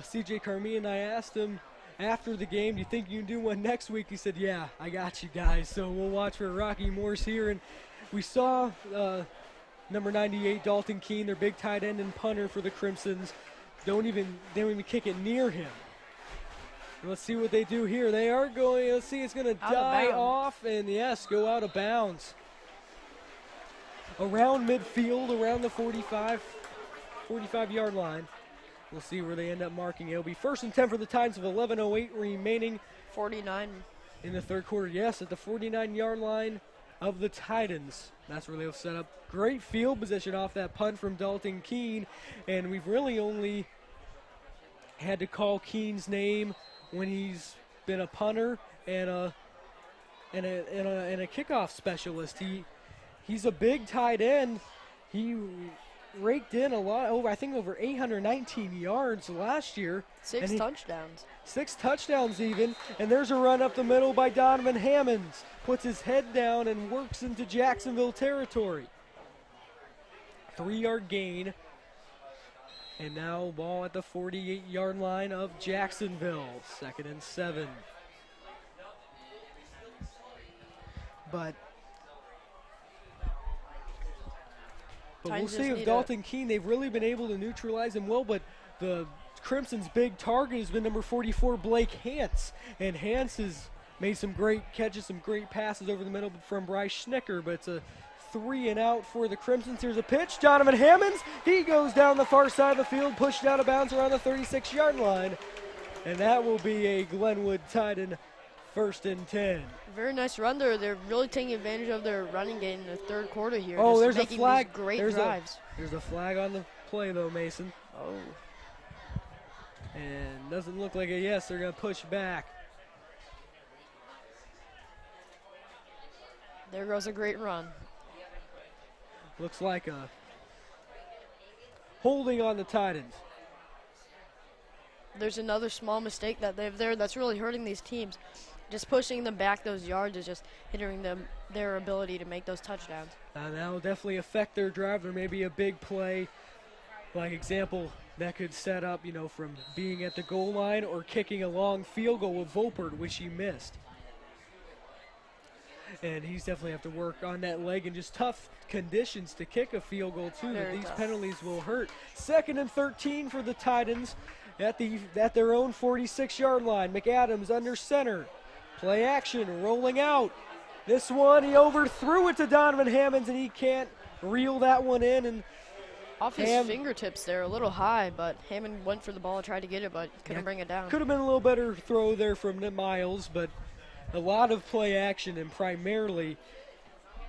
C.J. Carmi and I asked him after the game, do you think you can do one next week? He said, yeah, I got you guys. So we'll watch for Rocky Morse here. And we saw number 98, Dalton Keene, their big tight end and punter for the Crimsons. They don't even kick it near him. Let's see what they do here. They are going, let's see, it's going to die off and, yes, go out of bounds. Around midfield, around the 45-yard line. We'll see where they end up marking. It'll be 1st and 10 for the Titans with 11:08 remaining. 49. In the third quarter, yes, at the 49-yard line of the Titans. That's where they'll set up great field position off that punt from Dalton Keene. And we've really only had to call Keene's name when he's been a punter and a kickoff specialist. He's a big tight end. He raked in a lot, over 819 yards last year. 6 touchdowns. 6 touchdowns even. And there's a run up the middle by Donovan Hammonds. Puts his head down and works into Jacksonville territory. 3-yard gain. And now ball at the 48-yard line of Jacksonville. 2nd and 7. But we'll see if Dalton Keene, they've really been able to neutralize him well, but the Crimson's big target has been number 44, Blake Hance. And Hance has made some great catches, some great passes over the middle from Bryce Schnicker, but it's a 3 and out for the Crimsons. Here's a pitch. Donovan Hammonds, he goes down the far side of the field, pushed out of bounds around the 36-yard line. And that will be a Glenwood Titan 1st and 10. Very nice run there. They're really taking advantage of their running game in the third quarter here. Oh, there's a flag. Great drives. There's a flag on the play, though, Mason. Oh. And doesn't look like a yes. They're going to push back. There goes a great run. Looks like a holding on the Titans. There's another small mistake that they have there that's really hurting these teams. Just pushing them back those yards is just hindering them their ability to make those touchdowns. That will definitely affect their drive. There may be a big play, like example, that could set up, from being at the goal line or kicking a long field goal with Volpert, which he missed. And he's definitely have to work on that leg and just tough conditions to kick a field goal too. That these penalties will hurt. 2nd and 13 for the Titans at their own 46-yard line. McAdams under center. Play action, rolling out. This one, he overthrew it to Donovan Hammonds, and he can't reel that one in. And off his fingertips there, a little high, but Hammond went for the ball and tried to get it, but couldn't bring it down. Could have been a little better throw there from Miles, but a lot of play action and primarily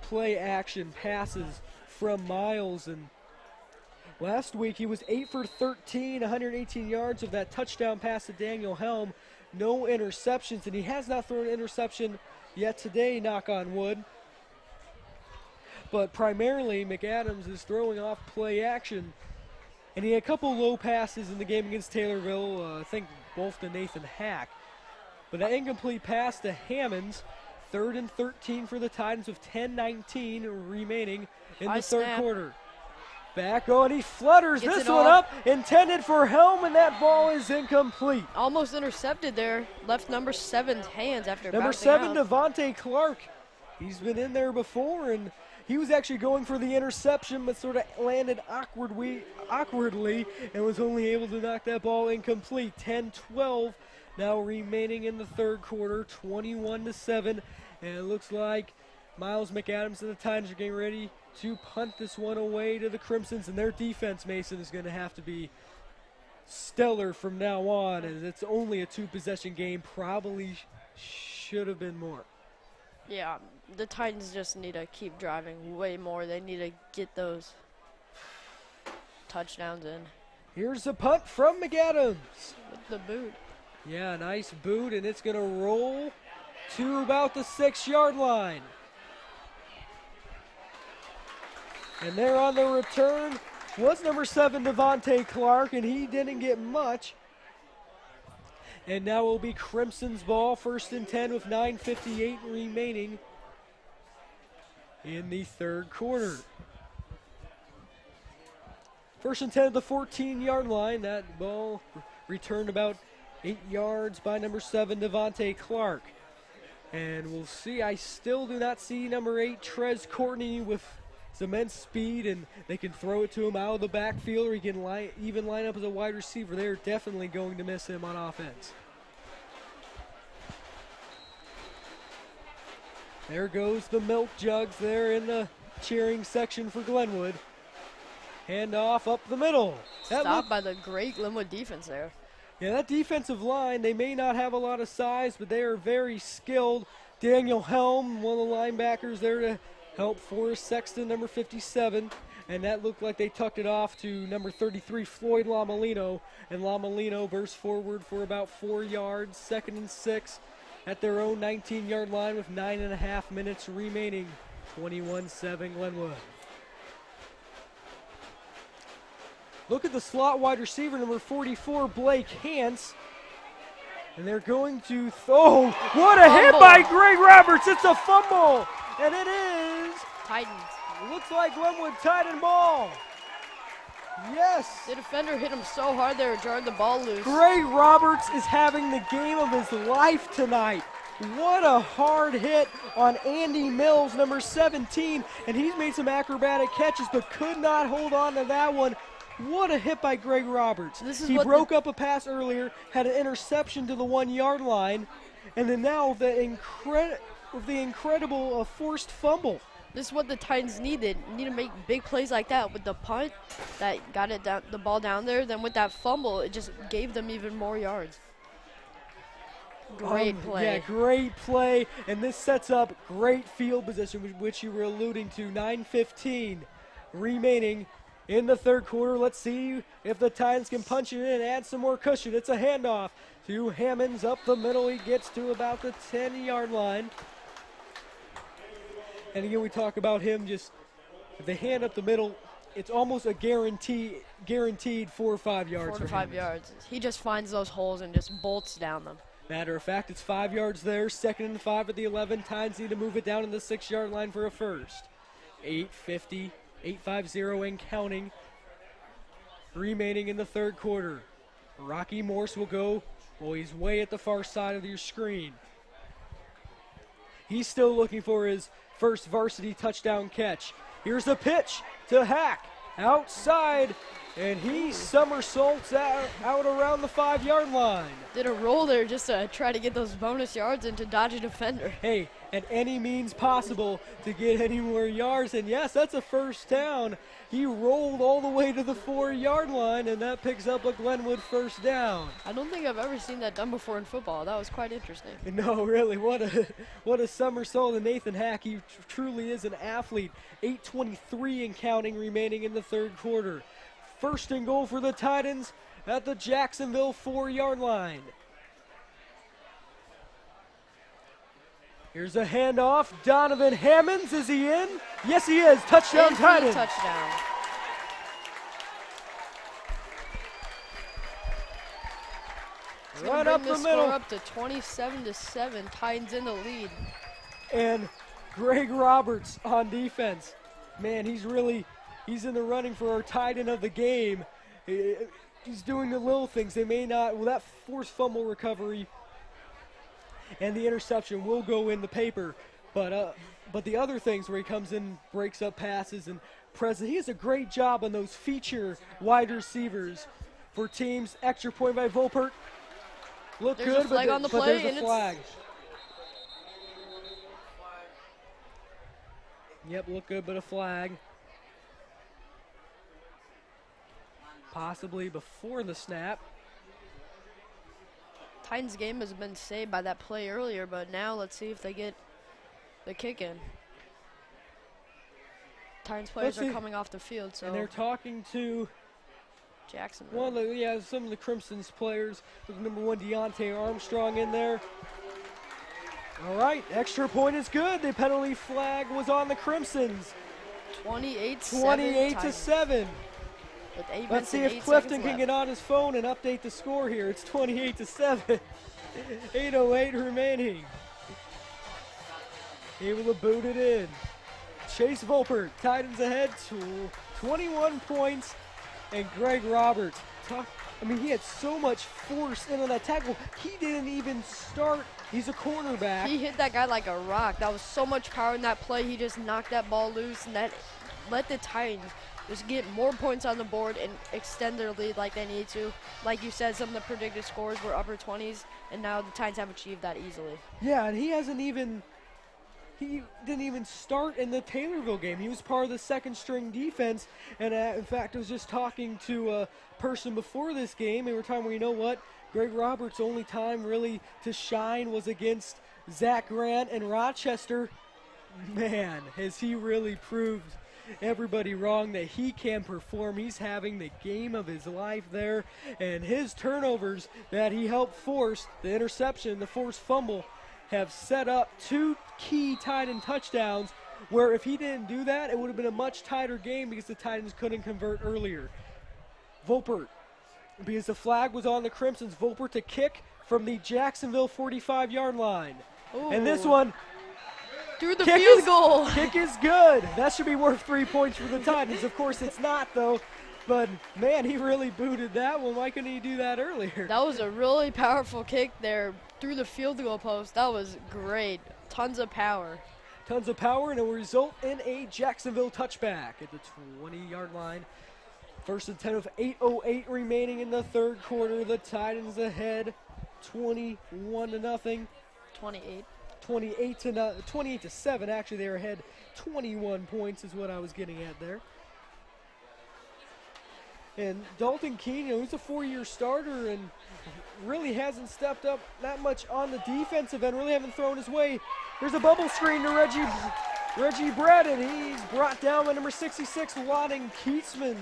play action passes from Miles. And last week he was 8 for 13, 118 yards of that touchdown pass to Daniel Helm. No interceptions, and he has not thrown an interception yet today, knock on wood. But primarily McAdams is throwing off play action. And he had a couple low passes in the game against Taylorville, I think both to Nathan Hack. But that incomplete pass to Hammonds, 3rd and 13 for the Titans with 10:19 remaining in the third quarter. Back on, he flutters this one up, intended for Helm, and that ball is incomplete. Almost intercepted there, left number 7's hands after number bouncing 7, out. Devontae Clark. He's been in there before, and he was actually going for the interception, but sort of landed awkwardly and was only able to knock that ball incomplete. 10-12 now remaining in the third quarter, 21-7, and it looks like Miles McAdams and the Titans are getting ready to punt this one away to the Crimsons, and their defense, Mason, is going to have to be stellar from now on, as it's only a 2-possession game. Probably should have been more. Yeah, the Titans just need to keep driving way more. They need to get those touchdowns in. Here's a punt from McAdams. With the boot. Yeah, nice boot, and it's going to roll to about the 6-yard line. And there on the return was number 7, Devontae Clark, and he didn't get much. And now will be Crimson's ball, 1st and 10 with 9:58 remaining in the third quarter. 1st and 10 at the 14-yard line. That ball returned about 8 yards by number 7, Devontae Clark. And we'll see, I still do not see number 8, Trez Courtney, with some immense speed, and they can throw it to him out of the backfield, or he can even line up as a wide receiver. They're definitely going to miss him on offense. There goes the milk jugs there in the cheering section for Glenwood. Hand off up the middle. Stopped by the great Glenwood defense there. Yeah, that defensive line, they may not have a lot of size, but they are very skilled. Daniel Helm, one of the linebackers there to help Forrest Sexton, number 57. And that looked like they tucked it off to number 33, Floyd Lamalino. And Lamalino burst forward for about 4 yards, 2nd and 6 at their own 19-yard line with 9.5 minutes remaining. 21-7 Glenwood. Look at the slot wide receiver, number 44, Blake Hance. And they're going to throw. What a hit by Greg Roberts. It's a fumble. And it is Titans. Looks like Glenwood Titan ball. Yes. The defender hit him so hard they were jarring the ball loose. Greg Roberts is having the game of his life tonight. What a hard hit on Andy Mills, number 17. And he's made some acrobatic catches but could not hold on to that one. What a hit by Greg Roberts. He broke up a pass earlier, had an interception to the 1-yard line, and then now with the incredible forced fumble. This is what the Titans need. They need to make big plays like that with the punt that got it down, the ball down there. Then with that fumble, it just gave them even more yards. Great play. Yeah, great play. And this sets up great field position, which you were alluding to. 9:15 remaining in the third quarter. Let's see if the Titans can punch it in and add some more cushion. It's a handoff to Hammonds up the middle. He gets to about the 10-yard line. And again, we talk about him just the hand up the middle it's almost a guaranteed 4 or 5 yards 4 to for 5 him. yards. He just finds those holes and just bolts down them. Matter of fact, it's 5 yards there. 2nd and 5 at the 11. Titans need to move it down in the 6-yard line for a first. 8:50, 8:50 and counting. Remaining in the third quarter. Rocky Morse will go, well, he's way at the far side of your screen. He's still looking for his first varsity touchdown catch. Here's the pitch to Hack. Outside, and he somersaults out around the 5-yard line. Did a roll there just to try to get those bonus yards and to dodge a defender. Hey, at any means possible to get any more yards, and yes, that's a first down. He rolled all the way to the 4-yard line, and that picks up a Glenwood first down. I don't think I've ever seen that done before in football. That was quite interesting. No, really, what a somersault. And Nathan Hack, he truly is an athlete. 8:23 and counting remaining in the third quarter. First and goal for the Titans at the Jacksonville 4-yard line. Here's a handoff. Donovan Hammonds, is he in? Yes, he is. Touchdown, Titans. Touchdown. It's gonna Right up bring the the middle. score up to 27-7. Titans in the lead. And Greg Roberts on defense. Man, he's in the running for our tight end of the game. He's doing the little things. They may not, well, that forced fumble recovery and the interception will go in the paper. But the other things where he comes in, breaks up passes, and he does a great job on those feature wide receivers for teams. Extra point by Volpert. Look There's good, a flag on the but play, there's and a it's flag. Yep, look good, but a flag. Possibly before the snap. Titans game has been saved by that play earlier, but now let's see if they get the kick in. Titans players are coming off the field, so And they're talking to Jacksonville. some of the Crimson's players with number 1 Deontay Armstrong in there. All right, extra point is good. The penalty flag was on the Crimsons. 28-7. With 8 Let's see minutes and if 8 Clifton seconds can left. get on his phone and update the score here. It's 28-7. 8:08 remaining. Able to boot it in. Chase Volpert, Titans ahead to 21 points. And Greg Roberts, he had so much force in on that tackle. He didn't even start. He's a cornerback. He hit that guy like a rock. That was so much power in that play. He just knocked that ball loose, and that let the Titans just get more points on the board and extend their lead like they need to. Like you said, some of the predicted scores were upper 20s, and now the Titans have achieved that easily. Yeah, and he didn't even start in the Taylorville game. He was part of the second-string defense, and in fact, I was just talking to a person before this game, and we were talking, well, you know what? Greg Roberts' only time really to shine was against Zach Grant and Rochester. Man, has he really proved everybody wrong that he can perform. He's having the game of his life there, and his turnovers that he helped force, the interception, the forced fumble, have set up 2 key Titan touchdowns, where if he didn't do that, it would have been a much tighter game because the Titans couldn't convert earlier. Volpert, because the flag was on the Crimsons, Volpert to kick from the Jacksonville 45-yard line. Ooh. And this one, Through the field goal. kick is good. That should be worth 3 points for the Titans. Of course, it's not, though. But, man, he really booted that one. Why couldn't he do that earlier? That was a really powerful kick there through the field goal post. That was great. Tons of power. Tons of power, and it will result in a Jacksonville touchback at the 20-yard line. First and 10 with 8:08 remaining in the third quarter. The Titans ahead 21-0. 28. 28-7. Actually, they were ahead 21 points is what I was getting at there. And Dalton Keene, he's a 4-year starter and really hasn't stepped up that much on the defensive end, really haven't thrown his way. There's a bubble screen to Reggie Brett, and he's brought down by number 66, Wadding Keatsman,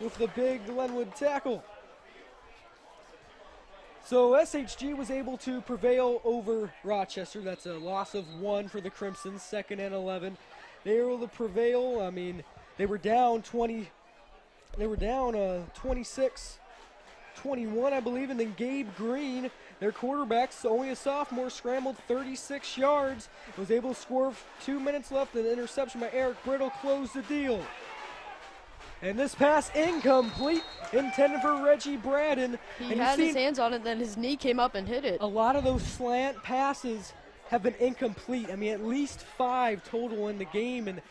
with the big Glenwood tackle. So SHG was able to prevail over Rochester. That's a loss of 1 for the Crimsons, 2nd and 11. They were able to prevail. I mean, they were down 20 They were down 26-21, I believe, and then Gabe Green, their quarterback, only a sophomore, scrambled 36 yards, was able to score 2 minutes left, and an interception by Eric Brittle closed the deal. And this pass incomplete, intended for Reggie Braden. He and had his hands on it, then his knee came up and hit it. A lot of those slant passes have been incomplete. I mean, at least 5 total in the game, and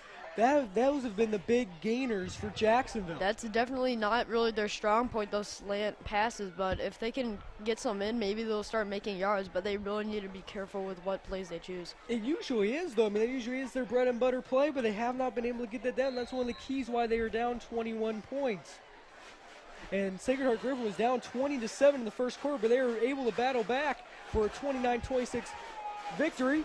those have been the big gainers for Jacksonville. That's definitely not really their strong point, those slant passes, but if they can get some in, maybe they'll start making yards, but they really need to be careful with what plays they choose. It usually is, though. I mean, it usually is their bread and butter play, but they have not been able to get that down. That's one of the keys why they are down 21 points. And Sacred Heart Griffin was down 20-7 in the first quarter, but they were able to battle back for a 29-26 victory.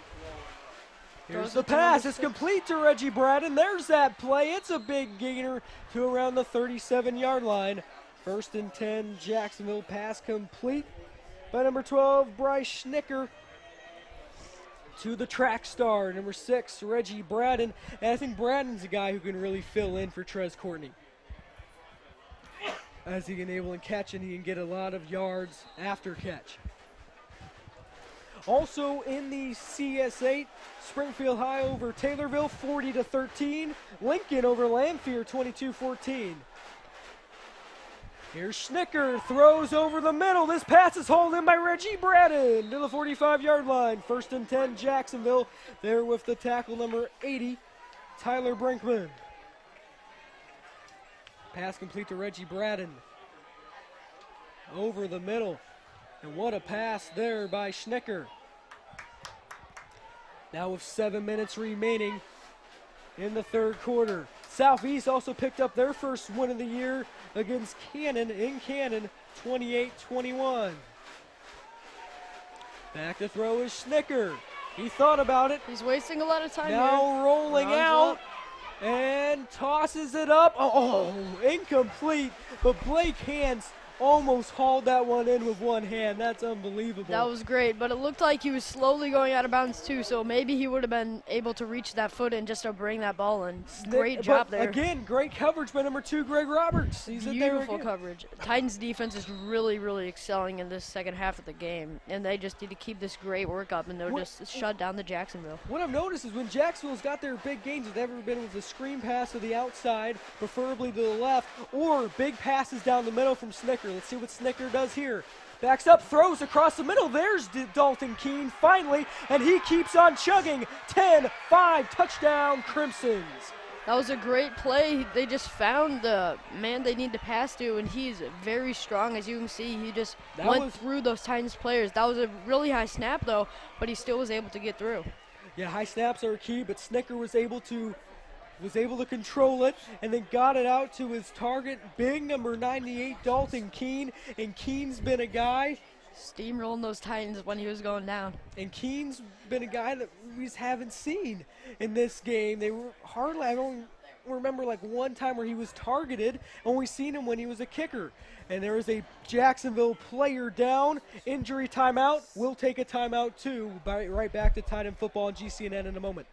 Here's the pass. It's complete to Reggie Braden. There's that play. It's a big gainer to around the 37-yard line. 1st and 10, Jacksonville. Pass complete by number 12, Bryce Schnicker, to the track star, number 6, Reggie Braden. And I think Braden's a guy who can really fill in for Trez Courtney, as he can able to catch, and he can get a lot of yards after catch. Also in the CS8, Springfield High over Taylorville 40-13. Lincoln over Lanphier 22-14. Here's Schnicker, throws over the middle. This pass is hauled in by Reggie Braden to the 45-yard line. 1st and 10, Jacksonville. There with the tackle, number 80, Tyler Brinkman. Pass complete to Reggie Braden. Over the middle. And what a pass there by Schnicker. Now with 7 minutes remaining in the third quarter. Southeast also picked up their first win of the year against Cannon in Cannon, 28-21. Back to throw is Schnicker. He thought about it. He's wasting a lot of time now here. rolling Runs out. up. And tosses it up. Oh, incomplete. But Blake Hans almost hauled that one in with one hand. That's unbelievable. That was great, but it looked like he was slowly going out of bounds too, so maybe he would have been able to reach that foot in just to bring that ball in. Great job there. Again, great coverage by number 2, Greg Roberts. He's in there Beautiful again. coverage. Titans defense is really, really excelling in this second half of the game, and they just need to keep this great work up, and they'll just shut down the Jacksonville. What I've noticed is when Jacksonville's got their big gains, it's never been with a screen pass to the outside, preferably to the left, or big passes down the middle from Schnicker. Let's see what Schnicker does here. Backs up, throws across the middle. There's Dalton Keene finally, and he keeps on chugging. 10-5, touchdown Crimsons. That was a great play. They just found the man they need to pass to, and he's very strong. As you can see, he just went through those Titans players. That was a really high snap, though, but he still was able to get through. Yeah, high snaps are key, but Schnicker was able to control it and then got it out to his target, big number 98, Dalton Keene. And Keene's been a guy steamrolling those Titans when he was going down. And Keene's been a guy that we just haven't seen in this game. They were hardly, I don't remember like one time where he was targeted. Only seen him when he was a kicker. And there is a Jacksonville player down. Injury timeout. We'll take a timeout too. Right back to Titan football and GCNN in a moment.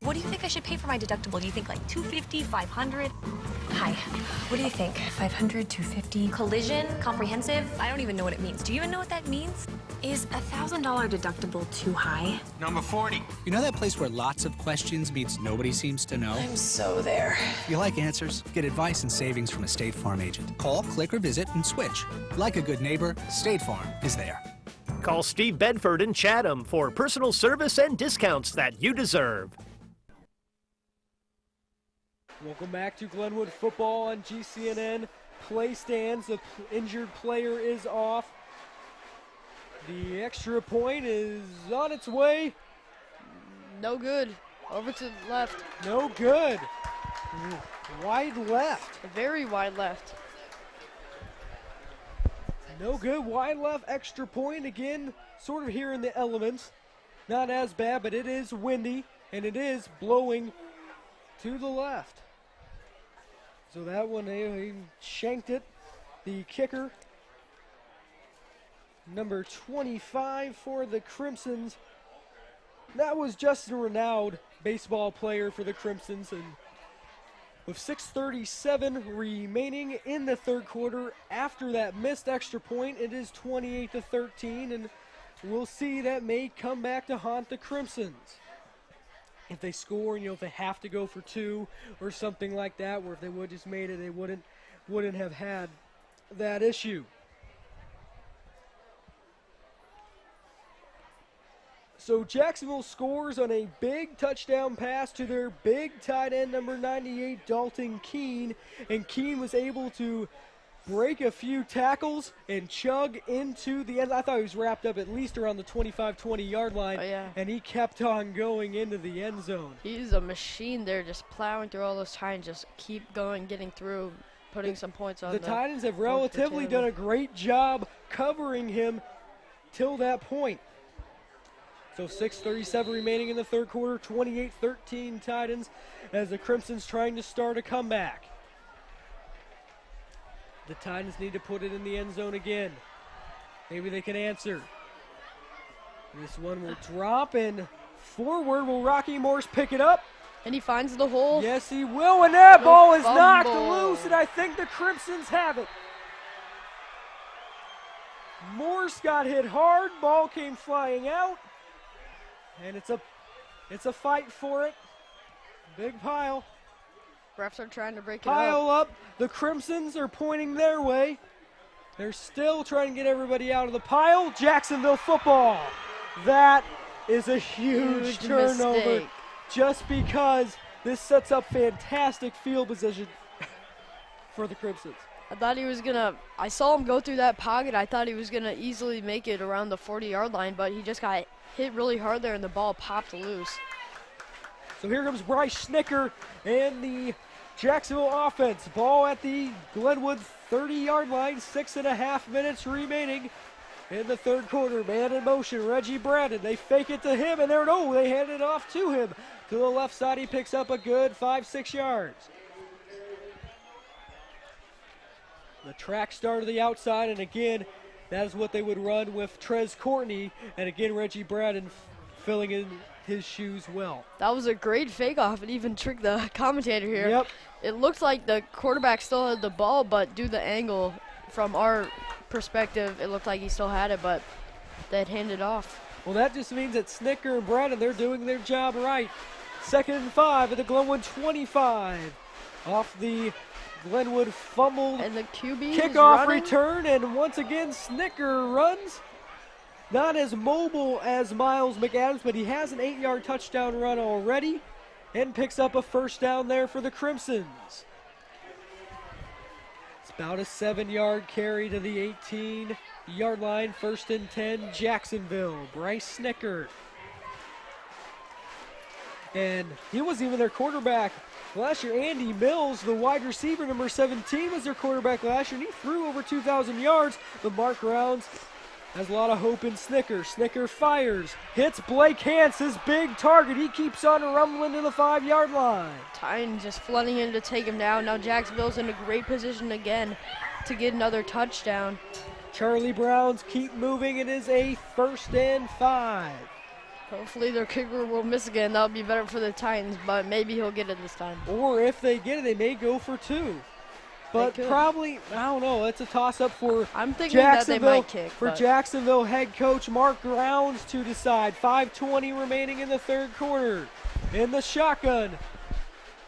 What do you think I should pay for my deductible? Do you think like $250, $500? Hi, what do you think? $500, $250? Collision? Comprehensive? I don't even know what it means. Do you even know what that means? Is $1,000 deductible too high? Number 40. You know that place where lots of questions means nobody seems to know? I'm so there. If you like answers, get advice and savings from a State Farm agent. Call, click, or visit and switch. Like a good neighbor, State Farm is there. Call Steve Bedford in Chatham for personal service and discounts that you deserve. Welcome back to Glenwood football on GCNN. Play stands. The injured player is off. The extra point is on its way. No good. Over to the left. No good. Wide left. Very wide left. No good. Wide left, extra point. Again, sort of here in the elements. Not as bad, but it is windy, and it is blowing to the left. So that one, he shanked it. The kicker, number 25 for the Crimsons. That was Justin Renaud, baseball player for the Crimsons. And with 6:37 remaining in the third quarter, after that missed extra point, it is 28-13, and we'll see that may come back to haunt the Crimsons. If they score, and if they have to go for two or something like that, where if they would just made it, they wouldn't have had that issue. So Jacksonville scores on a big touchdown pass to their big tight end, number 98, Dalton Keene. And Keene was able to break a few tackles and chug into the end. I thought he was wrapped up at least around the 25-20 yard line. Oh, yeah. And he kept on going into the end zone. He's a machine there, just plowing through all those Titans, just keep going, getting through, putting some points on The Titans have relatively done a great job covering him till that point. So 6:37 remaining in the third quarter, 28-13 Titans, as the Crimsons trying to start a comeback. The Titans need to put it in the end zone again. Maybe they can answer. This one will drop, and forward will Rocky Morse pick it up. And he finds the hole. Yes, he will, and that ball is knocked fumble. loose, and I think the Crimsons have it. Morse got hit hard, ball came flying out, and it's a fight for it. Big pile. Refs are trying to break it Pile up. up. The Crimsons are pointing their way. They're still trying to get everybody out of the pile. Jacksonville football. That is a huge turnover. Mistake. Just because this sets up fantastic field position for the Crimsons. I saw him go through that pocket. I thought he was going to easily make it around the 40-yard line, but he just got hit really hard there, and the ball popped loose. So here comes Bryce Snicker and the Jacksonville offense. Ball at the Glenwood 30-yard line, 6.5 minutes remaining in the third quarter. Man in motion, Reggie Brandon. They fake it to him, and they hand it off to him. To the left side, he picks up a good 5-6 yards. The track star to the outside, and again, that is what they would run with Trez Courtney, and again, Reggie Brandon filling in his shoes well. That was a great fake off. It even tricked the commentator here. Yep. It looked like the quarterback still had the ball, but due to the angle from our perspective, it looked like he still had it, but they'd hand it off. Well, that just means that Snicker and Brandon, they're doing their job right. 2nd and 5 at the Glenwood 25. Off the Glenwood fumbled And the QB kickoff return, and once again Snicker runs. Not as mobile as Miles McAdams, but he has an 8-yard touchdown run already and picks up a first down there for the Crimsons. It's about a 7-yard carry to the 18-yard line. 1st and 10, Jacksonville. Bryce Snicker. And he wasn't even their quarterback last year. Andy Mills, the wide receiver, number 17, was their quarterback last year, and he threw over 2,000 yards. But Mark Rounds has a lot of hope in Snicker. Snicker fires, hits Blake Hance, his big target. He keeps on rumbling to the 5-yard line. Titans just flooding in to take him down. Now Jacksonville's in a great position again to get another touchdown. Charlie Browns keep moving. It is a 1st and 5. Hopefully their kicker will miss again. That'll be better for the Titans, but maybe he'll get it this time. Or if they get it, they may go for 2. But probably, I don't know, it's a toss-up for I'm thinking that they might kick. For Jacksonville head coach Mark Rounds to decide. 5:20 remaining in the third quarter. In the shotgun.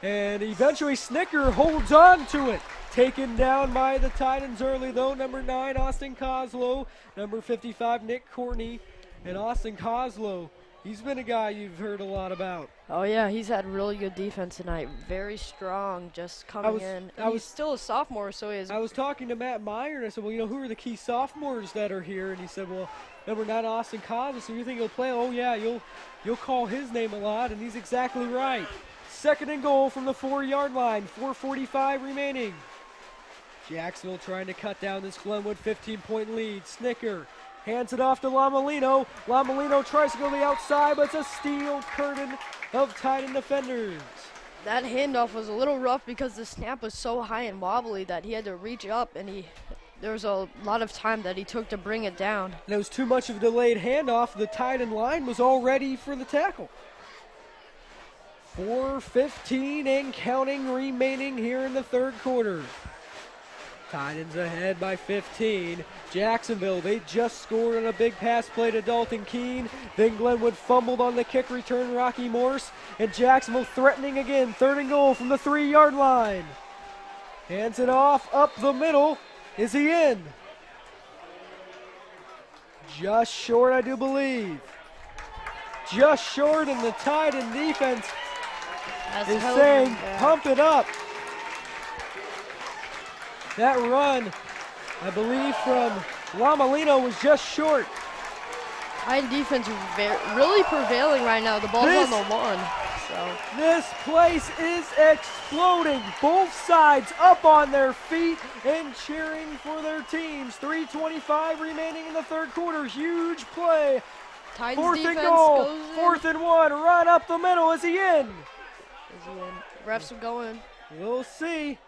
And eventually Snicker holds on to it. Taken down by the Titans early, though. Number 9, Austin Coslow. Number 55, Nick Courtney. And Austin Coslow, he's been a guy you've heard a lot about. Oh, yeah, he's had really good defense tonight. Very strong, just coming in. He's still a sophomore, so he is. I was talking to Matt Meyer, and I said, well, who are the key sophomores that are here? And he said, well, number 9, Austin Coslow. So you think he'll play? Oh, yeah, you'll call his name a lot, and he's exactly right. second and goal from the 4-yard line. 4:45 remaining. Jacksonville trying to cut down this Glenwood 15-point lead. Snicker hands it off to Lamalino. Lamalino tries to go to the outside, but it's a steel curtain of Titan defenders. That handoff was a little rough because the snap was so high and wobbly that he had to reach up, and there was a lot of time that he took to bring it down. And it was too much of a delayed handoff. The Titan line was all ready for the tackle. 4:15 and counting remaining here in the third quarter. Titans ahead by 15. Jacksonville, they just scored on a big pass play to Dalton Keene. Then Glenwood fumbled on the kick return, Rocky Morse. And Jacksonville threatening again. Third and goal from the 3-yard line. Hands it off up the middle. Is he in? Just short, I do believe. Just short, and the Titan defense is saying, pump it up. That run, I believe, from Lamalino was just short. Titan defense is really prevailing right now. The ball's on the 1. So this place is exploding. Both sides up on their feet and cheering for their teams. 3:25 remaining in the third quarter. Huge play. Titans Fourth defense and goal. goes in. 4th and 1. Run up the middle. Is he in? Is he in? Refs are going. We'll see.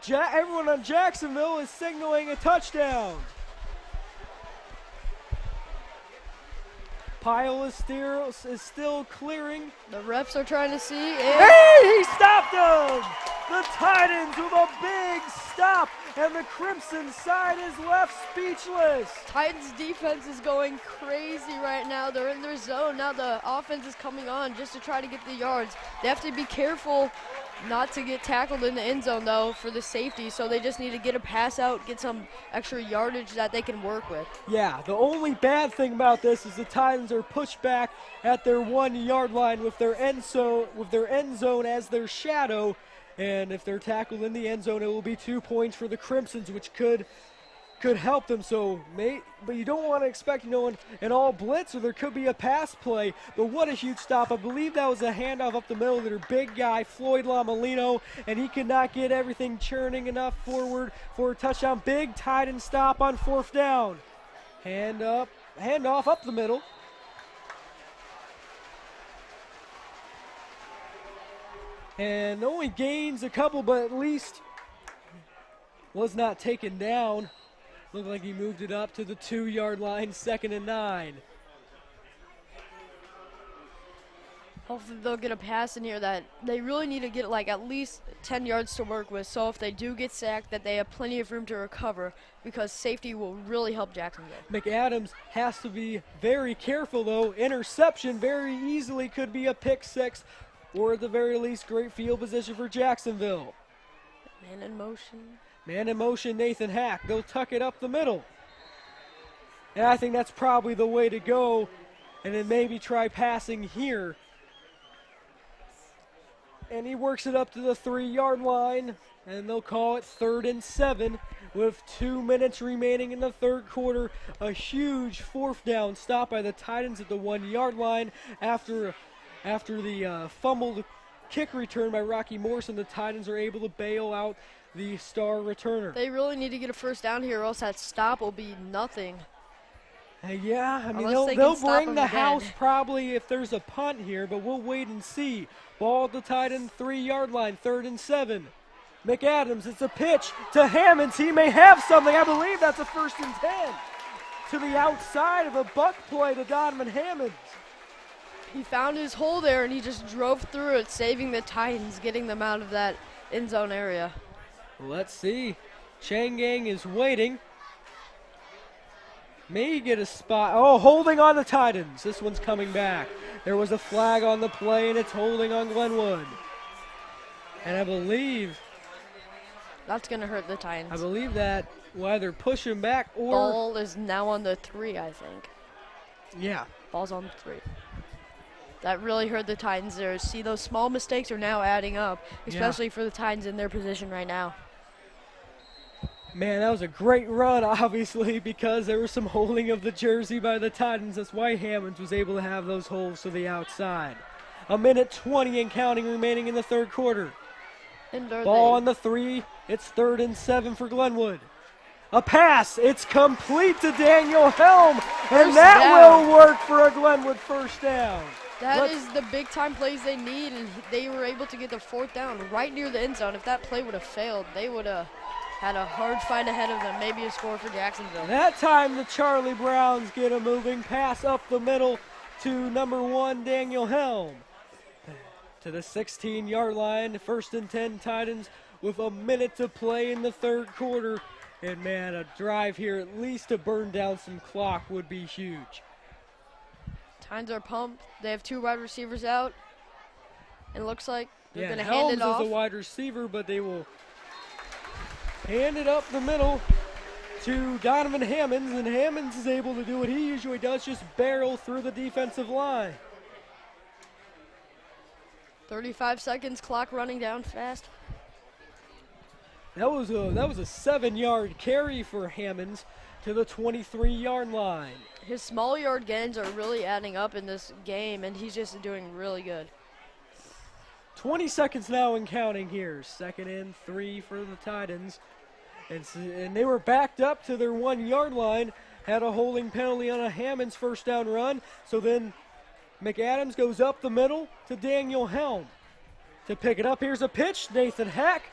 Everyone on Jacksonville is signaling a touchdown. Pyle is still clearing. The refs are trying to see. Hey, he stopped him! The Titans with a big stop, and the Crimson side is left speechless. Titans defense is going crazy right now. They're in their zone. Now the offense is coming on just to try to get the yards. They have to be careful not to get tackled in the end zone, though, for the safety. So they just need to get a pass out, get some extra yardage that they can work with. Yeah, the only bad thing about this is the Titans are pushed back at their 1-yard line with their end zone as their shadow. And if they're tackled in the end zone, it will be 2 points for the Crimsons, which could help them. But you don't want to expect, an all blitz, or there could be a pass play. But what a huge stop. I believe that was a handoff up the middle to their big guy, Floyd Lamalino, and he could not get everything churning enough forward for a touchdown. Big Titan stop on 4th down. Handoff up the middle. And only gains a couple, but at least was not taken down. Looked like he moved it up to the 2-yard line, 2nd and 9. Hopefully they'll get a pass in here that they really need to get at least 10 yards to work with. So if they do get sacked, that they have plenty of room to recover, because safety will really help Jacksonville. McAdams has to be very careful, though. Interception very easily could be a pick 6, or at the very least, great field position for Jacksonville. Man in motion. Man in motion, Nathan Hack. They'll tuck it up the middle. And I think that's probably the way to go. And then maybe try passing here. And he works it up to the 3-yard line. And they'll call it 3rd and 7 with 2 minutes remaining in the third quarter. A huge 4th down stop by the Titans at the 1-yard line after the fumbled kick return by Rocky Morse, and the Titans are able to bail out the star returner. They really need to get a first down here, or else that stop will be nothing. Yeah, I mean, Unless they'll stop bring him the again. house probably if there's a punt here, but we'll wait and see. Ball at the Titan 3-yard line, 3rd and 7. McAdams, it's a pitch to Hammonds. He may have something. I believe that's a 1st and 10. To the outside of a buck play to Donovan Hammonds. He found his hole there, and he just drove through it, saving the Titans, getting them out of that end zone area. Let's see. Changang is waiting. May get a spot. Oh, holding on the Titans. This one's coming back. There was a flag on the play, and it's holding on Glenwood. And I believe That's going to hurt the Titans. I believe that will either push him back or... Ball is now on the 3, I think. Yeah. Ball's on the 3. That really hurt the Titans there. See, those small mistakes are now adding up, especially for the Titans in their position right now. Man, that was a great run, obviously, because there was some holding of the jersey by the Titans. That's why Hammonds was able to have those holes to the outside. A minute 20 and counting remaining in the third quarter. And are Ball they- on the 3. It's 3rd and 7 for Glenwood. A pass. It's complete to Daniel Helm. And First that down. will work for a Glenwood first down. That is the big time plays they need, and they were able to get the 4th down right near the end zone. If that play would have failed, they would have had a hard fight ahead of them, maybe a score for Jacksonville. That time the Charlie Browns get a moving pass up the middle to number 1, Daniel Helm. To the 16-yard line, 1st and 10 Titans with a minute to play in the third quarter. And man, a drive here at least to burn down some clock would be huge. Titans are pumped. They have 2 wide receivers out. It looks like they're Yeah, going to hand it Helms off. is a wide receiver, but they will hand it up the middle to Donovan Hammonds, and Hammonds is able to do what he usually does, just barrel through the defensive line. 35 seconds, clock running down fast. That was a 7-yard carry for Hammonds to the 23-yard line. His small yard gains are really adding up in this game, and he's just doing really good. 20 seconds now and counting here. 2nd and 3 for the Titans. And they were backed up to their 1-yard line, had a holding penalty on a Hammonds first down run. So then McAdams goes up the middle to Daniel Helm. To pick it up, here's a pitch. Nathan Hack,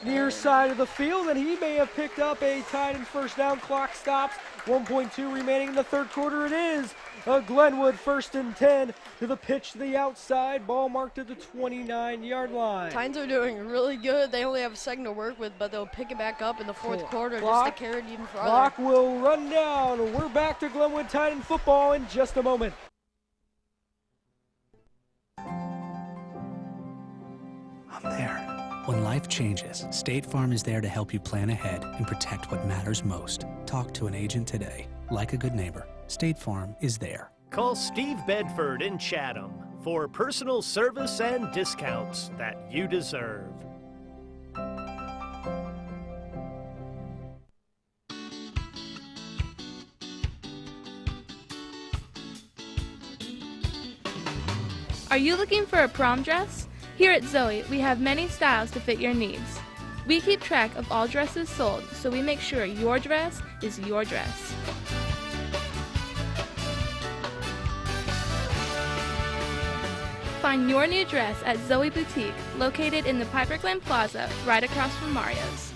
near side of the field, and he may have picked up a Titans first down. Clock stops. 1.2 remaining in the third quarter. It is a Glenwood 1st and 10 to the pitch to the outside. Ball marked at the 29-yard line. Titans are doing really good. They only have a second to work with, but they'll pick it back up in the 4th quarter just to carry it even further. Clock will run down. We're back to Glenwood Titan football in just a moment. I'm there. When life changes, State Farm is there to help you plan ahead and protect what matters most. Talk to an agent today. Like a good neighbor, State Farm is there. Call Steve Bedford in Chatham for personal service and discounts that you deserve. Are you looking for a prom dress? Here at Zoe, we have many styles to fit your needs. We keep track of all dresses sold, so we make sure your dress is your dress. Find your new dress at Zoe Boutique, located in the Piper Glen Plaza, right across from Mario's.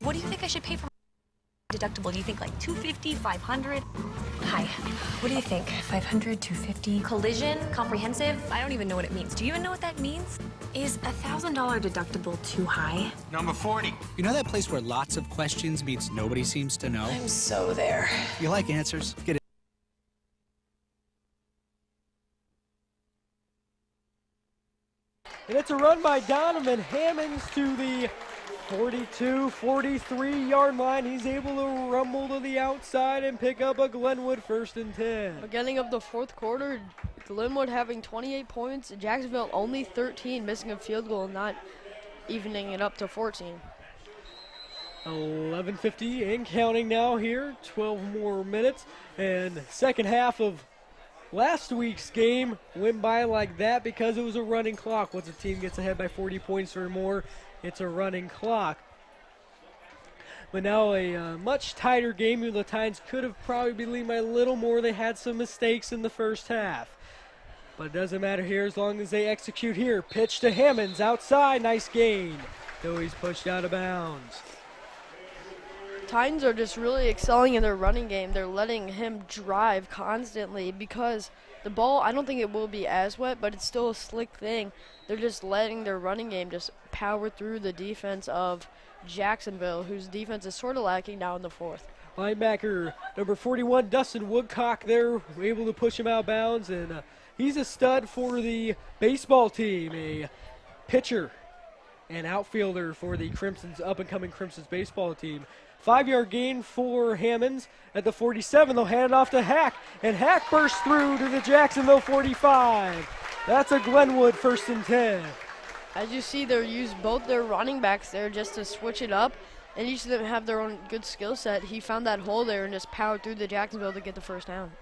What do you think I should pay for my deductible? Do you think like $250, $500? Hi, what do you think? $500, $250? Collision? Comprehensive? I don't even know what it means. Do you even know what that means? Is a $1,000 deductible too high? Number 40. You know that place where lots of questions means nobody seems to know? I'm so there. You like answers? Get it. And it's a run by Donovan Hammonds to the 42, 43-yard line. He's able to rumble to the outside and pick up a Glenwood 1st and 10. Beginning of the 4th quarter, Glenwood having 28 points, Jacksonville only 13, missing a field goal, not evening it up to 14. 11:50 and counting now here, 12 more minutes. And second half of last week's game went by like that because it was a running clock. Once a team gets ahead by 40 points or more, it's a running clock. But now a much tighter game. The Titans could have probably been leading by a little more. They had some mistakes in the first half. But it doesn't matter here as long as they execute here. Pitch to Hammonds outside. Nice gain. Though he's pushed out of bounds. Titans are just really excelling in their running game. They're letting him drive constantly because The ball, I don't think it will be as wet, but it's still a slick thing. They're just letting their running game just power through the defense of Jacksonville, whose defense is sort of lacking now in the fourth. Linebacker number 41, Dustin Woodcock there, able to push him out of bounds, and he's a stud for the baseball team, a pitcher and outfielder for the Crimson's, up-and-coming Crimson's baseball team. 5-yard gain for Hammonds at the 47. They'll hand it off to Hack, and Hack bursts through to the Jacksonville 45. That's a Glenwood 1st and 10. As you see, they'll use both their running backs there just to switch it up, and each of them have their own good skill set. He found that hole there and just powered through the Jacksonville to get the first down.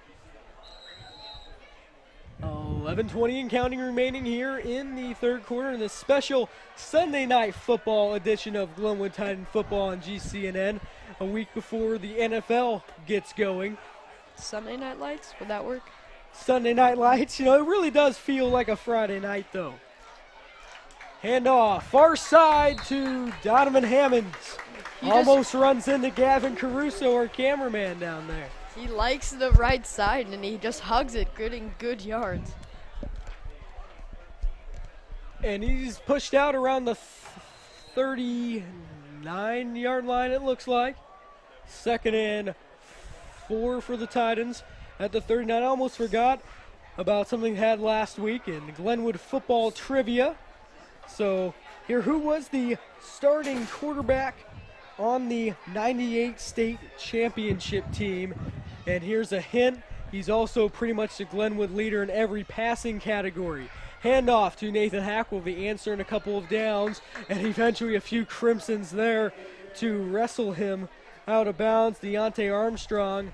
11:20 and counting remaining here in the third quarter in the special Sunday night football edition of Glenwood Titan Football on GCNN, a week before the NFL gets going. Sunday night lights, would that work? Sunday night lights, it really does feel like a Friday night though. Handoff, far side to Donovan Hammonds. Almost runs into Gavin Caruso, our cameraman down there. He likes the right side, and he just hugs it, getting good yards. And he's pushed out around the 39-yard line, it looks like. 2nd and 4 for the Titans at the 39. I almost forgot about something we had last week in Glenwood football trivia. So here, who was the starting quarterback on the 98 state championship team? And here's a hint, he's also pretty much the Glenwood leader in every passing category. Handoff to Nathan Hack will be answering a couple of downs, and eventually a few Crimsons there to wrestle him out of bounds. Deontay Armstrong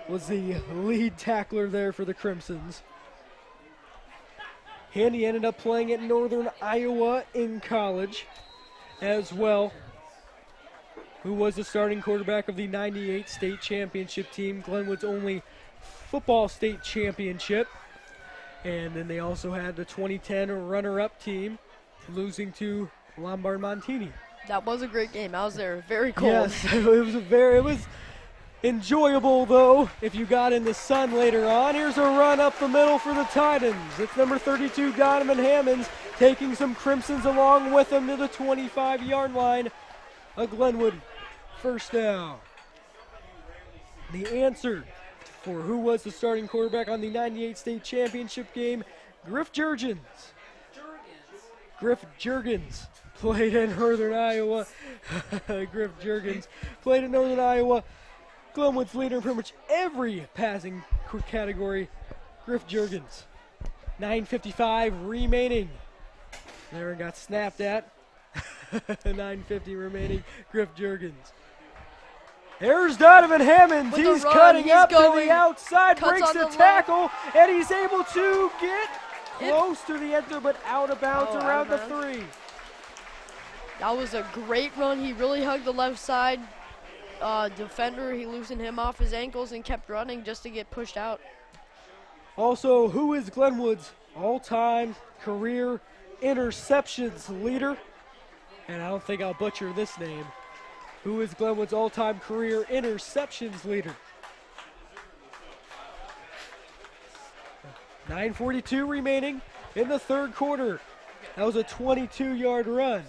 was the lead tackler there for the Crimsons. Handy ended up playing at Northern Iowa in college as well. Who was the starting quarterback of the 98 state championship team, Glenwood's only football state championship. And then they also had the 2010 runner-up team, losing to Lombard Montini. That was a great game. I was there. Very cold. Yes, it was enjoyable though if you got in the sun later on. Here's a run up the middle for the Titans. It's number 32, Donovan Hammonds, taking some Crimsons along with him to the 25-yard line. A Glenwood 1st down. The answer for who was the starting quarterback on the 98 state championship game, Griff Jurgens. Griff Jurgens played in Northern Iowa. Griff Jurgens played in Northern Iowa. Glenwood's leader in pretty much every passing category, Griff Jurgens. 9:55 remaining. There it got snapped at. 9:50 remaining, Griff Jurgens. There's Donovan Hammonds. He's cutting up to the outside, breaks the tackle, and he's able to get close to the end zone, but out of bounds around the 3. That was a great run. He really hugged the left side defender. He loosened him off his ankles and kept running just to get pushed out. Also, who is Glenwood's all-time career interceptions leader? And I don't think I'll butcher this name. Who is Glenwood's all-time career interceptions leader? 9:42 remaining in the third quarter. That was a 22-yard run.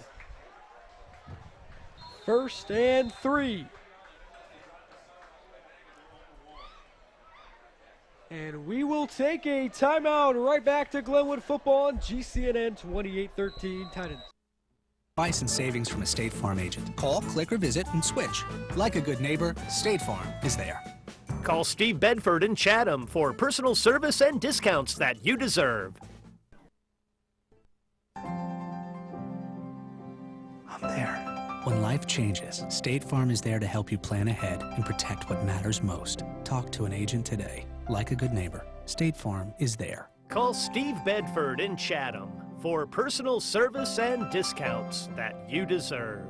1st and 3. And we will take a timeout. Right back to Glenwood football on GCNN 28-13 Titans. Advice and savings from a State Farm agent. Call, click, or visit and switch. Like a good neighbor, State Farm is there. Call Steve Bedford in Chatham for personal service and discounts that you deserve. I'm there. When life changes, State Farm is there to help you plan ahead and protect what matters most. Talk to an agent today. Like a good neighbor, State Farm is there. Call Steve Bedford in Chatham for personal service and discounts that you deserve.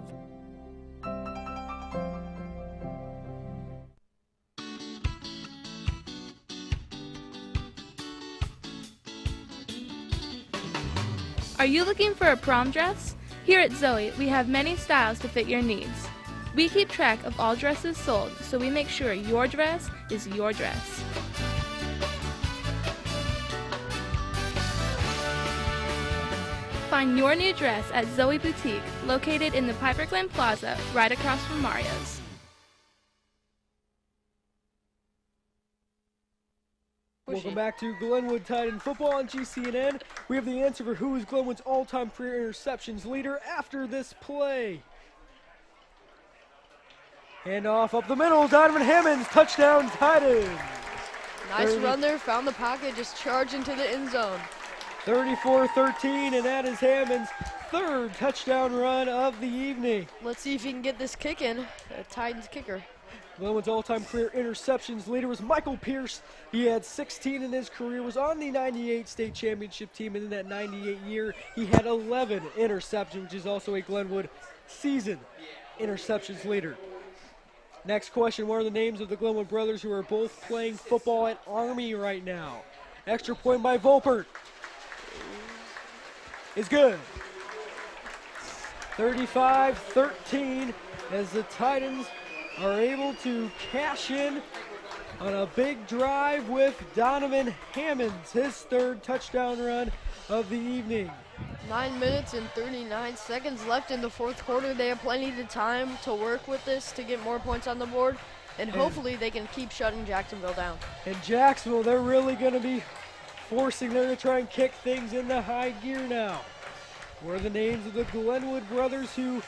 Are you looking for a prom dress? Here at Zoe, we have many styles to fit your needs. We keep track of all dresses sold, so we make sure your dress is your dress. find your new dress at Zoe Boutique, located in the Piper Glen Plaza, right across from Mario's. Welcome back to Glenwood Titan Football on GCNN. We have the answer for who is Glenwood's all-time career interceptions leader after this play. Handoff up the middle, Donovan Hammonds, touchdown Titans. Nice run there, found the pocket, just charged into the end zone. 34-13, and that is Hammond's third touchdown run of the evening. Let's see if he can get this kick in, the Titans kicker. Glenwood's all-time career interceptions leader was Michael Pierce. He had 16 in his career, was on the 98 state championship team, and in that 98 year, he had 11 interceptions, which is also a Glenwood season interceptions leader. Next question, what are the names of the Glenwood brothers who are both playing football at Army right now? Extra point by Volpert is good. 35-13 as the Titans are able to cash in on a big drive with Donovan Hammonds, his third touchdown run of the evening. 9 minutes and 39 seconds left in the fourth quarter. They have plenty of time to work with this to get more points on the board, and hopefully they can keep shutting Jacksonville down. And Jacksonville, they're really going to be forcing them to try and kick things into high gear now. What are the names of the Glenwood brothers who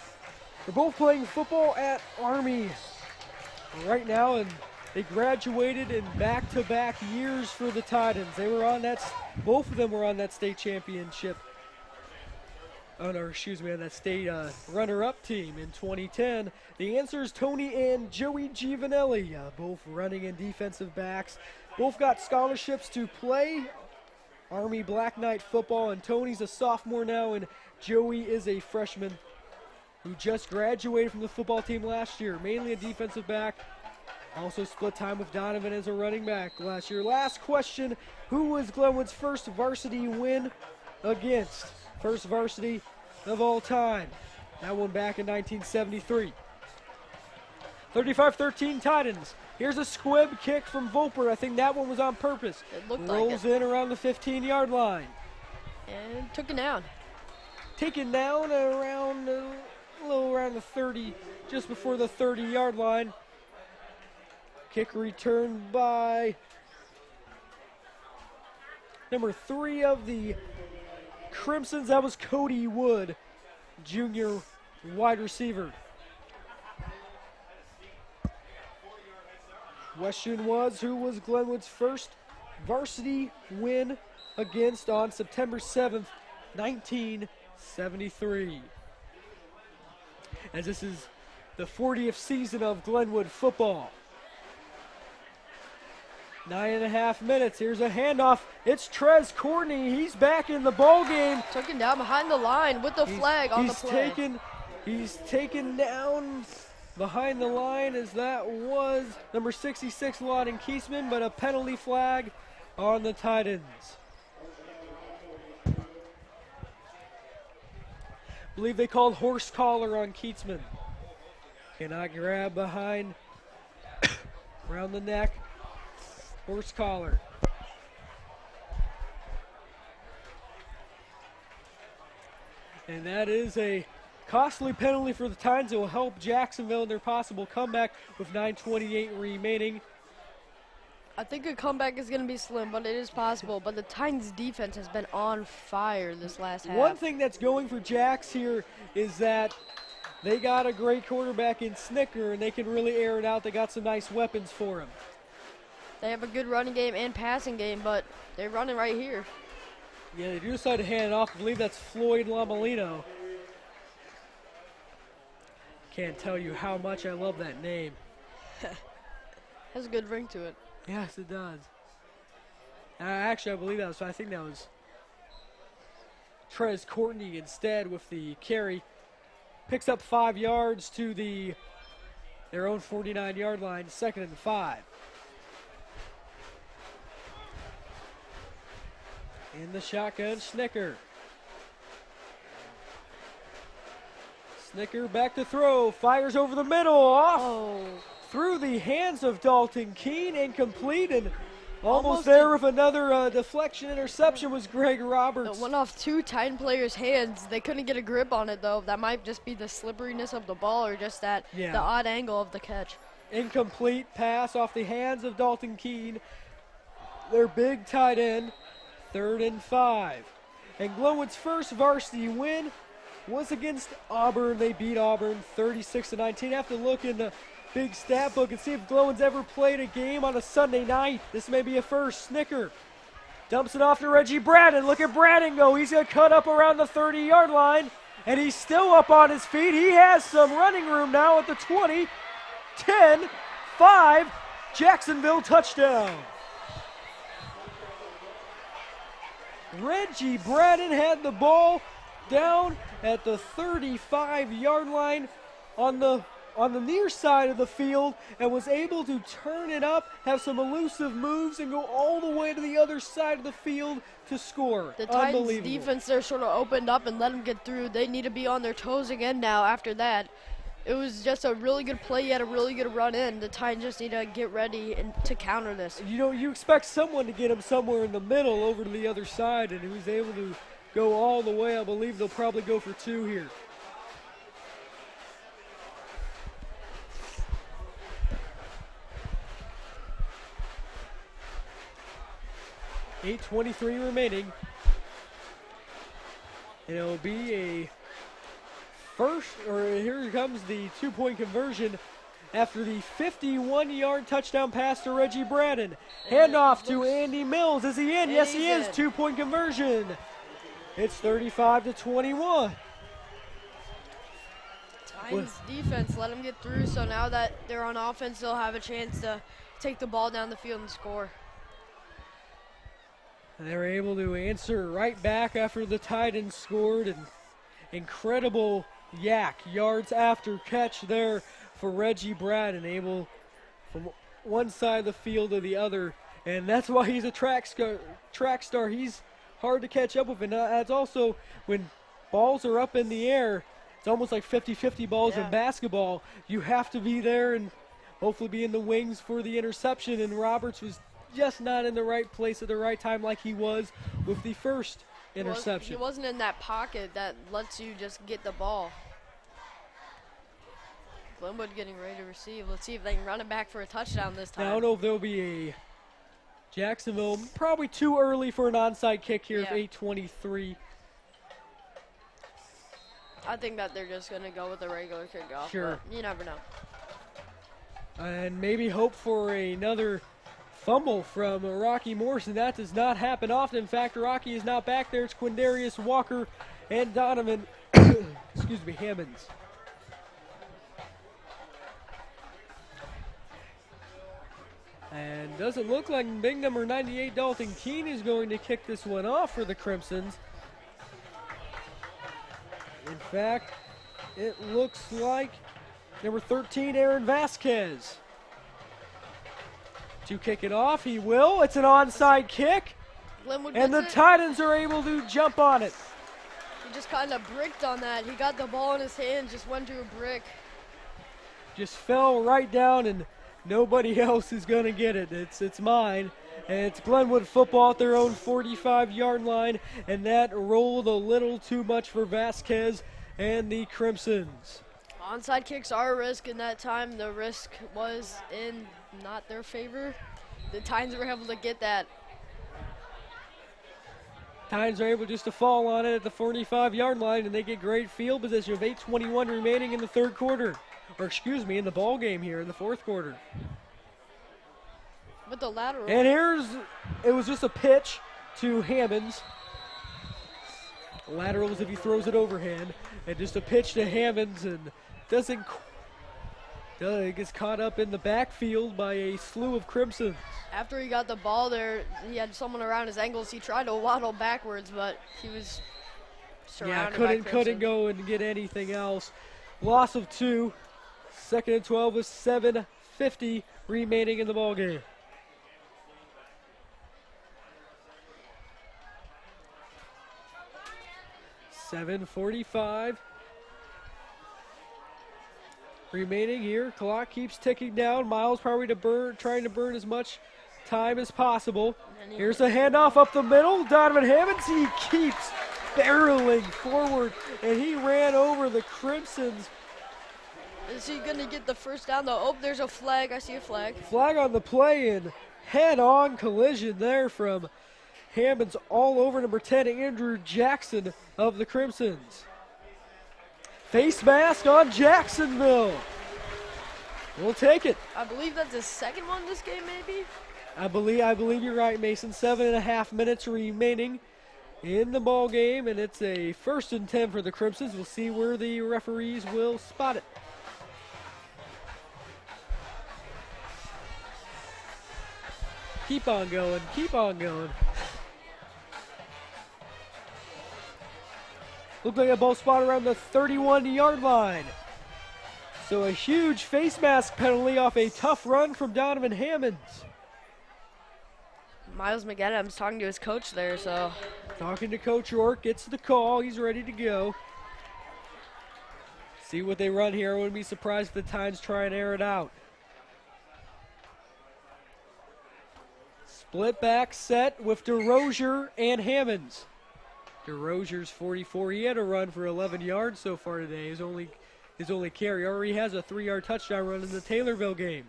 are both playing football at Army right now, and they graduated in back-to-back years for the Titans. They were on that, both of them were on that state championship, on that state runner-up team in 2010. The answer is Tony and Joey Giovanelli, both running and defensive backs. Both got scholarships to play Army Black Knight football, and Tony's a sophomore now, and Joey is a freshman who just graduated from the football team last year, mainly a defensive back. Also split time with Donovan as a running back last year. Last question, who was Glenwood's first varsity win against? First varsity of all time. That one back in 1973. 35-13 Titans. Here's a squib kick from Volper. I think that one was on purpose. It looked Rolls like it. in around the 15-yard line. And took it down. Taken down around a little around the 30, just before the 30-yard line. Kick returned by number 3 of the Crimsons. That was Cody Wood, junior wide receiver. Question was, who was Glenwood's first varsity win against on September 7th, 1973? As this is the 40th season of Glenwood football. 9.5 minutes. Here's a handoff. It's Trez Courtney. He's back in the ball game. Took him down behind the line with the flag on the play. He's taken down behind the line, as that was number 66, Lawton Kiesman, but a penalty flag on the Titans. Believe they called horse collar on Kiesman. Cannot grab behind, around the neck. Horse collar. And that is a costly penalty for the Titans. It will help Jacksonville in their possible comeback with 9:28 remaining. I think a comeback is going to be slim, but it is possible. But the Titans' defense has been on fire this last half. One thing that's going for Jacks here is that they got a great quarterback in Snicker, and they can really air it out. They got some nice weapons for him. They have a good running game and passing game, but they're running right here. Yeah, they do decide to hand it off. I believe that's Floyd Lamalino. Can't tell you how much I love that name. Has a good ring to it. Yes, it does. Actually, I believe that was, I think that was Trez Courtney instead with the carry. Picks up 5 yards to their own 49-yard line, 2nd and 5. In the shotgun, Snicker. Snicker back to throw, fires over the middle, off through the hands of Dalton Keene, incomplete, and Almost there with another deflection interception was Greg Roberts. It went off 2 Titan players' hands. They couldn't get a grip on it, though. That might just be the slipperiness of the ball or just the odd angle of the catch. Incomplete pass off the hands of Dalton Keene. Their big tight end, 3rd and 5. And Glenwood's first varsity win was against Auburn. They beat Auburn 36-19. Have to look in the big stat book and see if Glenwood's ever played a game on a Sunday night. This may be a first. Snicker dumps it off to Reggie Braden. Look at Braden go. He's going to cut up around the 30-yard line, and he's still up on his feet. He has some running room now at the 20, 10, 5, Jacksonville touchdown. Reggie Braden had the ball down at the 35-yard line on the near side of the field and was able to turn it up, have some elusive moves, and go all the way to the other side of the field to score. The Titans defense there sort of opened up and let them get through. They need to be on their toes again now after that. It was just a really good play. You had a really good run in. The Titans just need to get ready and to counter this. You know, you expect someone to get him somewhere in the middle over to the other side, and he was able to go all the way. I believe they'll probably go for 2 here. .8:23 remaining. And it'll be a first, or here comes the 2-point conversion after the 51-yard touchdown pass to Reggie Braden. Handoff to Andy Mills. Is he in? Yes, he is. 2-point conversion. It's 35-21. Titans defense let them get through, so now that they're on offense, they'll have a chance to take the ball down the field and score. They were able to answer right back after the Titans scored, and incredible yards after catch there for Reggie Braden, able from one side of the field to the other, and that's why he's a track star. He's hard to catch up with, and that's also when balls are up in the air, it's almost like 50-50 balls in basketball. You have to be there and hopefully be in the wings for the interception, and Roberts was just not in the right place at the right time like he was with the first interception. He wasn't in that pocket that lets you just get the ball. Glenwood getting ready to receive. Let's see if they can run it back for a touchdown this time. Now, I don't know if there'll be a Jacksonville, probably too early for an onside kick here at 8:23. I think that they're just going to go with a regular kickoff. Sure. But you never know. And maybe hope for another fumble from Rocky Morrison. That does not happen often. In fact, Rocky is not back there. It's Quindarius Walker and Donovan, excuse me, Hammonds. And doesn't look like big number 98, Dalton Keene, is going to kick this one off for the Crimsons. In fact, it looks like number 13, Aaron Vasquez. To kick it off, he will. It's an onside kick. Glenwood and the gets it. Titans are able to jump on it. He just kind of bricked on that. He got the ball in his hand, just went to a brick. Just fell right down, and nobody else is going to get it. It's mine. And it's Glenwood football at their own 45-yard line, and that rolled a little too much for Vasquez and the Crimsons. Onside kicks are a risk, and that time the risk was in not their favor. The Titans were able to get that. Titans are able just to fall on it at the 45-yard line, and they get great field position with 8:21 remaining in the third quarter. Or excuse me, in the ball game here in the fourth quarter. With the lateral. And it was just a pitch to Hammonds. Lateral is if he throws it overhand. And just a pitch to Hammonds, and gets caught up in the backfield by a slew of Crimsons. After he got the ball there, he had someone around his ankles. He tried to waddle backwards, but he was surrounded by couldn't go and get anything else. Loss of 2. Second and 12 with 7:50 remaining in the ball game. .45 remaining here. Clock keeps ticking down. Miles probably trying to burn as much time as possible. Here's a handoff up the middle. Donovan Hammonds, he keeps barreling forward, and he ran over the Crimsons. Is he going to get the first down, though? Oh, there's a flag. I see a flag. Flag on the play, and head-on collision there from Hammonds all over number 10, Andrew Jackson of the Crimsons. Face mask on Jacksonville. We'll take it. I believe that's the second one this game, maybe? I believe you're right, Mason. 7.5 minutes remaining in the ball game, and it's a 1st and 10 for the Crimsons. We'll see where the referees will spot it. Keep on going, keep on going. Looked like a ball spot around the 31-yard line. So a huge face mask penalty off a tough run from Donovan Hammonds. Miles McAdams talking to his coach there, so. Talking to Coach York, gets the call, he's ready to go. See what they run here. I wouldn't be surprised if the Titans try and air it out. Split back set with DeRozier and Hammonds. DeRozier's 44. He had a run for 11 yards so far today. His only carry. Already has a 3-yard touchdown run in the Taylorville game.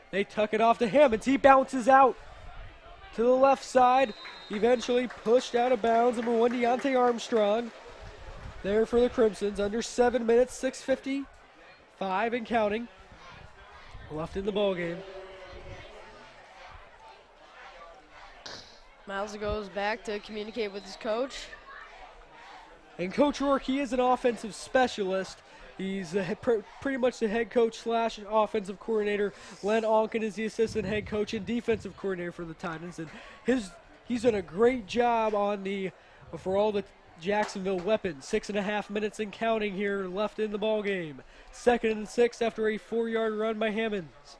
They tuck it off to Hammonds. He bounces out to the left side. Eventually pushed out of bounds. Number 1, Deontay Armstrong. There for the Crimsons. Under 7 minutes, 6:55 and counting. Left in the ball game. Miles goes back to communicate with his coach. And Coach Rourke, he is an offensive specialist. He's pretty much the head coach / offensive coordinator. Len Onken is the assistant head coach and defensive coordinator for the Titans. And he's done a great job for all the Jacksonville weapons. 6.5 minutes and counting here left in the ball game. 2nd and 6 after a 4-yard run by Hammonds.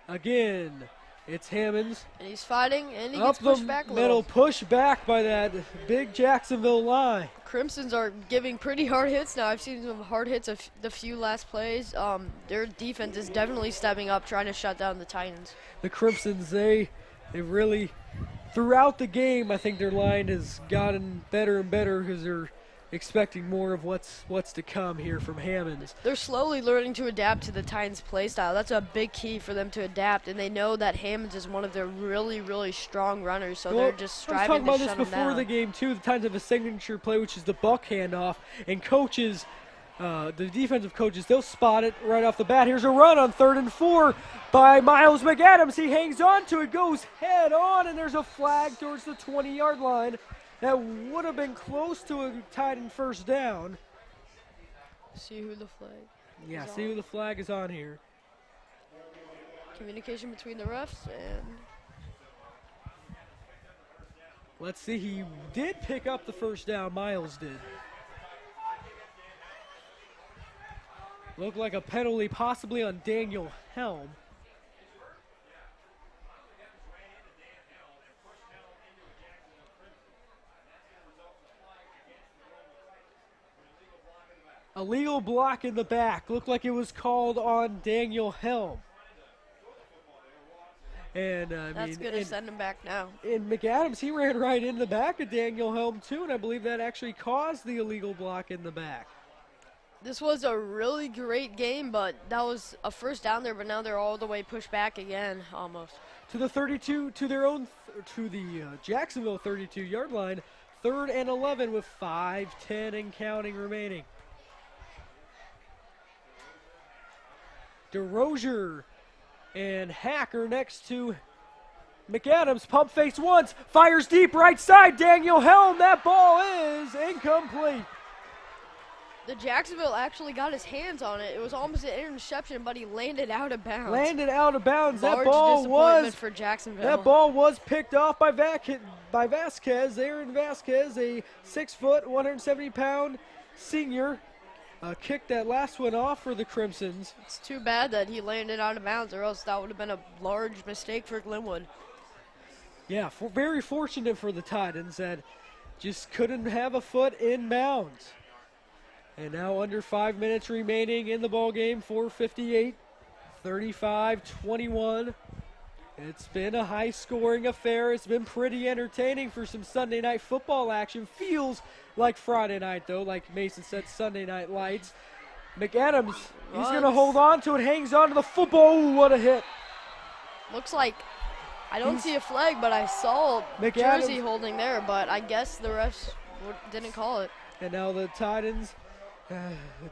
Again, it's Hammonds. And he's fighting, and he gets pushed back a little. Middle, push back by that big Jacksonville line. Crimsons are giving pretty hard hits now. I've seen some hard hits of the few last plays. Their defense is definitely stepping up, trying to shut down the Titans. The Crimsons, they really, throughout the game, I think their line has gotten better and better because they're expecting more of what's to come here from Hammonds. They're slowly learning to adapt to the Titans' play style. That's a big key for them to adapt, and they know that Hammonds is one of their really, really strong runners, so they're just striving to shut him down. I was talking about this before the game, too. The Titans have a signature play, which is the buck handoff, and coaches, the defensive coaches, they'll spot it right off the bat. Here's a run on 3rd and 4 by Miles McAdams. He hangs on to it, goes head on, and there's a flag towards the 20-yard line. That would have been close to a Titan first down. See who the flag Yeah, see who the flag is on here. Communication between the refs and... Let's see, he did pick up the first down, Miles did. Looked like a penalty possibly on Daniel Helm. Illegal block in the back. Looked like it was called on Daniel Helm. And that's going to send him back now. And McAdams, he ran right in the back of Daniel Helm too, and I believe that actually caused the illegal block in the back. This was a really great game, but that was a first down there, but now they're all the way pushed back again, almost. To the 32, to the Jacksonville 32-yard line. 3rd and 11 with 5:10 and counting remaining. DeRozier and Hacker next to McAdams. Pump fakes once, fires deep right side. Daniel Helm, that ball is incomplete. The Jacksonville actually got his hands on it. It was almost an interception, but he landed out of bounds. Landed out of bounds. Large that ball disappointment for Jacksonville. That ball was picked off by Vasquez. Aaron Vasquez, a 6-foot, 170-pound senior. Kicked that last one off for the Crimsons. It's too bad that he landed out of bounds, or else that would have been a large mistake for Glenwood. Yeah, very fortunate for the Titans that just couldn't have a foot in bounds. And now under 5 minutes remaining in the ball game, 4:58. 35-21. It's been a high-scoring affair. It's been pretty entertaining for some Sunday night football action. Feels like Friday night, though, like Mason said, Sunday night lights. McAdams, he's going to hold on to it, hangs on to the football. Ooh, what a hit. Looks like, I don't see a flag, but I saw McAdams. Jersey holding there, but I guess the refs didn't call it. And now the Titans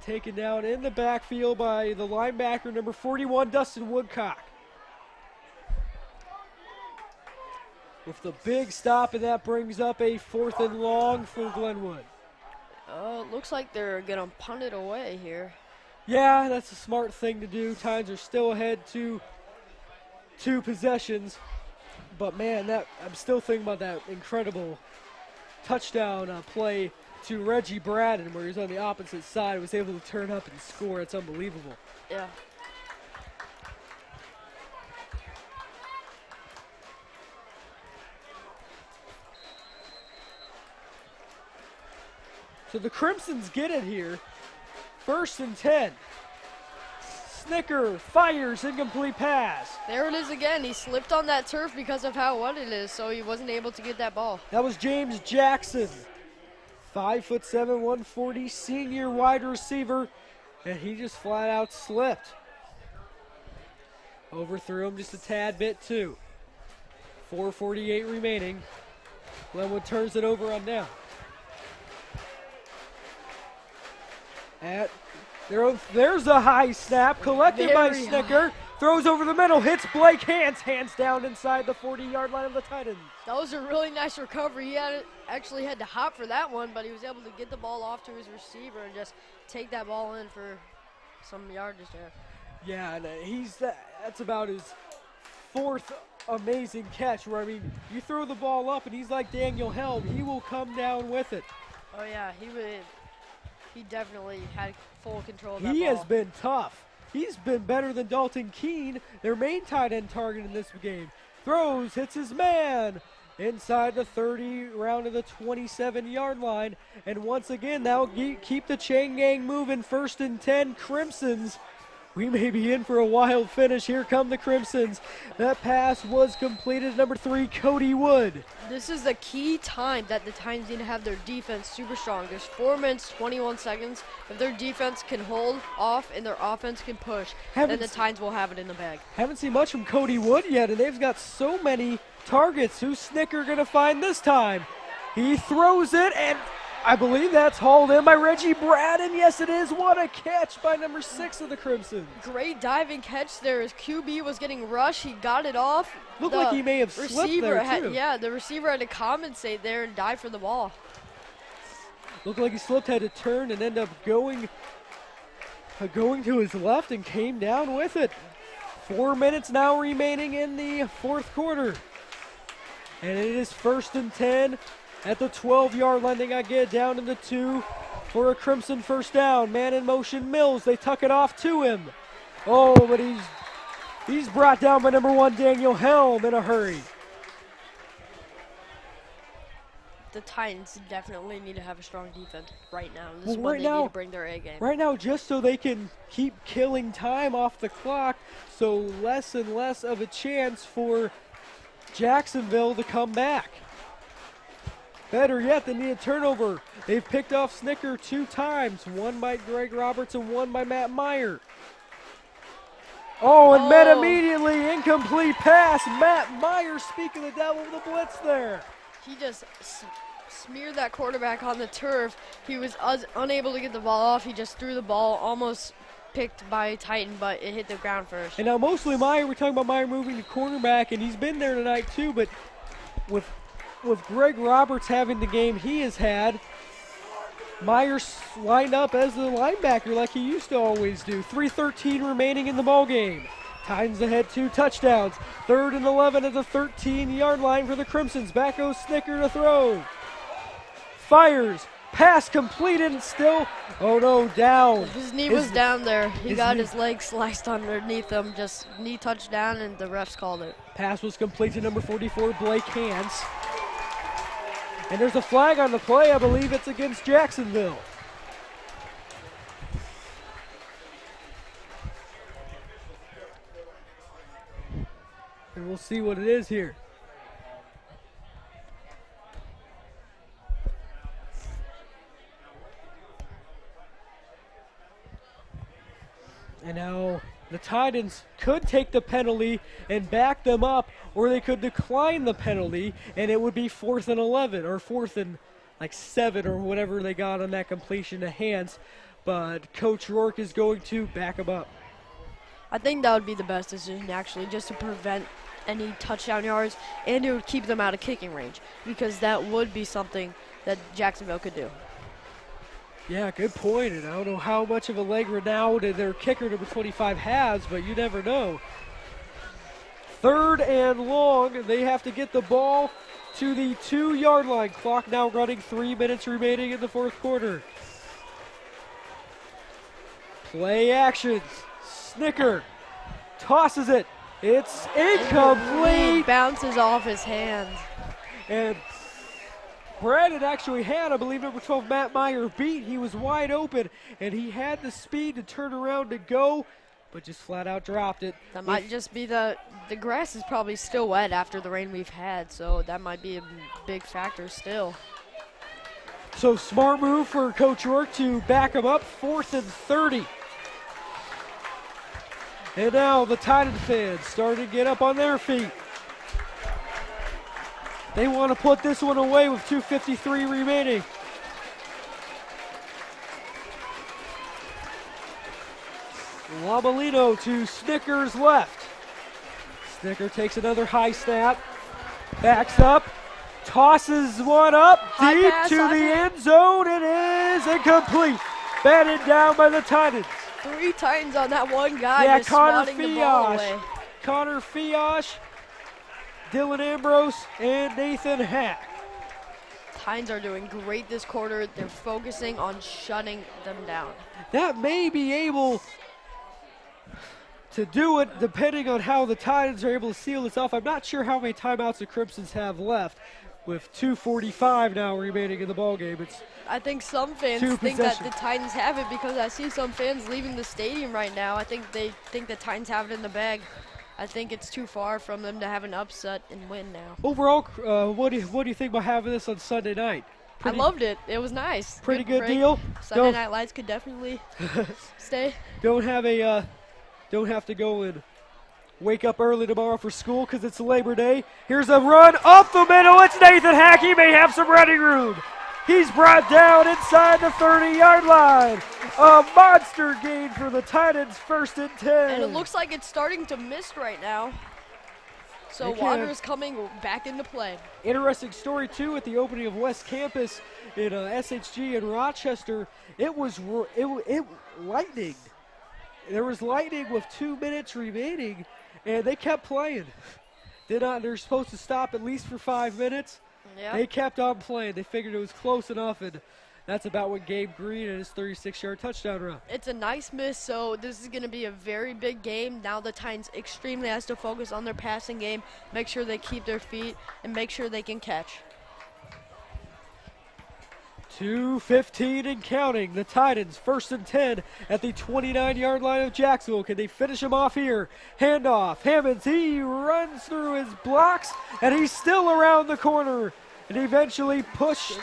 taken down in the backfield by the linebacker, number 41, Dustin Woodcock. With the big stop, and that brings up a 4th and long for Glenwood. Looks like they're going to punt it away here. Yeah, that's a smart thing to do. Titans are still ahead to 2 possessions. But, man, I'm still thinking about that incredible touchdown play to Reggie Braden, where he was on the opposite side, was able to turn up and score. It's unbelievable. Yeah. So the Crimsons get it here. 1st and 10. Snicker fires, incomplete pass. There it is again. He slipped on that turf because of how wet it is, so he wasn't able to get that ball. That was James Jackson. 5'7", 140, senior wide receiver, and he just flat out slipped. Overthrew him just a tad bit too. 4:48 remaining. Glenwood turns it over on down. There's a high snap collected by Snicker. Throws over the middle, hits Blake hands down inside the 40-yard line of the Titans. That was a really nice recovery. He actually had to hop for that one, but he was able to get the ball off to his receiver and just take that ball in for some yardage there. Yeah, and that's about his 4th amazing catch where, I mean, you throw the ball up and he's like Daniel Helm. He will come down with it. Oh, yeah, he definitely had full control of that He ball. has been tough. He's been better than Dalton Keene, their main tight end target in this game. Throws, hits his man inside the 30, round of the 27-yard line. And once again, that'll keep the chain gang moving. 1st and 10, Crimsons. We may be in for a wild finish. Here come the Crimsons. That pass was completed. Number 3, Cody Wood. This is the key time that the Titans need to have their defense super strong. There's 4 minutes, 21 seconds. If their defense can hold off and their offense can push, then the Titans will have it in the bag. Haven't seen much from Cody Wood yet, and they've got so many targets. Who's Snicker going to find this time? He throws it, and I believe that's hauled in by Reggie Braden. Yes, it is. What a catch by number 6 of the Crimsons. Great diving catch there. His QB was getting rushed. He got it off. Looked like he may have slipped there, too. The receiver had to compensate there and dive for the ball. Looked like he slipped, had to turn, and end up going to his left and came down with it. 4 minutes now remaining in the 4th quarter. And it is 1st and 10. At the 12-yard line, they got to get it down to the 2 for a Crimson 1st down. Man in motion, Mills. They tuck it off to him. Oh, but he's brought down by number 1, Daniel Helm, in a hurry. The Titans definitely need to have a strong defense right now. This is when right they now, need to bring their A game. Right now, just so they can keep killing time off the clock, so less and less of a chance for Jacksonville to come back. Better yet, they need a turnover. They've picked off Snicker 2 times, one by Greg Roberts and one by Matt Meyer. Oh, and met immediately, incomplete pass. Matt Meyer, speaking of the devil, with the blitz there. He just smeared that quarterback on the turf. He was unable to get the ball off. He just threw the ball, almost picked by Titan, but it hit the ground first. And now mostly Meyer, we're talking about Meyer moving to cornerback, and he's been there tonight too, but with Greg Roberts having the game he has had, Myers lined up as the linebacker like he used to always do. 3:13 remaining in the ball game. Titans ahead 2 touchdowns. 3rd and 11 at the 13-yard line for the Crimsons. Back goes Snicker to throw. Fires. Pass completed and still, oh no, down. His knee was down there. He got his leg sliced underneath him. Just knee touchdown, and the refs called it. Pass was complete to number 44, Blake Hance. And there's a flag on the play. I believe it's against Jacksonville. And we'll see what it is here. And now the Titans could take the penalty and back them up, or they could decline the penalty, and it would be 4th and 11, or 4th and like 7, or whatever they got on that completion to Hands. But Coach Rourke is going to back them up. I think that would be the best decision, actually, just to prevent any touchdown yards, and it would keep them out of kicking range, because that would be something that Jacksonville could do. Yeah, good point. And I don't know how much of a leg renown their kicker number 25 has, but you never know. 3rd and long. They have to get the ball to the 2-yard line. Clock now running, 3 minutes remaining in the 4th quarter. Play actions. Snicker tosses it. It's incomplete. It bounces off his hands. And Brandon actually had, I believe, number 12, Matt Meyer beat. He was wide open, and he had the speed to turn around to go, but just flat out dropped it. That might just be the grass is probably still wet after the rain we've had, so that might be a big factor still. So smart move for Coach Rourke to back him up, 4th and 30. And now the Titan fans starting to get up on their feet. They want to put this one away with 2:53 remaining. Labalino to Snicker's left. Snicker takes another high snap, backs up, tosses one up deep to the end zone. It is incomplete. Batted down by the Titans. 3 Titans on that one guy, Yeah, just Connor swatting the ball away. Connor Fiash, Dylan Ambrose, and Nathan Hack. Titans are doing great this quarter. They're focusing on shutting them down. That may be able to do it depending on how the Titans are able to seal this off. I'm not sure how many timeouts the Crimsons have left with 2:45 now remaining in the ballgame. I think some fans think that the Titans have it because I see some fans leaving the stadium right now. I think they think the Titans have it in the bag. I think it's too far from them to have an upset and win now. Overall, what do you think about having this on Sunday night? I loved it. It was nice. Pretty good deal. Sunday Night Lights could definitely stay. Don't have to go and wake up early tomorrow for school because it's Labor Day. Here's a run up the middle. It's Nathan Hack. He may have some running room. He's brought down inside the 30-yard line. A monster gain for the Titans, 1st and 10. And it looks like it's starting to mist right now. So water is coming back into play. Interesting story, too, at the opening of West Campus in SHG in Rochester. It was lightning. There was lightning with 2 minutes remaining, and they kept playing. They're supposed to stop at least for 5 minutes. Yep. They kept on playing. They figured it was close enough, and that's about what Gabe Green and his 36-yard touchdown run. It's a nice miss, so this is going to be a very big game. Now the Titans extremely has to focus on their passing game, make sure they keep their feet, and make sure they can catch. 2:15 and counting. The Titans 1st and 10 at the 29-yard line of Jacksonville. Can they finish him off here? Handoff. Hammonds, he runs through his blocks, and he's still around the corner. And eventually pushed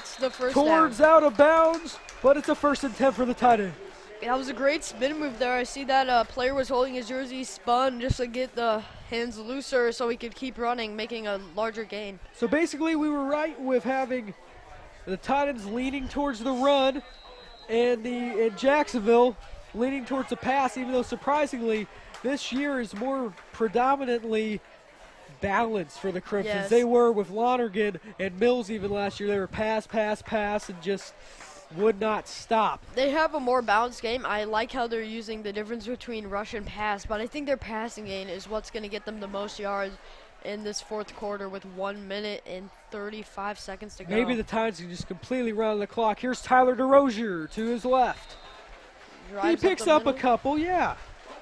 towards out of bounds, but it's a 1st and 10 for the Titans. That was a great spin move there. I see that player was holding his jersey spun just to get the hands looser so he could keep running, making a larger gain. So basically we were right with having the Titans leaning towards the run and Jacksonville leaning towards the pass, even though surprisingly this year is more predominantly balanced for the Crimsons. Yes. They were with Lonergan and Mills even last year. They were pass, and just would not stop. They have a more balanced game. I like how they're using the difference between rush and pass, but I think their passing game is what's going to get them the most yards in this 4th quarter with 1 minute and 35 seconds to go. Maybe the Titans can just completely run the clock. Here's Tyler DeRozier to his left. He picks up a couple, yeah.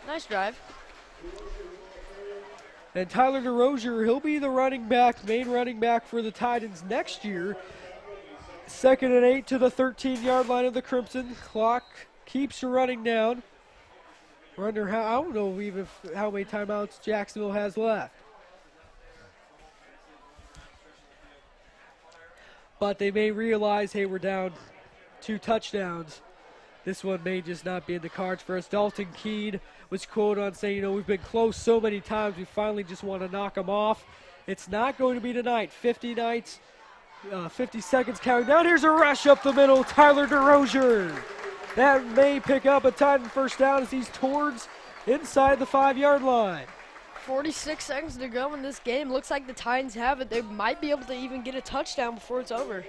Nice drive. And Tyler DeRozier, he'll be the main running back for the Titans next year. 2nd and 8 to the 13-yard line of the Crimson. Clock keeps running down. I don't know even how many timeouts Jacksonville has left. but they may realize, hey, we're down 2 touchdowns. This one may just not be in the cards for us. Dalton Keene was quoted on saying, we've been close so many times, we finally just want to knock them off. It's not going to be tonight. 50 seconds counting down. Here's a rush up the middle. Tyler DeRozier. That may pick up a Titan first down as he's towards inside the 5-yard line. 46 seconds to go in this game. Looks like the Titans have it. They might be able to even get a touchdown before it's over.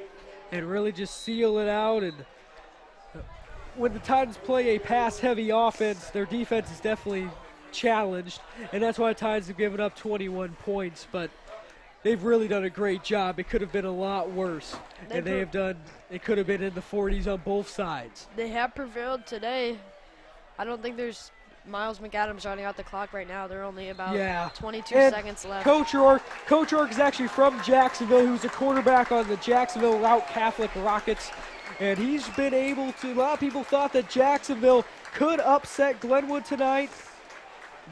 And really just seal it out. And when the Titans play a pass-heavy offense, their defense is definitely challenged. And that's why the Titans have given up 21 points. But they've really done a great job. It could have been a lot worse. It could have been in the 40s on both sides. They have prevailed today. I don't think there's Miles McAdams running out the clock right now. They're only about 22 seconds left. Coach Ork is actually from Jacksonville, who's a quarterback on the Jacksonville Route Catholic Rockets. And he's been able to, a lot of people thought that Jacksonville could upset Glenwood tonight.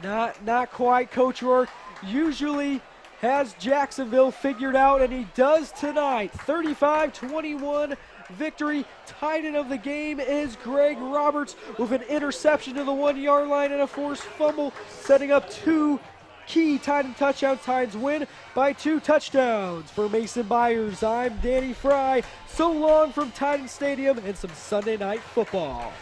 Not quite. Coach Ork usually has Jacksonville figured out, and he does tonight. 35-21 victory. Titan of the game is Greg Roberts with an interception to the 1-yard line and a forced fumble, setting up 2 key Titan touchdowns. Titans win by 2 touchdowns. For Mason Byers, I'm Danny Fry. So long from Titan Stadium and some Sunday Night Football.